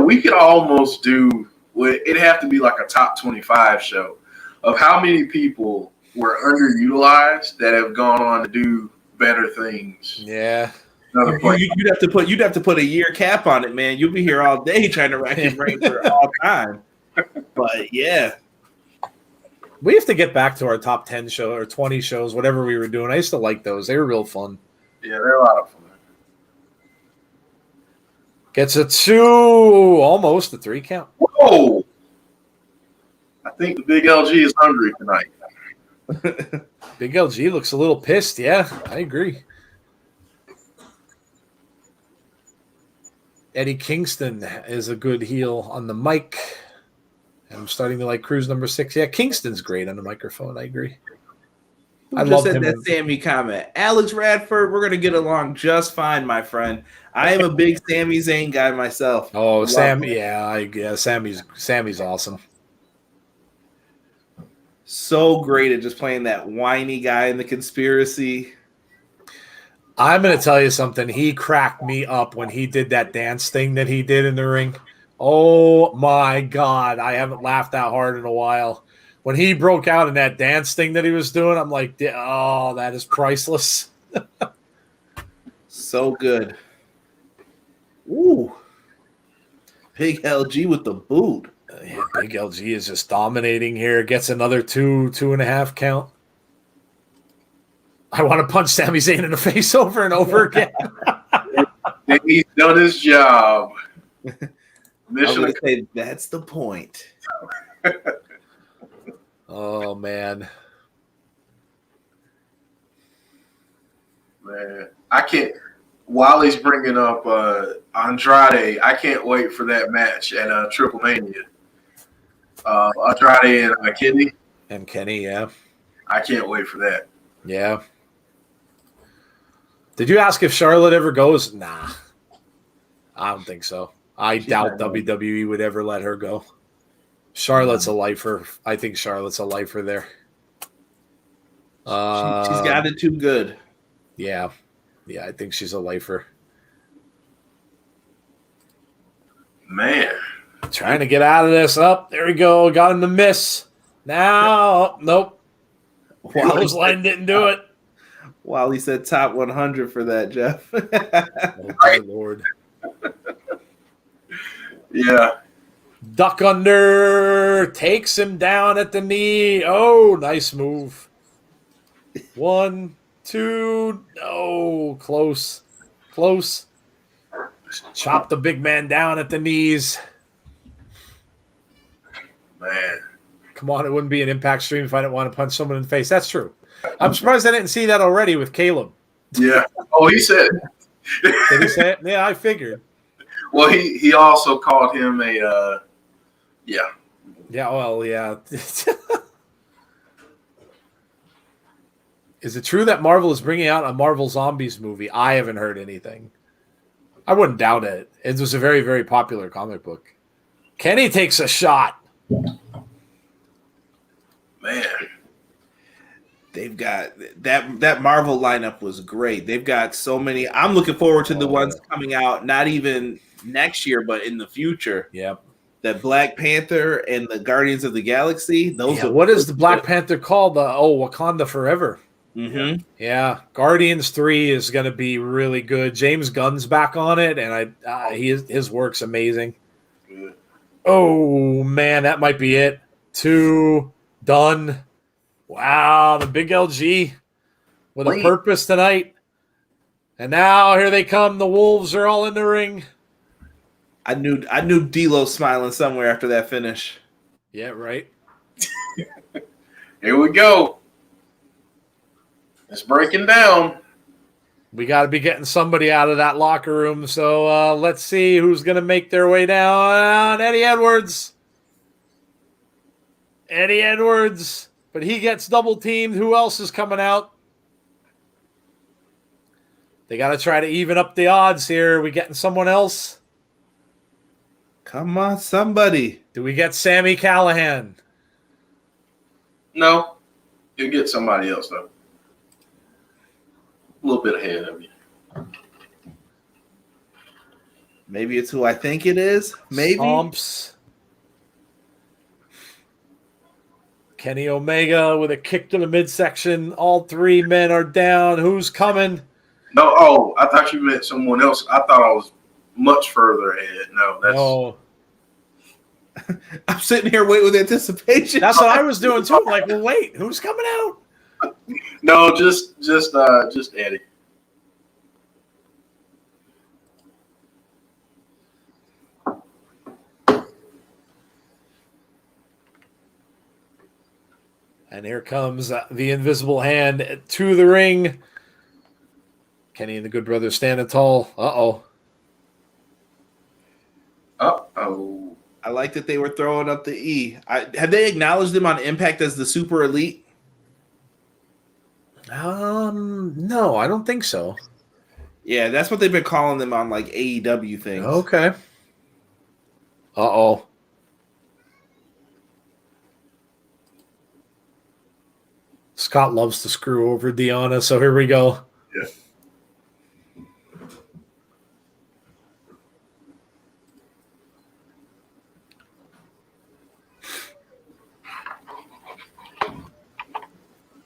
We could almost do it'd have to be like a top 25 show of how many people were underutilized that have gone on to do better things. Yeah. You'd have to put a year cap on it, man. You'll be here all day trying to rack your brain for all time. But yeah. We have to get back to our top 10 show or 20 shows, whatever we were doing. I used to like those. They were real fun. Yeah, they're a lot of fun. Gets a 2, almost a 3 count. Whoa! I think the big LG is hungry tonight. Big LG looks a little pissed. Yeah, I agree. Eddie Kingston is a good heel on the mic. I'm starting to like Cruz number 6. Yeah, Kingston's great on the microphone. I agree. I love that Sammy comment. Alex Radford, we're going to get along just fine, my friend. I am a big Sami Zayn guy myself. Oh, Sammy. Yeah, Sammy's awesome. So great at just playing that whiny guy in the conspiracy. I'm going to tell you something. He cracked me up when he did that dance thing that he did in the ring. Oh, my God. I haven't laughed that hard in a while. When he broke out in that dance thing that he was doing, I'm like, oh, that is priceless. So good. Ooh. Big LG with the boot. Yeah, Big LG is just dominating here. Gets another 2.5 count. I want to punch Sami Zayn in the face over and over again. He's done his job. Mission say that's the point. Oh, man. Man, I can't. While he's bringing up Andrade, I can't wait for that match at Triple Mania. Andrade and Kenny. And Kenny, yeah. I can't wait for that. Yeah. Did you ask if Charlotte ever goes? Nah. I don't think so. I doubt WWE would ever let her go. Charlotte's a lifer. I think Charlotte's a lifer there. She's got it too good. Yeah. Yeah, I think she's a lifer. Man. Trying to get out of this. Up. There we go. Got him to miss. Now, nope. Waller's line didn't do it. Wally said top 100 for that, Jeff. Oh, my Lord. Yeah. Duck under. Takes him down at the knee. Oh, nice move. 1, 2. No. Close. Close. Chop the big man down at the knees. Man. Come on, it wouldn't be an Impact stream if I didn't want to punch someone in the face. That's true. I'm surprised I didn't see that already with Caleb. Yeah. Oh, he said it. Did he say it? Yeah, I figured. Well, he also called him a yeah. Yeah, well, yeah. Is it true that Marvel is bringing out a Marvel Zombies movie? I haven't heard anything. I wouldn't doubt it. It was a very, very popular comic book. Kenny takes a shot. Man. They've got that Marvel lineup was great. They've got so many. I'm looking forward to the ones coming out, not even next year, but in the future. Yep. That Black Panther and the Guardians of the Galaxy. Those are what is the Black Panther called? Wakanda Forever. Mm-hmm. Yeah, Guardians 3 is going to be really good. James Gunn's back on it, and his work's amazing. Good. Oh, man, that might be it. 2, done. Wow, the big LG with a purpose tonight. And now here they come. The Wolves are all in the ring. I knew D'Lo smiling somewhere after that finish. Yeah, right. Here we go. It's breaking down. We got to be getting somebody out of that locker room. So let's see who's going to make their way down. Eddie Edwards. Eddie Edwards. But he gets double teamed. Who else is coming out? They got to try to even up the odds here. Are we getting someone else? Come on, somebody. Do we get Sami Callihan? No. You'll get somebody else, though. A little bit ahead of you. Maybe it's who I think it is. Maybe. Stomps. Kenny Omega with a kick to the midsection. All 3 men are down. Who's coming? No, oh, I thought you meant someone else. I thought I was much further ahead. No, that's No. I'm sitting here waiting with anticipation. That's what I was doing too. I'm like, well, wait, who's coming out? no, just Eddie. And here comes the invisible hand to the ring. Kenny and the Good Brothers standing tall. Uh-oh. Uh-oh. I like that they were throwing up the E. Have they acknowledged them on Impact as the Super Elite? No, I don't think so. Yeah, that's what they've been calling them on like AEW things. Okay. Uh-oh. Scott loves to screw over Deanna, so here we go. Yeah.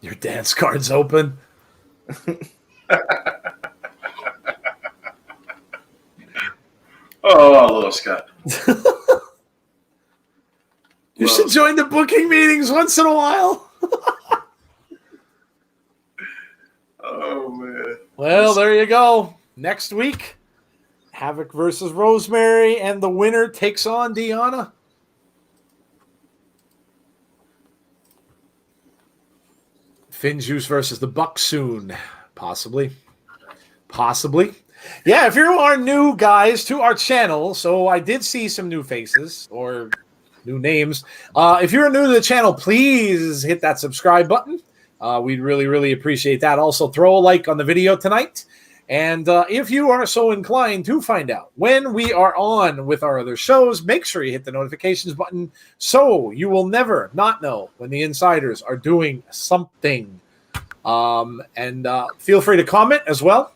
Your dance card's open. Oh, I love Scott. You should join the booking meetings once in a while. Oh, man. Well, there you go. Next week, Havoc versus Rosemary, and the winner takes on Deanna. Finn Juice versus the Bucks soon, possibly. Possibly. Yeah, if you are new, guys, to our channel, so I did see some new faces or new names. If you're new to the channel, please hit that subscribe button. We'd really, really appreciate that. Also, throw a like on the video tonight. And if you are so inclined to find out when we are on with our other shows, make sure you hit the notifications button so you will never not know when the insiders are doing something. And feel free to comment as well.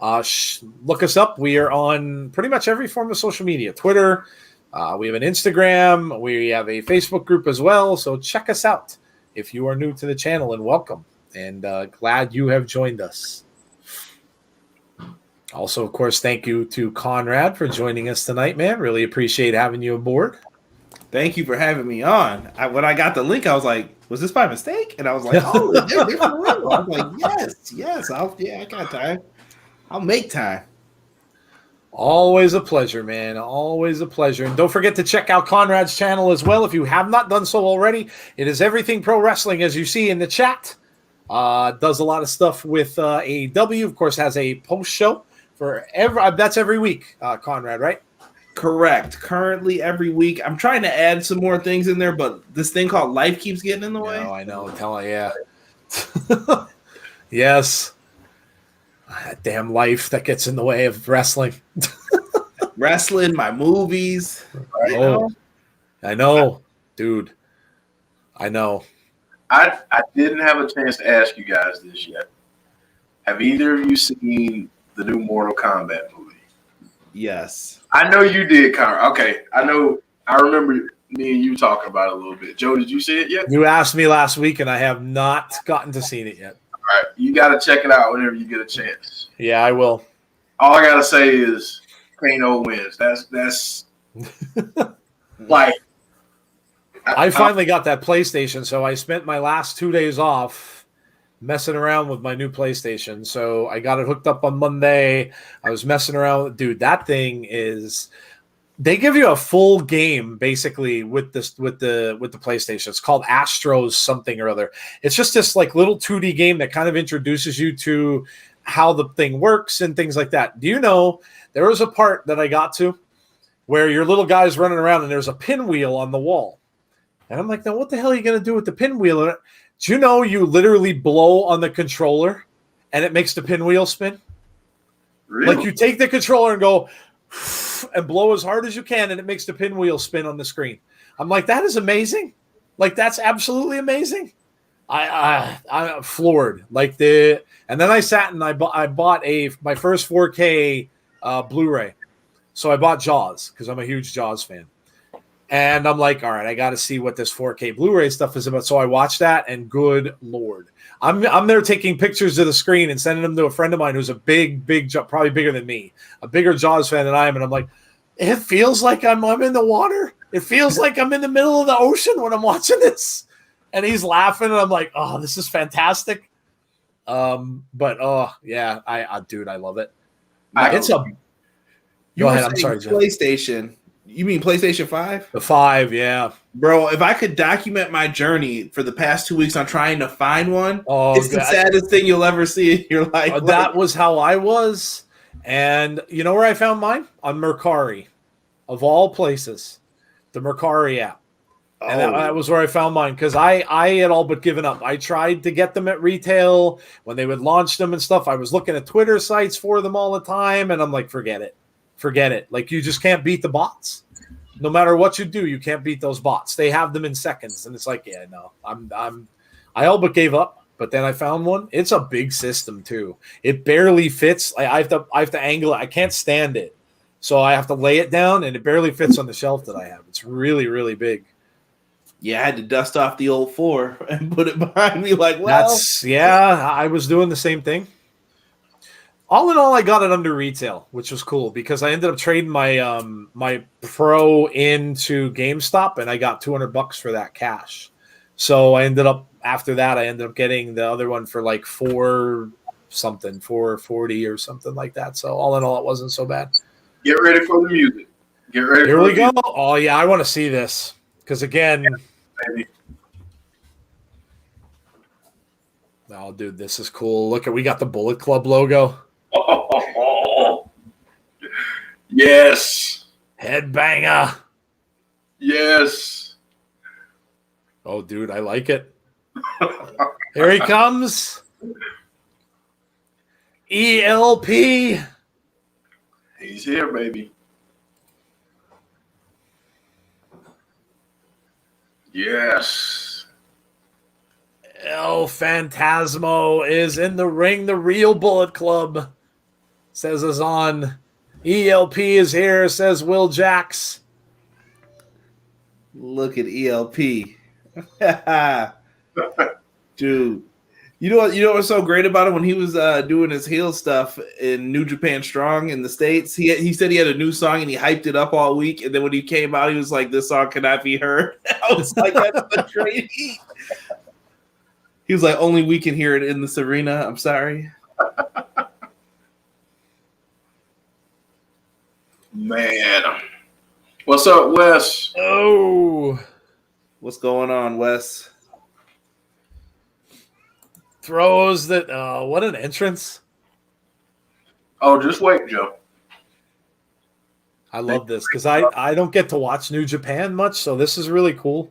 Look us up. We are on pretty much every form of social media. Twitter. We have an Instagram. We have a Facebook group as well. So check us out if you are new to the channel, and welcome. And glad you have joined us. Also, of course, thank you to Conrad for joining us tonight, man. Really appreciate having you aboard. Thank you for having me on. When I got the link, I was like, was this by mistake? And I was like, oh, they're real. I was like, yes. I got time. I'll make time. Always a pleasure, man. Always a pleasure. And don't forget to check out Conrad's channel as well if you have not done so already. It is Everything Pro Wrestling, as you see in the chat. Does a lot of stuff with AEW. Of course, has a post show for that's every week, Conrad, right? Correct. Currently, every week. I'm trying to add some more things in there, but this thing called life keeps getting in the way. Oh, I know. Yeah. Yes. That damn life that gets in the way of wrestling. Wrestling, my movies. Oh, I know, dude. I know. I didn't have a chance to ask you guys this yet. Have either of you seen the new Mortal Kombat movie? Yes. I know you did, Connor. Okay. I remember me and you talking about it a little bit. Joe, did you see it yet? You asked me last week, and I have not gotten to see it yet. All right. You got to check it out whenever you get a chance. Yeah, I will. All I got to say is Kano wins. That's like. I finally got that PlayStation, so I spent my last 2 days off messing around with my new PlayStation. So I got it hooked up on Monday. I was messing around. Dude, that thing is – they give you a full game basically with the PlayStation. It's called Astros something or other. It's just this like little 2D game that kind of introduces you to how the thing works and things like that. Do you know there was a part that I got to where your little guy's running around and there's a pinwheel on the wall. And I'm like, now what the hell are you going to do with the pinwheel? Do you know you literally blow on the controller and it makes the pinwheel spin? Really? Like you take the controller and go and blow as hard as you can and it makes the pinwheel spin on the screen. I'm like, that is amazing. Like, that's absolutely amazing. I'm floored. And then I sat and I bought my first 4K Blu-ray. So I bought Jaws because I'm a huge Jaws fan. And I'm like, all right, I got to see what this 4K Blu-ray stuff is about. So I watched that, and good Lord. I'm there taking pictures of the screen and sending them to a friend of mine who's a big, probably bigger than me, a bigger Jaws fan than I am. And I'm like, it feels like I'm in the water. It feels like I'm in the middle of the ocean when I'm watching this. And he's laughing, and I'm like, oh, this is fantastic. But, oh, yeah, dude, I love it. Go ahead. I'm sorry, Jeff. PlayStation. You mean PlayStation 5? The 5, yeah. Bro, if I could document my journey for the past 2 weeks on trying to find one, it's the saddest thing you'll ever see in your life. That was how I was. And you know where I found mine? On Mercari, of all places. The Mercari app. And that was where I found mine because I had all but given up. I tried to get them at retail when they would launch them and stuff. I was looking at Twitter sites for them all the time, and I'm like, forget it. Like, you just can't beat the bots. No matter what you do, you can't beat those bots. They have them in seconds, and it's like, yeah, no, I all but gave up. But then I found one. It's a big system too. It barely fits. I have to angle it. I can't stand it, so I have to lay it down, and it barely fits on the shelf that I have. It's really, really big. Yeah, I had to dust off the old 4 and put it behind me. Like, well, I was doing the same thing. All in all, I got it under retail, which was cool because I ended up trading my my Pro into GameStop, and I got $200 for that cash. So after that, I ended up getting the other one for like $440 or something like that. So all in all, it wasn't so bad. Get ready for the music. Here we go. Oh yeah, I want to see this because again. Maybe. Oh, dude, this is cool. Look, we got the Bullet Club logo. Oh, yes. Headbanger. Yes. Oh, dude, I like it. Here he comes. ELP. He's here, baby. Yes. El Phantasmo is in the ring. The real Bullet Club, says Azan. ELP is here, says Will Jax. Look at ELP. Dude. You know what's so great about him? When he was doing his heel stuff in New Japan Strong in the States, he said he had a new song and he hyped it up all week. And then when he came out, he was like, "This song cannot be heard." I was like, "That's the great heat." He was like, "Only we can hear it in this arena." I'm sorry. Man. What's up, Wes? Oh, What's going on, Wes? throws that. What an entrance. Oh, just wait, Joe. I love this because I don't get to watch New Japan much, so this is really cool.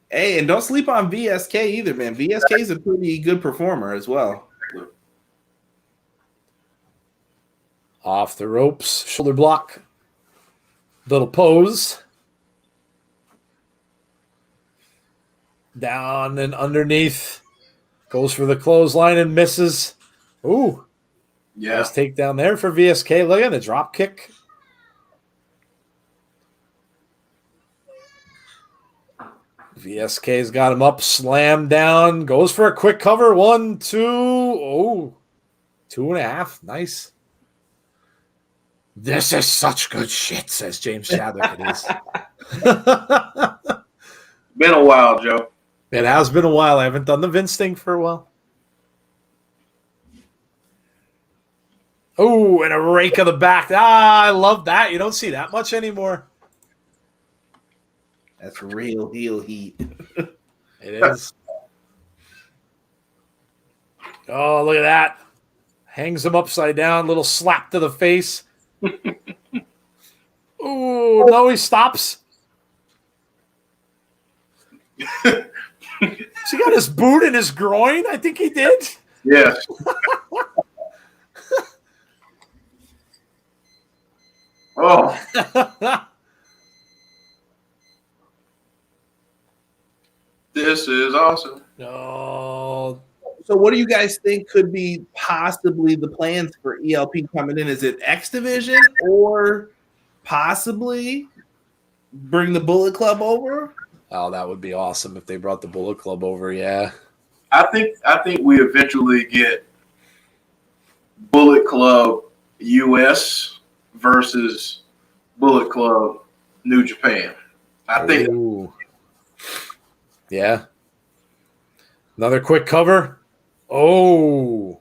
Hey, and don't sleep on VSK either, man. VSK is a pretty good performer as well. Off the ropes, shoulder block, little pose. Down and underneath. Goes for the clothesline and misses. Ooh. Yeah. Nice takedown there for VSK. Look at the drop kick. VSK's got him up, slam down, goes for a quick cover. 1, 2. Oh, 2.5. Nice. This is such good shit, says James Chadwick. It is. Been a while, Joe. It has been a while. I haven't done the Vince thing for a while. Oh, and a rake of the back. I love that. You don't see that much anymore. That's real heel heat. It is. Oh, look at that. Hangs him upside down. Little slap to the face. Oh, no, he stops. Has he got his boot in his groin? I think he did. Yes. Oh, this is awesome. No. So what do you guys think could be possibly the plans for ELP coming in? Is it X Division or possibly bring the Bullet Club over? Oh, that would be awesome if they brought the Bullet Club over, yeah. I think we eventually get Bullet Club US versus Bullet Club New Japan. I think. Ooh. Yeah. Another quick cover. Oh.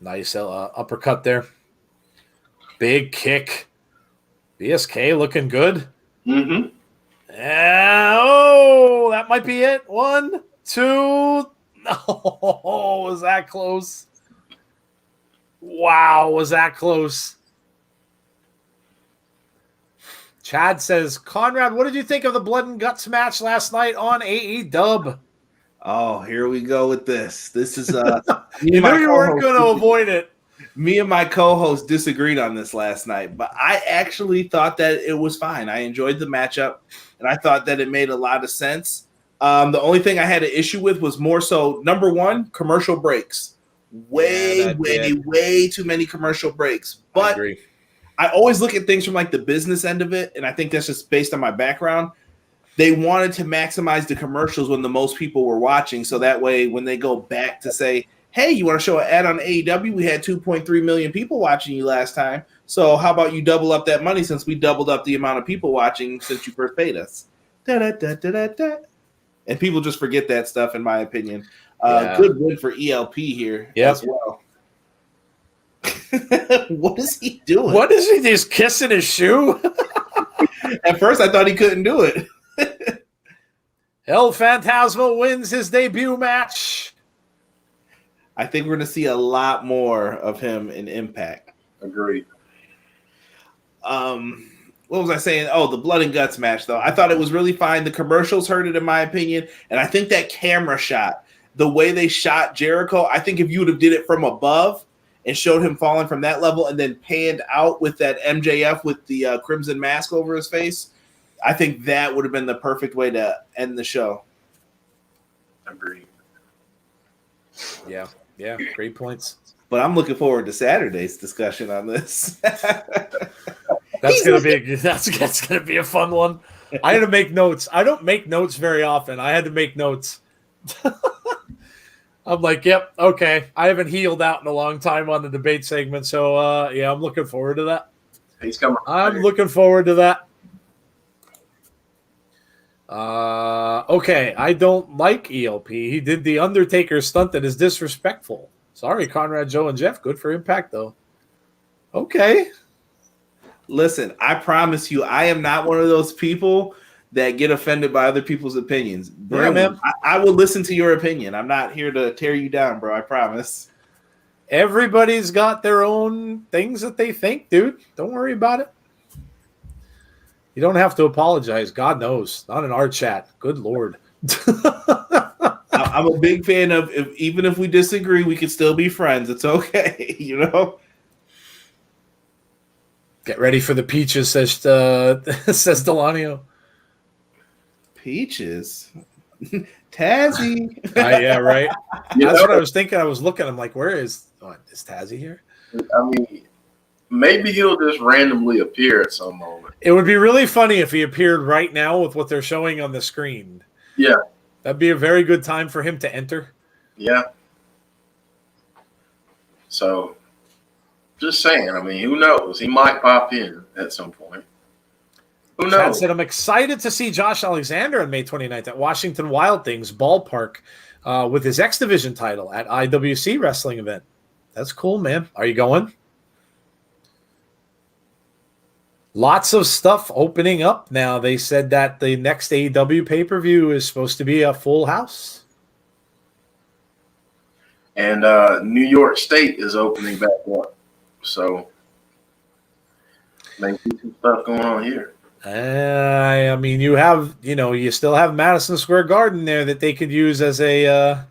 Nice uppercut there. Big kick. BSK looking good. Mm-hmm. Oh, that might be it. 1, 2. No, was that close? Wow, was that close? Chad says, Conrad, what did you think of the blood and guts match last night on AEW? Oh, here we go with this. This is You knew you weren't going to avoid it. Me and my co-host disagreed on this last night, but I actually thought that it was fine. I enjoyed the matchup, and I thought that it made a lot of sense. The only thing I had an issue with was more so, number one, commercial breaks. Way too many commercial breaks. I agree. I always look at things from like the business end of it, and I think that's just based on my background. They wanted to maximize the commercials when the most people were watching, so that way when they go back to say, hey, you want to show an ad on AEW? We had 2.3 million people watching you last time, so how about you double up that money since we doubled up the amount of people watching since you first paid us? Da-da-da-da-da-da. And people just forget that stuff, in my opinion. Good win for ELP here as well. What is he doing? What is he just kissing his shoe? At first, I thought he couldn't do it. El Phantasmo wins his debut match. I think we're going to see a lot more of him in Impact. Agreed. What was I saying? Oh, the blood and guts match, though. I thought it was really fine. The commercials hurt it, in my opinion. And I think that camera shot, the way they shot Jericho, I think if you would have did it from above and showed him falling from that level and then panned out with that MJF with the crimson mask over his face, I think that would have been the perfect way to end the show. Agreed. Yeah, great points. But I'm looking forward to Saturday's discussion on this. That's gonna be a fun one. I had to make notes. I don't make notes very often. I had to make notes. I'm like, yep, okay. I haven't healed out in a long time on the debate segment, so yeah, I'm looking forward to that. He's coming. I'm looking forward to that. Okay, I don't like ELP. He did the Undertaker stunt that is disrespectful. Sorry, Conrad, Joe, and Jeff. Good for Impact, though. Okay. Listen, I promise you, I am not one of those people that get offended by other people's opinions. Yeah, man. I will listen to your opinion. I'm not here to tear you down, bro. I promise. Everybody's got their own things that they think, dude. Don't worry about it. You don't have to apologize. God knows. Not in our chat. Good Lord. I'm a big fan of even if we disagree, we can still be friends. It's okay, you know? Get ready for the peaches, says says Delanio. Peaches? Tazzy. Yeah, right. You That's know, what I was thinking. I was looking. I'm like, where is Tazzy here? I mean, maybe he'll just randomly appear at some moment. It would be really funny if he appeared right now with what they're showing on the screen. Yeah. That'd be a very good time for him to enter. Yeah. So, just saying. I mean, who knows? He might pop in at some point. Who Chad knows? said, I'm excited to see Josh Alexander on May 29th at Washington Wild Things Ballpark with his X Division title at IWC wrestling event. That's cool, man. Are you going? Lots of stuff opening up now. They said that the next AEW pay-per-view is supposed to be a full house. And New York State is opening back up. So, maybe some stuff going on here. I mean, you still have Madison Square Garden there that they could use as a,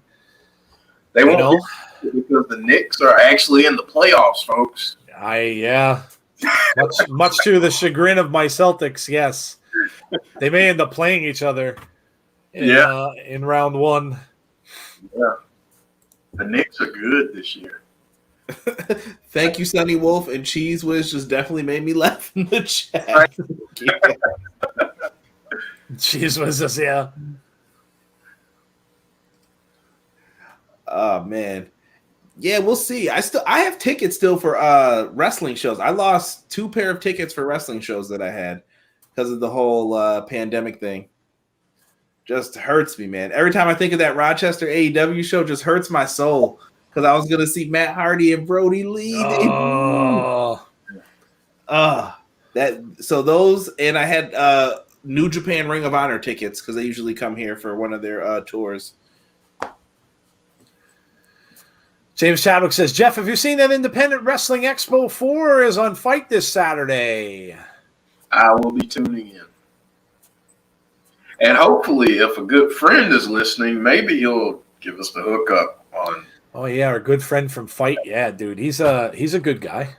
They won't because the Knicks are actually in the playoffs, folks. Much to the chagrin of my Celtics, yes. They may end up playing each other in round one. Yeah. The Knicks are good this year. Thank you, Sonny Wolf. And Cheese Whiz just definitely made me laugh in the chat. Cheese Whiz is, yeah. Oh, man. Yeah, we'll see. I have tickets still for wrestling shows. I lost 2 pair of tickets for wrestling shows that I had because of the whole pandemic thing. Just hurts me, man. Every time I think of that Rochester AEW show, just hurts my soul because I was gonna see Matt Hardy and Brody Lee. Those, and I had New Japan Ring of Honor tickets because they usually come here for one of their tours. James Chadwick says, Jeff, have you seen that Independent Wrestling Expo 4 is on Fight this Saturday? I will be tuning in. And hopefully, if a good friend is listening, maybe he'll give us the hookup on. Oh, yeah, our good friend from Fight. Yeah, dude, he's a good guy.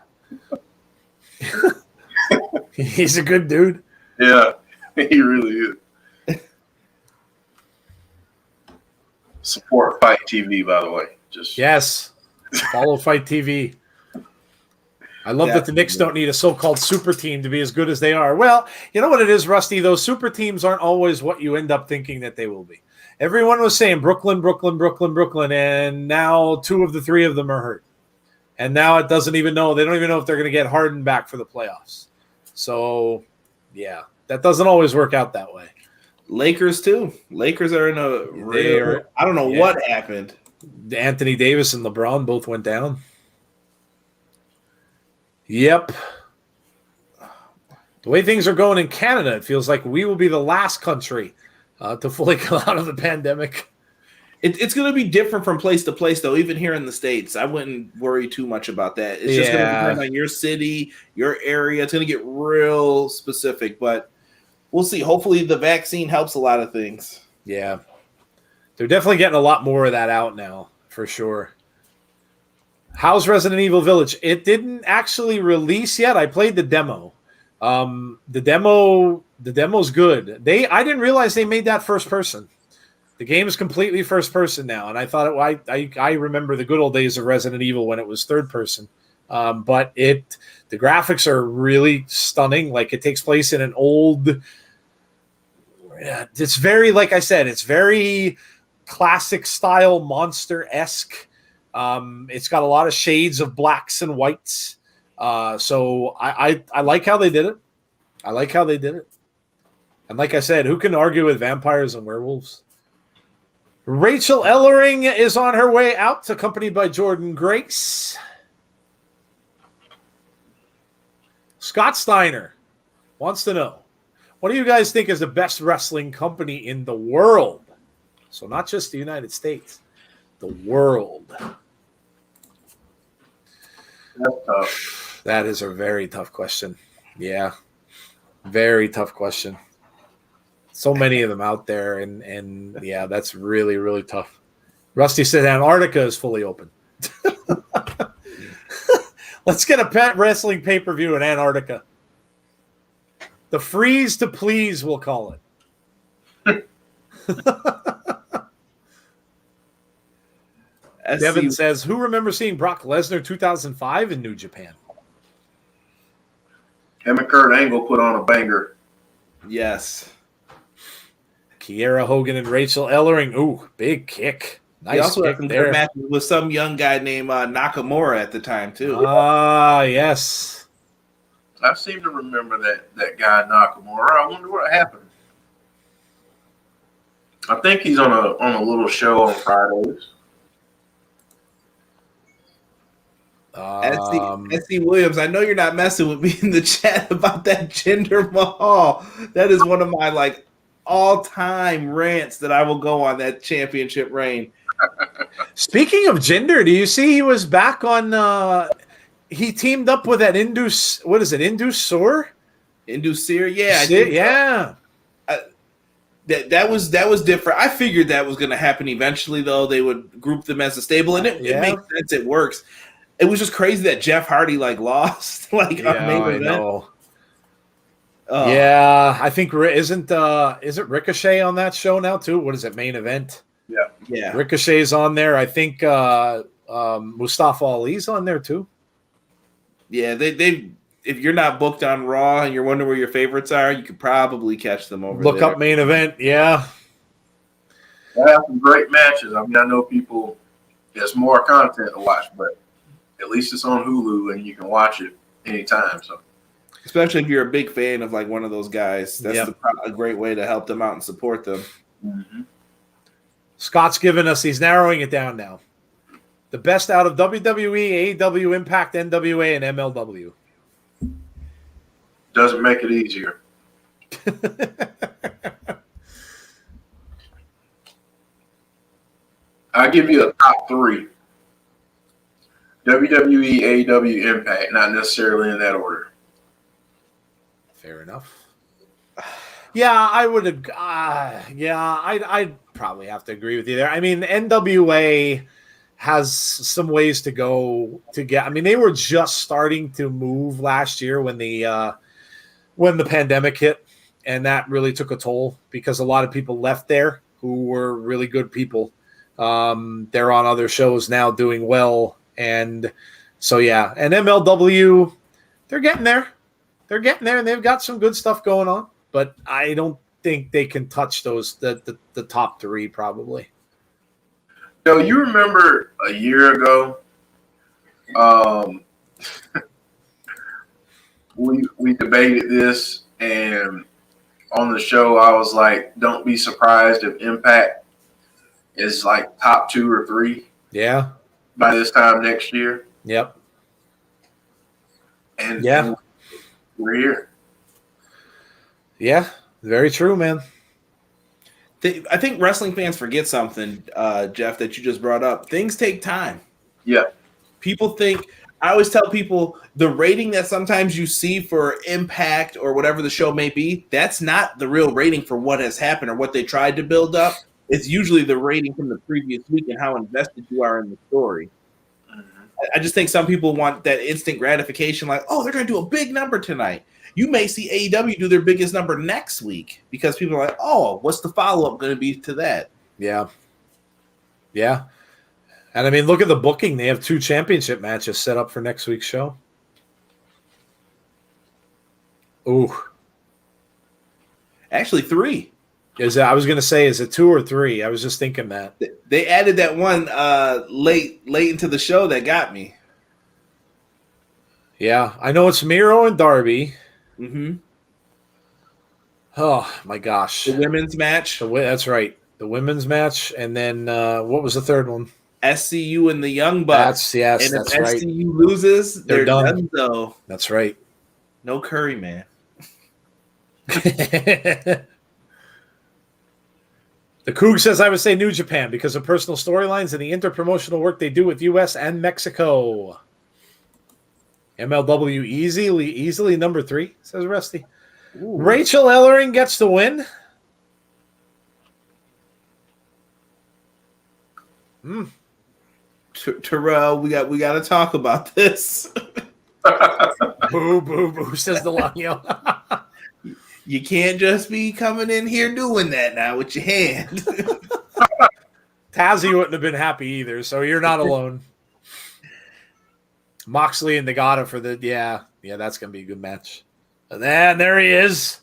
He's a good dude. Yeah, he really is. Support Fight TV, by the way. Yes. Follow Fight TV. I love that the Knicks don't need a so-called super team to be as good as they are. Well, you know what it is, Rusty? Those super teams aren't always what you end up thinking that they will be. Everyone was saying Brooklyn, and now 2 of the 3 of them are hurt. And now they don't even know if they're going to get Harden back for the playoffs. So, yeah, that doesn't always work out that way. Lakers, too. Lakers are in I don't know what happened. Anthony Davis and LeBron both went down. Yep. The way things are going in Canada, it feels like we will be the last country to fully come out of the pandemic. It's going to be different from place to place, though. Even here in the States, I wouldn't worry too much about that. It's just going to depend on your city, your area. It's going to get real specific, but we'll see. Hopefully, the vaccine helps a lot of things. Yeah. They're definitely getting a lot more of that out now, for sure. How's Resident Evil Village? It didn't actually release yet. I played the demo. The demo's good. I didn't realize they made that first person. The game is completely first person now, and I thought I remember the good old days of Resident Evil when it was third person. But the graphics are really stunning. Like, it takes place in an old. It's very, like I said, it's very classic style monster-esque. It's got a lot of shades of blacks and whites. So I like how they did it. I like how they did it. And like I said, who can argue with vampires and werewolves? Rachel Ellering is on her way out, accompanied by Jordan Grace. Scott Steiner wants to know, what do you guys think is the best wrestling company in the world? So not just the United States, the world. That's tough. That is a very tough question. Yeah, very tough question. So many of them out there, and yeah, that's really, really tough. Rusty said Antarctica is fully open. Let's get a pet wrestling pay-per-view in Antarctica. The Freeze to Please, we'll call it. Devin says, who remembers seeing Brock Lesnar 2005 in New Japan? Him and Kurt Angle put on a banger. Yes. Kiera Hogan and Rachel Ellering. Ooh, big kick. He Nice also had kick some there. good matches with some young guy named Nakamura at the time, too. Ah, yes. I seem to remember that guy Nakamura. I wonder what happened. I think he's on a little show on Fridays. SC Williams, I know you're not messing with me in the chat about that Jinder Mahal. That is one of my all-time rants that I will go on that championship reign. Speaking of Jinder, do you see he was back on he teamed up with that Indus, what is it, Indus Soar? Indusir, yeah. Yeah. That was different. I figured that was going to happen eventually, though. They would group them as a stable, and it makes sense. It works. It was just crazy that Jeff Hardy lost on main event. Know. Yeah, I think is it Ricochet on that show now too? What is it, main event? Yeah. Ricochet's on there. I think Mustafa Ali's on there too. Yeah, they if you're not booked on Raw and you're wondering where your favorites are, you could probably catch them over there. Look up main event. Yeah. They have some great matches. I mean, I know people, there's more content to watch, but at least it's on Hulu and you can watch it anytime. So, especially if you're a big fan of one of those guys, that's a great way to help them out and support them. mm-hmm. Scott's giving us, he's narrowing it down now. The best out of WWE, AEW, Impact, NWA, and MLW. Doesn't make it easier. I'll give you a top three. WWE, AEW, Impact, not necessarily in that order. Fair enough. Yeah, I would. I'd probably have to agree with you there. I mean, NWA has some ways to go to get. I mean, they were just starting to move last year when the pandemic hit, and that really took a toll because a lot of people left there who were really good people. They're on other shows now doing well, and so yeah. And MLW, they're getting there. They're getting there, and they've got some good stuff going on. But I don't think they can touch the top three probably. So you remember a year ago, we debated this, and on the show I was like, "Don't be surprised if Impact is top 2 or 3." Yeah. By this time next year. Yep. And yeah, we're here. Yeah, very true, man. I think wrestling fans forget something, Jeff, that you just brought up. Things take time. Yeah. People think. I always tell people the rating that sometimes you see for Impact or whatever the show may be, that's not the real rating for what has happened or what they tried to build up. It's usually the rating from the previous week and how invested you are in the story. I just think some people want that instant gratification, like, oh, they're going to do a big number tonight. You may see AEW do their biggest number next week because people are like, oh, what's the follow-up going to be to that? Yeah. Yeah. And I mean, look at the booking. They have 2 championship matches set up for next week's show. Ooh. Actually, 3. I was going to say, is it 2 or 3? I was just thinking that. They added that one late into the show that got me. Yeah. I know it's Miro and Darby. Mm-hmm. Oh, my gosh. The women's match. That's right. The women's match. And then what was the third one? SCU and the Young Bucks. And if SCU right. loses, they're done. Though. That's right. No Curry, man. The Coug says, I would say New Japan because of personal storylines and the interpromotional work they do with U.S. and Mexico. MLW easily number 3, says Rusty. Ooh. Rachel Ellering gets the win. Terrell, we got to talk about this. Boo, boo, boo, says the Lanyo. You can't just be coming in here doing that now with your hand. Tazzy wouldn't have been happy either, so you're not alone. Moxley and Nagata for the that's gonna be a good match. And then there he is.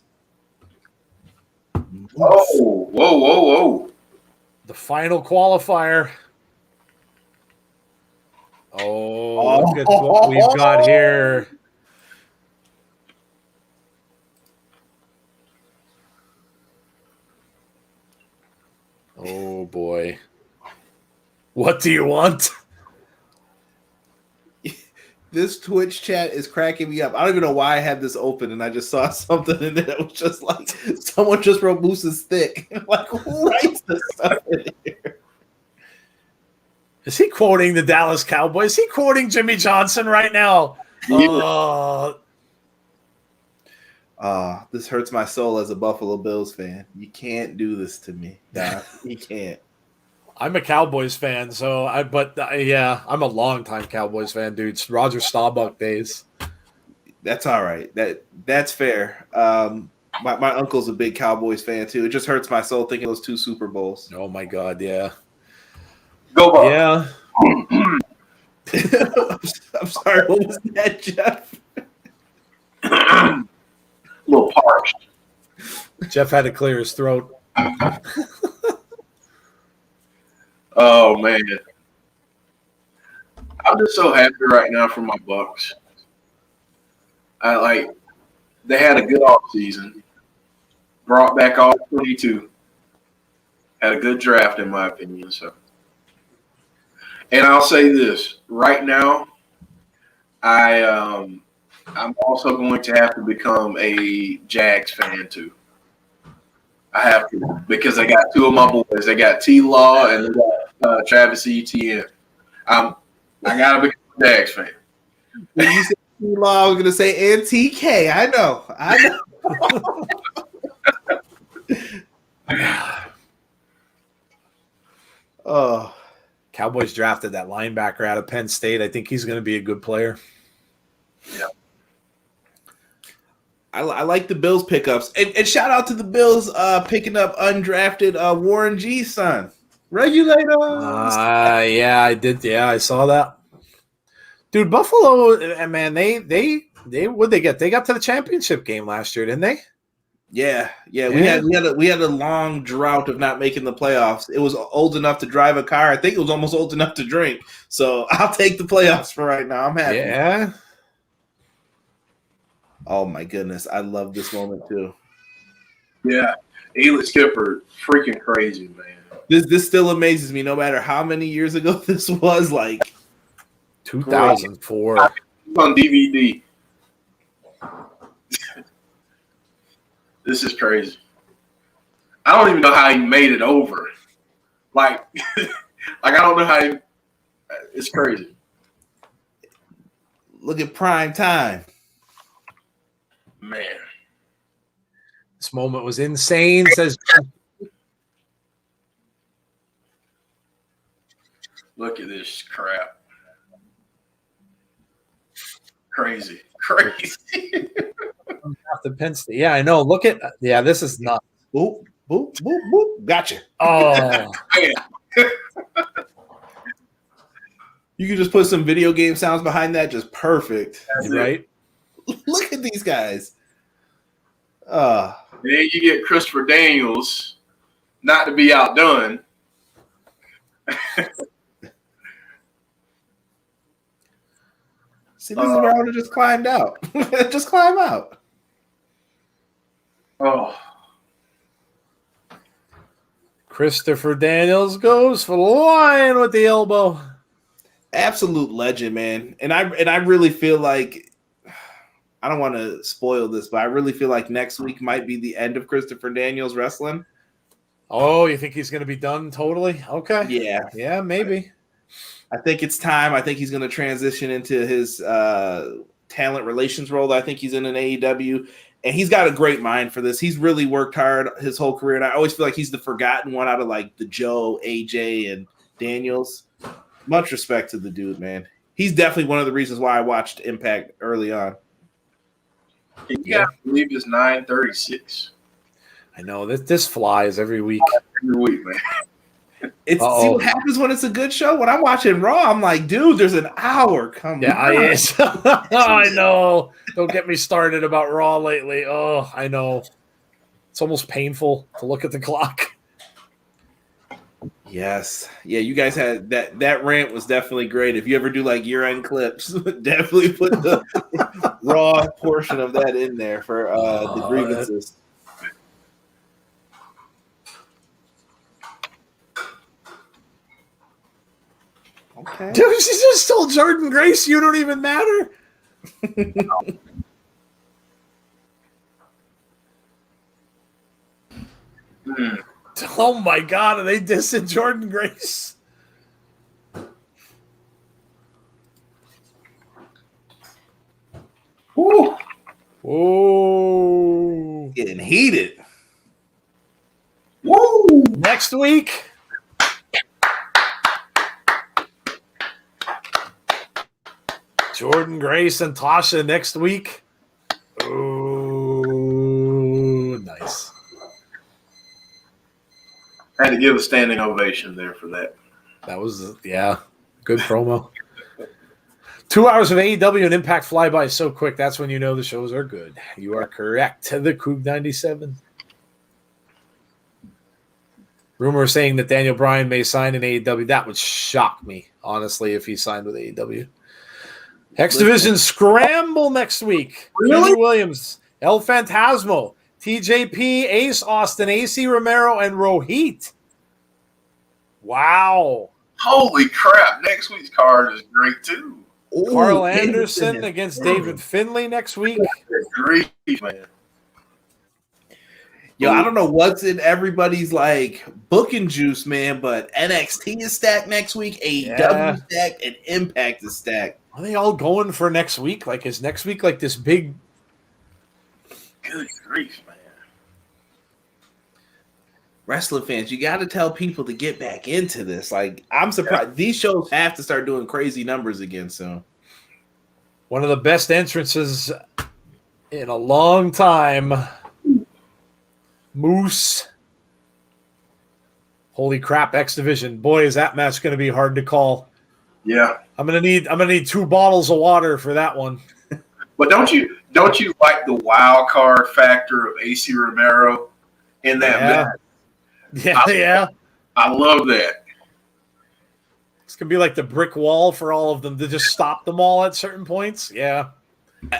Whoa. The final qualifier. Oh, look at what we've got here. Oh boy. What do you want? This Twitch chat is cracking me up. I don't even know why I had this open, and I just saw something in there that was just like someone just wrote Moose's thick. Like, who writes this stuff in here? Is he quoting the Dallas Cowboys? Is he quoting Jimmy Johnson right now? This hurts my soul as a Buffalo Bills fan. You can't do this to me. Nah, you can't. I'm a Cowboys fan, so I'm a longtime Cowboys fan, dude. It's Roger Staubach days. That's all right. That's fair. My uncle's a big Cowboys fan too. It just hurts my soul thinking of those 2 Super Bowls. Oh my God, yeah. Go Bucs. Yeah. I'm sorry. What was that, Jeff? A little parched. Jeff had to clear his throat. Oh man, I'm just so happy right now for my Bucks. They had a good off season, brought back all 22, had a good draft in my opinion. So, and I'll say this right now, I'm also going to have to become a Jags fan too. I have to because I got 2 of my boys. They got T-Law and they got Travis Etienne. I got to become a Jags fan. When you said T-Law, I was going to say and TK. I know. Oh, Cowboys drafted that linebacker out of Penn State. I think he's going to be a good player. Yeah. I like the Bills pickups. And shout out to the Bills picking up undrafted Warren G's son. Regulators. Yeah, I did. Yeah, I saw that. Dude, Buffalo, man, they what'd they get? They got to the championship game last year, didn't they? Yeah. We had a long drought of not making the playoffs. It was old enough to drive a car. I think it was almost old enough to drink. So I'll take the playoffs for right now. I'm happy. Yeah. Oh my goodness, I love this moment too. Yeah, Eli Skipper, freaking crazy, man. This still amazes me, no matter how many years ago this was. Like 2004. It's on DVD. This is crazy. I don't even know how he made it over. Like, I don't know how he. It's crazy. Look at Prime Time. Man. This moment was insane, says Look at this crap. Crazy. after Penn State. Yeah, I know. Look at this is nuts. Boop, boop, boop, boop. Gotcha. Oh, You can just put some video game sounds behind that. Just perfect. right. Look at these guys. Then you get Christopher Daniels, not to be outdone. See, this is where I would have just climbed out. Just climb out. Oh, Christopher Daniels goes for the line with the elbow. Absolute legend, man. And I really feel like I don't want to spoil this, but I really feel like next week might be the end of Christopher Daniels wrestling. Oh, you think he's going to be done totally? Okay. Yeah, Maybe. I think it's time. I think he's going to transition into his talent relations role that I think he's in AEW. And he's got a great mind for this. He's really worked hard his whole career. And I always feel like he's the forgotten one out of like the Joe, AJ, and Daniels. Much respect to the dude, man. He's definitely one of the reasons why I watched Impact early on. you gotta believe it's 9:36 I know this flies every week. every week, man. See what happens when it's a good show. When I'm watching Raw, I'm like, dude, there's an hour. Come Yeah, on. I know. Don't get me started about Raw lately. Oh, I know. It's almost painful to look at the clock. Yes. Yeah, you guys had that rant was definitely great. If you ever do like year-end clips, definitely put the Raw portion of that in there for the grievances. Okay. Dude, she just told Jordan Grace you don't even matter. Oh my God, are they dissing Jordan Grace? Woo. Oh. Getting heated. Woo. Next week. Jordan Grace and Tasha next week. Oh, nice. Had to give a standing ovation there for that. That was, good promo. 2 hours of AEW and Impact fly by so quick. That's when you know the shows are good. You are correct. The Coug 97. Rumor saying that Daniel Bryan may sign in AEW. That would shock me, honestly, if he signed with AEW. X Division Scramble next week. Really? Andrew Williams, El Phantasmo, TJP, Ace Austin, AC Romero, and Rohit. Wow. Holy crap. Next week's card is great, too. Ooh, Carl Anderson against David Finlay next week. Grief, man. Yo, I don't know what's in everybody's like booking juice, man, but NXT is stacked next week, AEW is stacked, and Impact is stacked. Are they all going for next week? Like, is next week like this big? Good grief, man. Wrestling fans, you got to tell people to get back into this. Like, I'm surprised these shows have to start doing crazy numbers again soon. One of the best entrances in a long time. Moose. Holy crap, X Division. Boy, is that match going to be hard to call. Yeah. I'm gonna need 2 bottles of water for that one. But don't you like the wild card factor of AC Romero in that match? Yeah. I love that. It's gonna be like the brick wall for all of them to just stop them all at certain points. Yeah.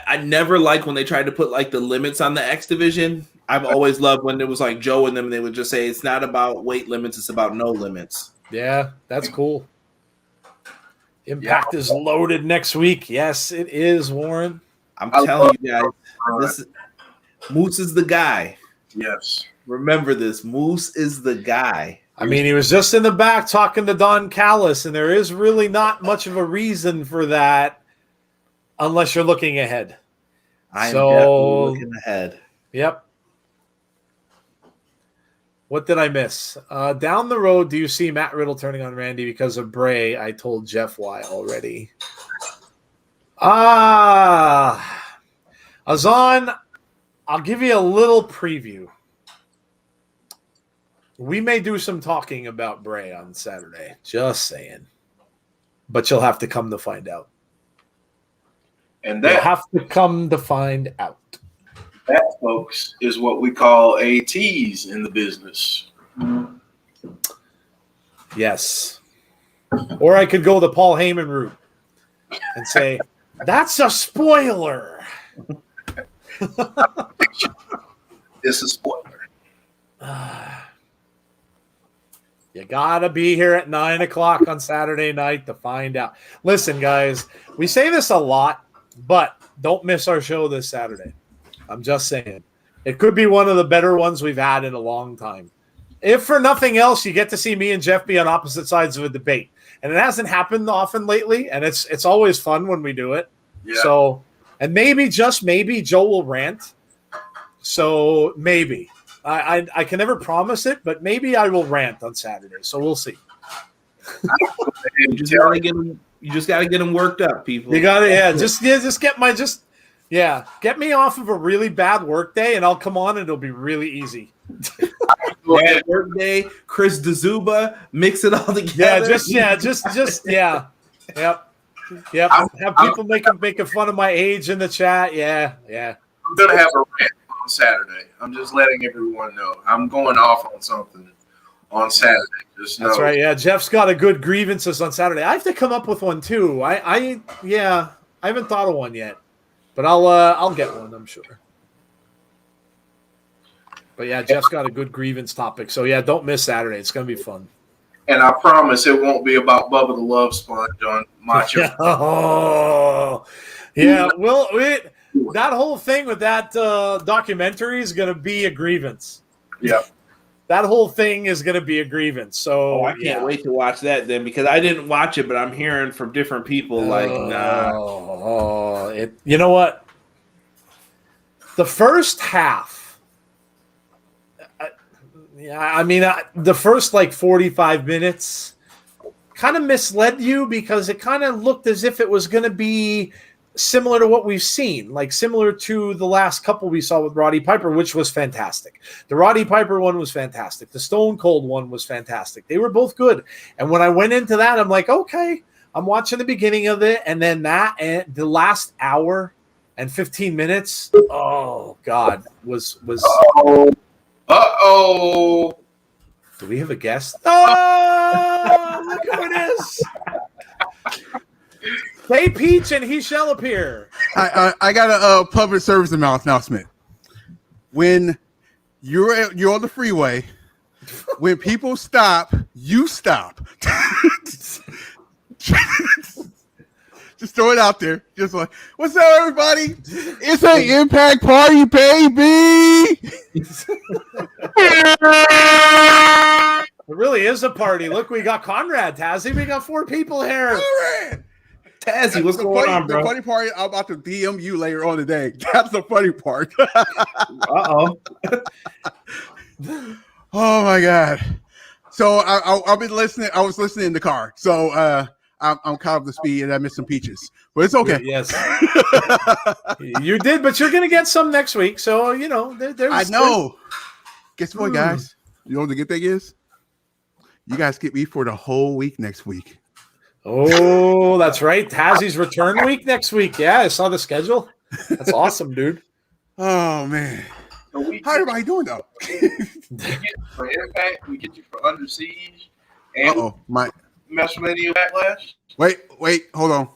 I never like when they tried to put like the limits on the X Division. I've always loved when it was like Joe and them, they would just say it's not about weight limits, it's about no limits. Yeah, that's cool. Impact is loaded next week. Yes, it is, Warren. I'm telling you guys, Moose is the guy. Yes. Remember this. Moose is the guy. I mean, he was just in the back talking to Don Callis, and there is really not much of a reason for that unless you're looking ahead. I'm So- definitely looking ahead. Yep. What did I miss? Down the road, do you see Matt Riddle turning on Randy because of Bray? I told Jeff why already. Azan, I'll give you a little preview. We may do some talking about Bray on Saturday. Just saying. But you'll have to come to find out. And You'll that, have to come to find out. folks, is what we call a tease in the business. Yes. Or I could go the Paul Heyman route and say, that's a spoiler. It's a spoiler. You got to be here at 9 o'clock on Saturday night to find out. Listen, guys, we say this a lot, but don't miss our show this Saturday. I'm just saying. It could be one of the better ones we've had in a long time. If for nothing else, you get to see me and Jeff be on opposite sides of a debate. And it hasn't happened often lately, and it's always fun when we do it. Yeah. So, and maybe, just maybe, Joe will rant. So maybe. I can never promise it, but maybe I will rant on Saturday. So we'll see. You just gotta get him. You just gotta get him worked up, people. You got it. Get me off of a really bad work day, and I'll come on, and it'll be really easy. Bad work day, Chris D'Zuba, mix it all together. Yep. Have people making fun of my age in the chat. Yeah. I'm gonna have a rant on Saturday. I'm just letting everyone know. I'm going off on something on Saturday. Just know. That's right. Yeah, Jeff's got a good grievances on Saturday. I have to come up with one too. I haven't thought of one yet, but I'll get one, I'm sure. But yeah, Jeff's got a good grievance topic. So yeah, don't miss Saturday. It's gonna be fun. And I promise it won't be about Bubba the Love Sponge on Macho. Oh, yeah. Well, that whole thing with that documentary is going to be a grievance. Yeah. That whole thing is going to be a grievance. So I can't wait to watch that then, because I didn't watch it, but I'm hearing from different people nah. You know what? The first half. The first 45 minutes kind of misled you because it kind of looked as if it was going to be similar to what we've seen, similar to the last couple we saw with Roddy Piper, which was fantastic. The Roddy Piper one was fantastic. The Stone Cold one was fantastic. They were both good. And when I went into that, I'm like, okay, I'm watching the beginning of it. And then and the last hour and 15 minutes, oh God, was. Uh-oh. Do we have a guest? Oh, look who it is. Hey, Peach, and he shall appear. I got a public service announcement. When you're on the freeway, when people stop, you stop. Just throw it out there. Just like, what's up, everybody? It's an Impact Party, baby. It really is a party. Look, we got Conrad, Tazzy. We got 4 people here. Conrad. Tazzy, what's going on, bro? The funny part, I'm about to DM you later on today. That's the funny part. Uh-oh. Oh, my God. So I've been listening. I was listening in the car. So I'm caught up to speed, and I missed some peaches. But it's okay. Yes. You did, but you're going to get some next week. So, there's. I know. Guess what, guys? You know what the good thing is? You guys get me for the whole week next week. Oh, that's right. Tazzy's return week next week. Yeah, I saw the schedule. That's awesome, dude. Oh, man. How everybody doing, though? We get you for Impact. We get you for Under Siege. And WrestleMania Backlash. Wait. Hold on.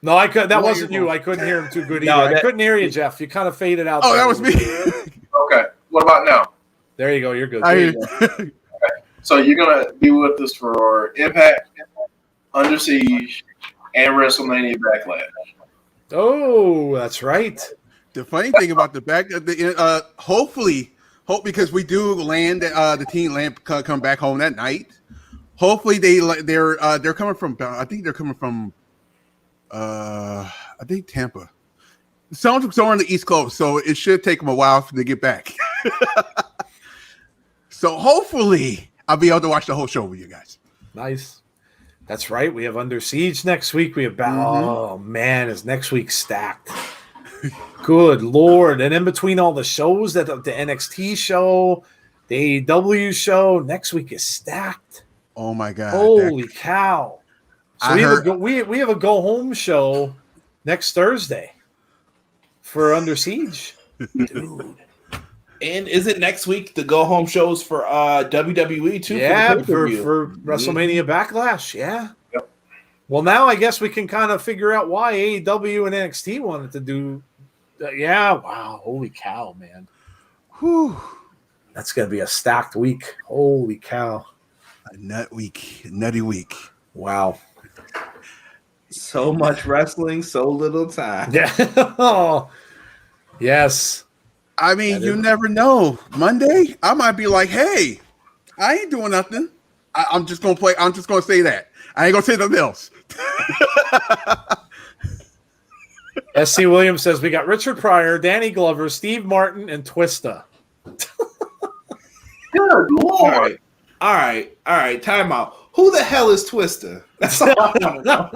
No, I could. That wasn't you. I couldn't hear him too good either. I couldn't hear you, Jeff. You kind of faded out. Oh, that was me. Okay. What about now? There you go. You're good. Okay. So you're going to be with us for Impact, Under Siege, and WrestleMania Backlash. Oh, that's right. The funny thing about the back, hopefully Hope because we do land the team land come back home that night. Hopefully they're coming from. I think they're coming from. I think Tampa. Somewhere on the East Coast, so it should take them a while to get back. So hopefully I'll be able to watch the whole show with you guys. Nice. That's right. We have Under Siege next week. We have oh man, is next week stacked? Good Lord. And in between all the shows, that the NXT show, the AEW show, next week is stacked. Oh my God. Holy cow. So we have a go home show next Thursday for Under Siege. Dude. And is it next week the go home shows for WWE too? Yeah, for for WrestleMania Backlash. Yeah. Yep. Well, now I guess we can kind of figure out why AEW and NXT wanted to do. Yeah. Wow. Holy cow, man. Whew. That's gonna be a stacked week. Holy cow. A nutty week. Wow. So much wrestling, so little time. Yeah. Oh, yes. I mean, you never know. Monday, I might be like, "Hey, I ain't doing nothing. I'm just gonna play. I'm just gonna say that. I ain't gonna say nothing else." SC Williams says we got Richard Pryor, Danny Glover, Steve Martin, and Twista. Good Lord. All right. Time out. Who the hell is Twista? That's all I want to know.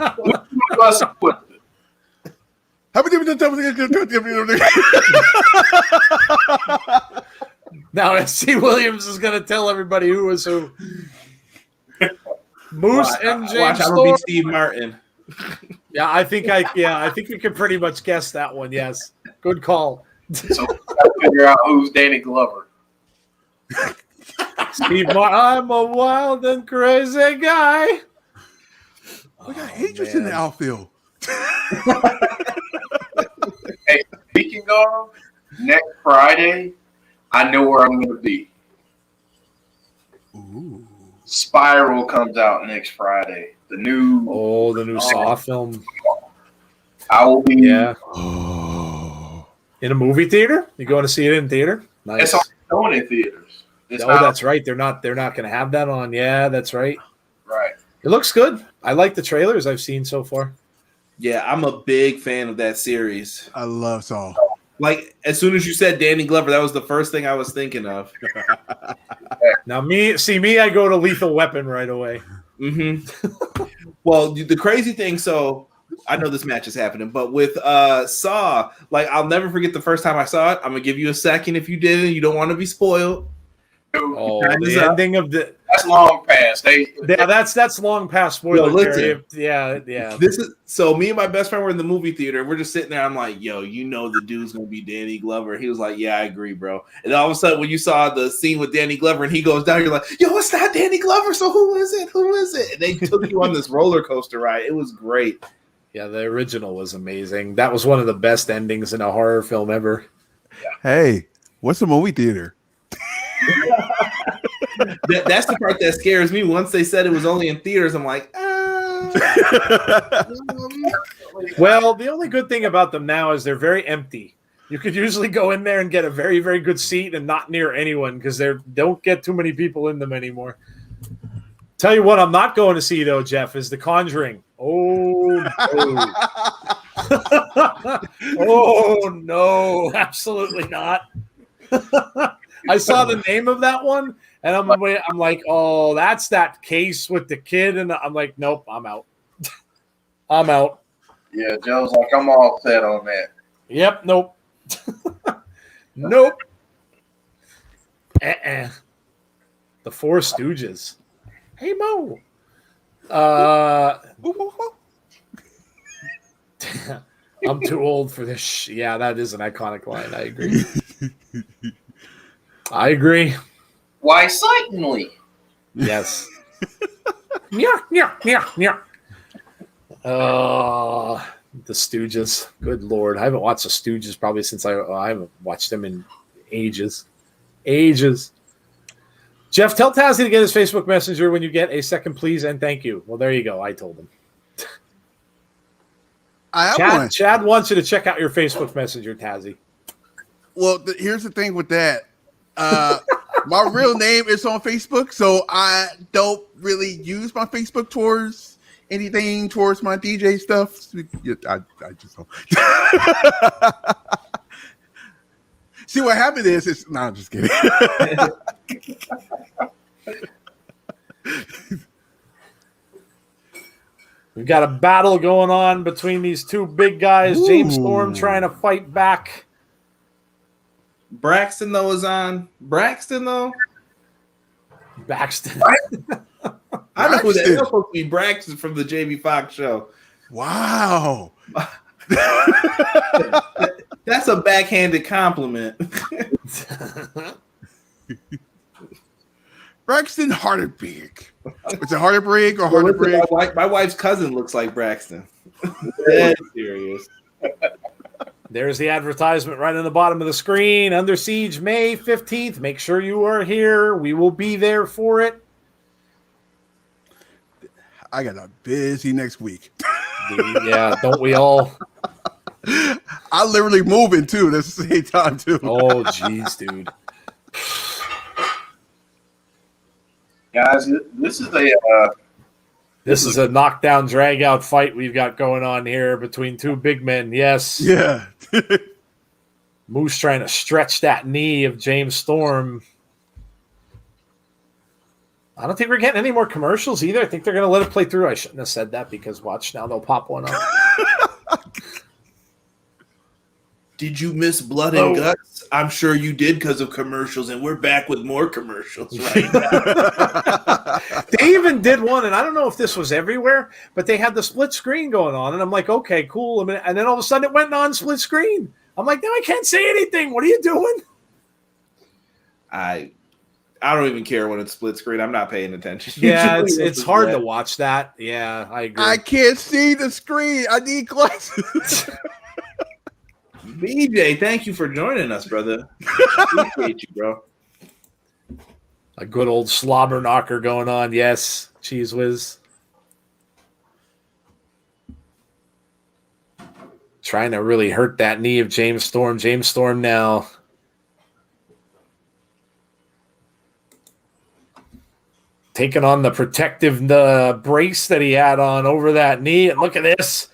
Now SC Williams is going to tell everybody who was who. Moose and James Watch, I'm Storm. gonna be Steve Martin. Yeah, I think we can pretty much guess that one. Yes, good call. So we gotta figure out who's Danny Glover. Steve Martin. I'm a wild and crazy guy. We got Idris in the outfield. Hey, speaking of next Friday, I know where I'm going to be. Ooh. Spiral comes out next Friday. The new Saw film. I will be. Yeah, Oh. in a movie theater. You going to see it in theater? Nice. It's on showing in theaters. It's Oh, not- that's right. They're not going to have that on. Yeah, that's right. right. It looks good. I like the trailers I've seen so far. Yeah, I'm a big fan of that series. I love Saul. Like, as soon as you said Danny Glover, that was the first thing I was thinking of. Now, I go to Lethal Weapon right away. Mm-hmm. Well, the crazy thing, so I know this match is happening, but with Saw, like, I'll never forget the first time I saw it. I'm gonna give you a second if you didn't. You don't want to be spoiled. Oh, Time is the up. ending of the That's long past. that's long past spoiler Yo, listen. period. Yeah. This is so. Me and my best friend were in the movie theater. We're just sitting there. I'm like, "Yo, you know the dude's gonna be Danny Glover." He was like, "Yeah, I agree, bro." And all of a sudden, when you saw the scene with Danny Glover and he goes down, you're like, "Yo, it's not Danny Glover. So who is it? Who is it?" And they took you on this roller coaster ride. It was great. Yeah, the original was amazing. That was one of the best endings in a horror film ever. Hey, what's a movie theater? That's the part that scares me. Once they said it was only in theaters, I'm like, Well, the only good thing about them now is they're very empty. You could usually go in there and get a very, very good seat and not near anyone because they don't get too many people in them anymore. Tell you what, I'm not going to see though, Jeff, is The Conjuring. Oh no! Oh no! Absolutely not. I saw the name of that one, and I'm like, oh, that's that case with the kid, and I'm like, nope, I'm out. I'm out. Yeah, Joe's like, I'm all set on that. Yep, nope. Nope. The Four Stooges. Hey, Mo. I'm too old for this. Yeah, that is an iconic line. I agree. I agree. Why, certainly. Yes. Yeah. The Stooges. Good Lord. I haven't watched the Stooges probably since I haven't watched them in ages. Jeff, tell Tazzy to get his Facebook Messenger when you get a second, please, and thank you. Well, there you go. I told him. I have one. Chad wants you to check out your Facebook Messenger, Tazzy. Well, here's the thing with that. My real name is on Facebook, so I don't really use my Facebook towards anything towards my DJ stuff. I just don't. See, what happened is no, I'm just kidding. We've got a battle going on between these two big guys. Ooh. James Storm trying to fight back. Braxton though is on. Braxton though. Baxton. I know who that Braxton. is. Supposed to be Braxton from the Jamie Foxx show. Wow. That's a backhanded compliment. Braxton Hardenberg. Is it Hardenberg or Hardenberg? My wife's cousin looks like Braxton. Dead serious. There's the advertisement right on the bottom of the screen. Under Siege, May 15th. Make sure you are here. We will be there for it. I got a busy next week. Yeah, don't we all? I literally moving too. That's the same time too. Oh, jeez, dude. Guys, this is This is a knockdown, drag-out fight we've got going on here between two big men. Yes. Yeah. Moose trying to stretch that knee of James Storm. I don't think we're getting any more commercials either. I think they're going to let it play through. I shouldn't have said that because watch now, they'll pop one up. Did you miss Blood and Guts? I'm sure you did because of commercials, and we're back with more commercials right now. They even did one, and I don't know if this was everywhere, but they had the split screen going on, and I'm like, okay, cool. And then all of a sudden it went on split screen. I'm like, no, I can't say anything. What are you doing? I don't even care when it's split screen. I'm not paying attention. Yeah, Usually it's hard to that. watch that. Yeah, I agree. I can't see the screen. I need glasses. BJ, thank you for joining us, brother. Appreciate you, bro. A good old slobber knocker going on. Yes, Cheese Whiz. Trying to really hurt that knee of James Storm. James Storm now. Taking on the protective brace that he had on over that knee. And look at this.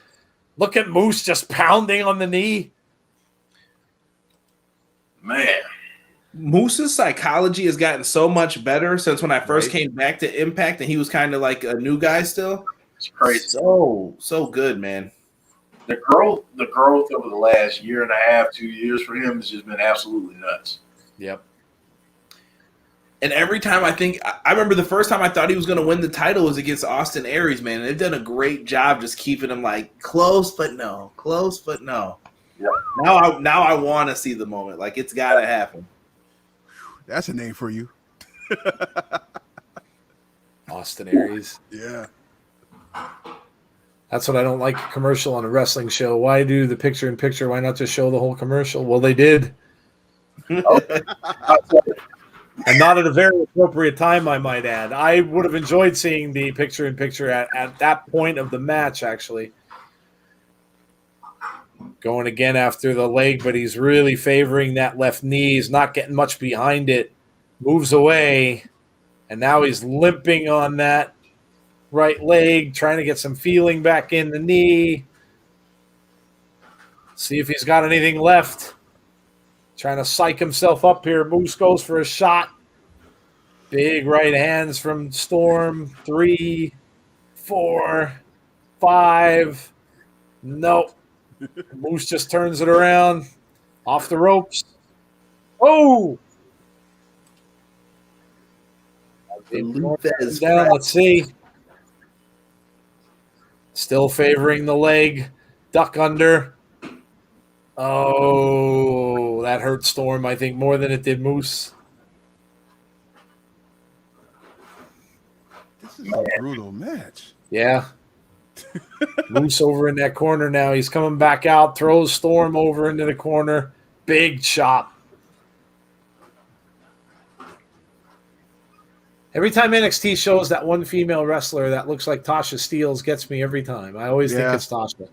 Look at Moose just pounding on the knee. man. Moose's psychology has gotten so much better since when I first Right. came back to Impact, and he was kind of like a new guy still. It's crazy. So good, man. The growth over the last year and a half, 2 years for him has just been absolutely nuts. Yep. And every time I remember the first time I thought he was going to win the title was against Austin Aries, man. And they've done a great job just keeping him like close, but no. Yeah. Now I want to see the moment. Like, it's got to happen. That's a name for you. Austin Aries. Yeah. That's what I don't like a commercial on a wrestling show. Why do the picture in picture? Why not just show the whole commercial? Well, they did. And not at a very appropriate time, I might add. I would have enjoyed seeing the picture in picture at that point of the match, actually. Going again after the leg, but he's really favoring that left knee. He's not getting much behind it. Moves away. And now he's limping on that right leg, trying to get some feeling back in the knee. See if he's got anything left. Trying to psych himself up here. Moose goes for a shot. Big right hands from Storm. 3, 4, 5. Nope. Moose just turns it around. Off the ropes. Oh! Down. Let's see. Still favoring the leg. Duck under. Oh, that hurt Storm, I think, more than it did Moose. This is a brutal match. Yeah. Moose over in that corner now. He's coming back out, throws Storm over into the corner. Big chop. Every time NXT shows that one female wrestler that looks like Tasha Steelz gets me every time. I always think it's Tasha.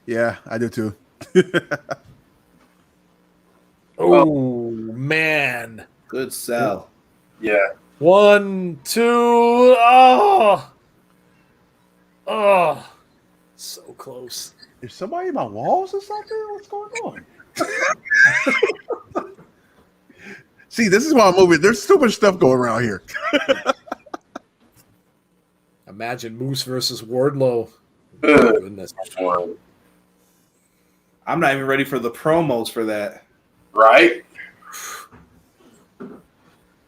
Yeah, I do too. Oh, man. Good sell. Yeah. 1, 2. Oh, so close. Is somebody in my walls or something? What's going on? See, this is why I'm moving. There's so much stuff going around here. Imagine Moose versus Wardlow. Good. Goodness. I'm not even ready for the promos for that. Right?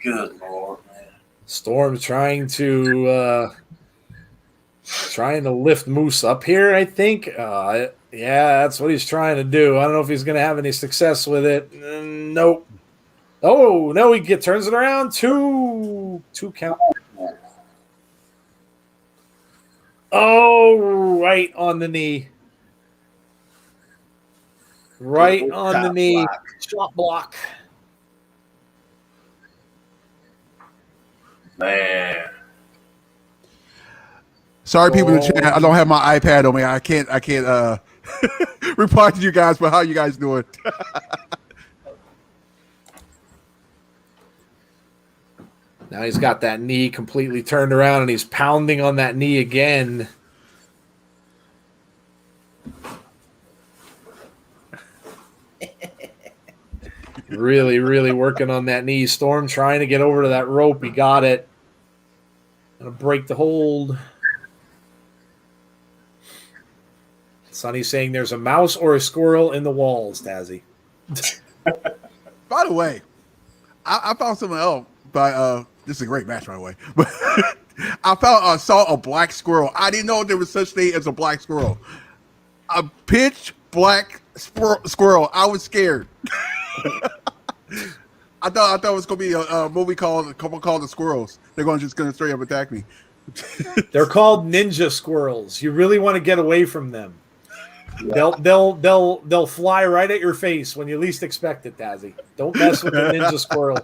Good Lord, man. Storm trying to lift Moose up here, I think. Yeah, that's what he's trying to do. I don't know if he's going to have any success with it. Nope. Oh, no, turns it around. Two count. Oh, right on the knee. Right on the Shot knee. block. Shot block. Man. Sorry, people in the chat. I don't have my iPad on me. I can't reply to you guys, but how you guys doing? Now he's got that knee completely turned around and he's pounding on that knee again. Really, really working on that knee. Storm trying to get over to that rope. He got it. Gonna break the hold. Sonny's saying there's a mouse or a squirrel in the walls, Tazzy. By the way, I found something else. This is a great match, by the way. But I saw a black squirrel. I didn't know there was such thing as a black squirrel. A pitch black squirrel. I was scared. I thought it was gonna be a movie called The Squirrels. They're just gonna straight up attack me. They're called ninja squirrels. You really want to get away from them. They'll fly right at your face when you least expect it, Tazzy. Don't mess with the ninja squirrel.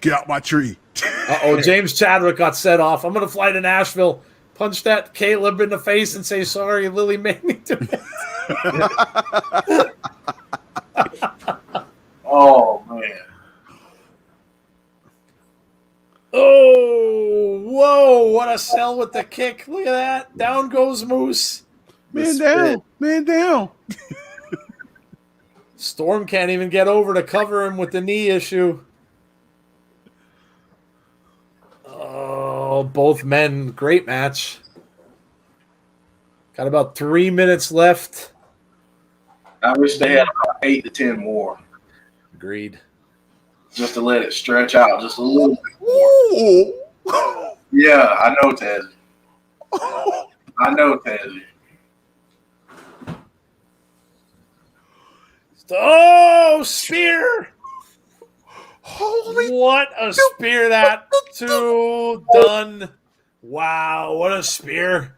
Get out my tree. Uh-oh, James Chadwick got set off. I'm going to fly to Nashville, punch that Caleb in the face and say, sorry, Lily made me do it. Oh, man. Oh, whoa, what a sell with the kick. Look at that. Down goes Moose. Man down. Man down. Storm can't even get over to cover him with the knee issue. Oh, both men. Great match. Got about 3 minutes left. I wish they had about 8 to 10 more Agreed. just to let it stretch out just a little bit. Ooh. Yeah, I know, Tazzy. I know, Tazzy. Oh, spear! Holy. What a spear that two done. Wow, what a spear.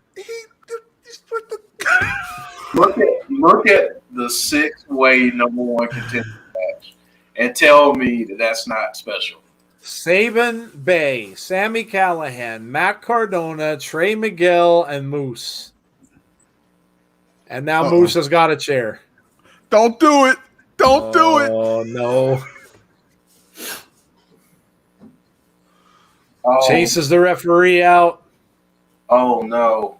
Look at the 6-way number 1 contender match and tell me that that's not special. Sabin Bay, Sammy Callahan, Matt Cardona, Trey Miguel, and Moose. And now Moose has got a chair. Don't do it. Don't do it. Oh, no. Oh, Chases the referee out. oh no.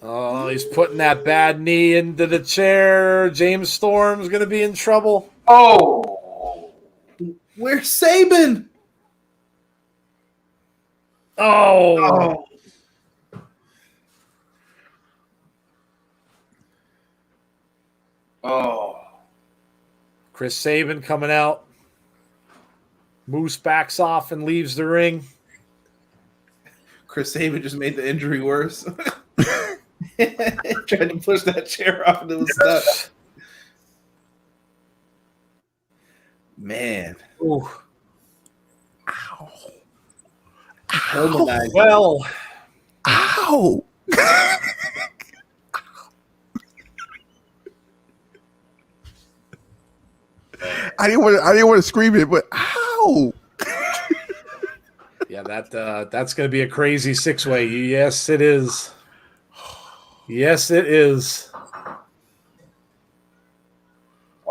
Oh, he's putting that bad knee into the chair. James Storm's going to be in trouble. Oh. Where's Saban? Oh. Oh. Chris Sabin coming out. Moose backs off and leaves the ring. Chris Saban just made the injury worse. Tried to push that chair off and it was stuck. Man. Ooh. Ow. Harmonizing. Well, Ow. I didn't want to scream it, but ow. yeah, that's going to be a crazy 6-way. Yes, it is. Yes, it is.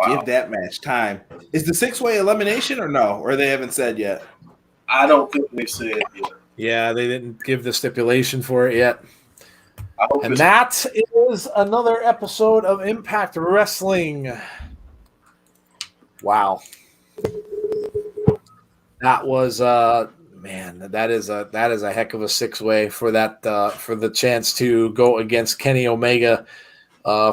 Wow. Give that match time. Is the 6-way elimination or no? Or they haven't said yet? I don't think they said yet. Yeah, they didn't give the stipulation for it yet. I hope And it's- that is another episode of Impact Wrestling. Wow. That was man, that is a heck of a 6-way for that for the chance to go against Kenny Omega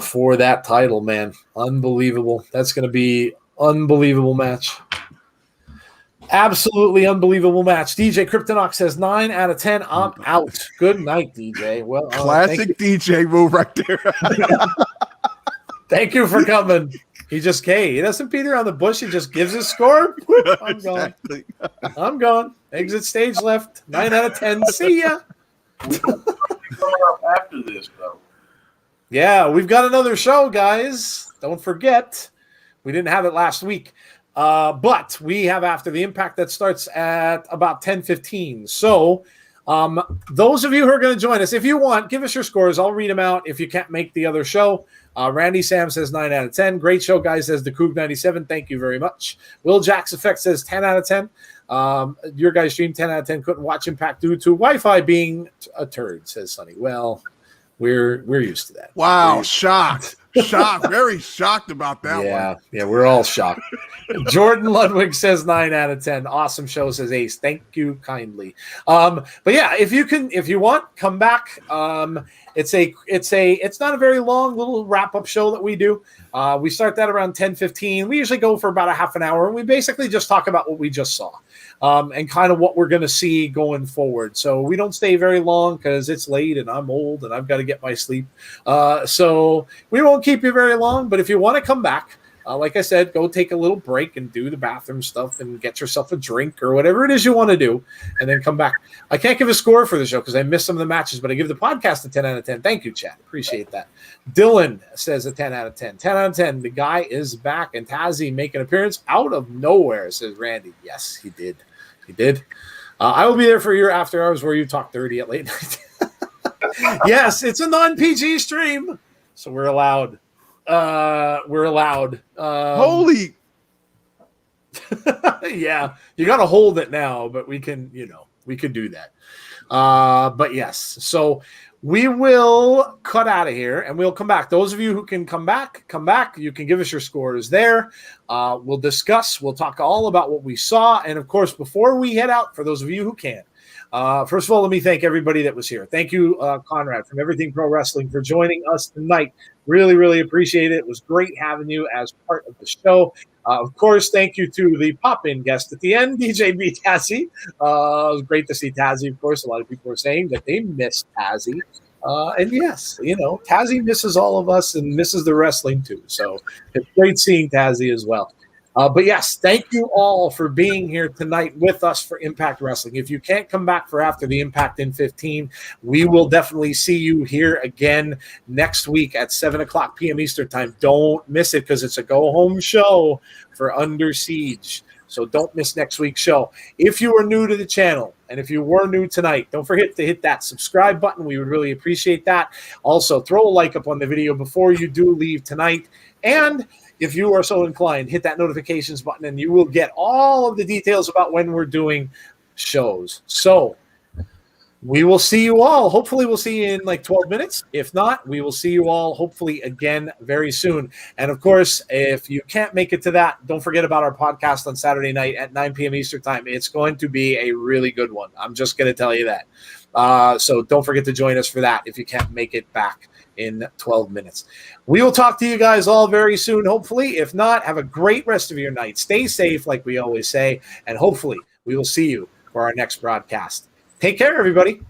for that title, man. Unbelievable. That's going to be unbelievable match. Absolutely unbelievable match. DJ Kryptonox says 9 out of 10. I'm out. Good night, DJ. Well, Classic DJ move right there. Thank you for coming. He doesn't beat around the bush. He just gives his score. I'm gone. Exactly. I'm gone. Exit stage left. 9 out of 10. See ya. coming up after this, though. Yeah, we've got another show, guys. Don't forget. We didn't have it last week. But we have After the Impact that starts at about 10:15. So those of you who are going to join us, if you want, give us your scores. I'll read them out if you can't make the other show. Randy Sam says 9 out of 10. Great show, guys, says the Coog 97. Thank you very much. Will Jax Effect says 10 out of 10. Your guys' stream 10 out of 10. Couldn't watch Impact due to Wi-Fi being a turd, says Sonny. Well, we're used to that. Wow, shocked. Very shocked about that one. Yeah, we're all shocked. Jordan Ludwig says 9 out of 10. Awesome show, says Ace. Thank you kindly. But yeah, if you want, come back. It's not a very long little wrap-up show that we do. We start that around 10:15. We usually go for about a half an hour, and we basically just talk about what we just saw. And kind of what we're going to see going forward. So we don't stay very long because it's late and I'm old and I've got to get my sleep. So we won't keep you very long. But if you want to come back, like I said, go take a little break and do the bathroom stuff and get yourself a drink or whatever it is you want to do, and then come back. I can't give a score for the show because I missed some of the matches, but I give the podcast a 10 out of 10. Thank you, Chad. Appreciate that. Dylan says a 10 out of 10. 10 out of 10. The guy is back, and Tazzy make an appearance out of nowhere, says Randy. Yes, he did. He did. I will be there for your after hours where you talk 30 at late night. Yes, it's a non-PG stream, so we're allowed. Holy. Yeah, you got to hold it now, but we can do that. But yes, so we will cut out of here and we'll come back. Those of you who can come back. You can give us your scores there. We'll discuss. We'll talk all about what we saw. And of course, before we head out, for those of you who can, first of all, let me thank everybody that was here. Thank you, Conrad from Everything Pro Wrestling, for joining us tonight. Really, really appreciate it. It was great having you as part of the show. Of course, thank you to the pop-in guest at the end, DJ B. Tazzy. It was great to see Tazzy. Of course, a lot of people were saying that they miss Tazzy. And yes, Tazzy misses all of us and misses the wrestling too. So it's great seeing Tazzy as well. But yes, thank you all for being here tonight with us for Impact Wrestling. If you can't come back for After the Impact in 15, we will definitely see you here again next week at 7:00 p.m. Eastern Time. Don't miss it because it's a go-home show for Under Siege. So don't miss next week's show. If you are new to the channel, and if you were new tonight, don't forget to hit that subscribe button. We would really appreciate that. Also, throw a like up on the video before you do leave tonight. And if you are so inclined, hit that notifications button and you will get all of the details about when we're doing shows. So we will see you all. Hopefully we'll see you in like 12 minutes. If not, we will see you all hopefully again very soon. And of course, if you can't make it to that, don't forget about our podcast on Saturday night at 9 p.m. Eastern Time. It's going to be a really good one. I'm just going to tell you that. So don't forget to join us for that if you can't make it back in 12 minutes. We will talk to you guys all very soon, hopefully. If not, have a great rest of your night. Stay safe, like we always say, and hopefully we will see you for our next broadcast. Take care, everybody.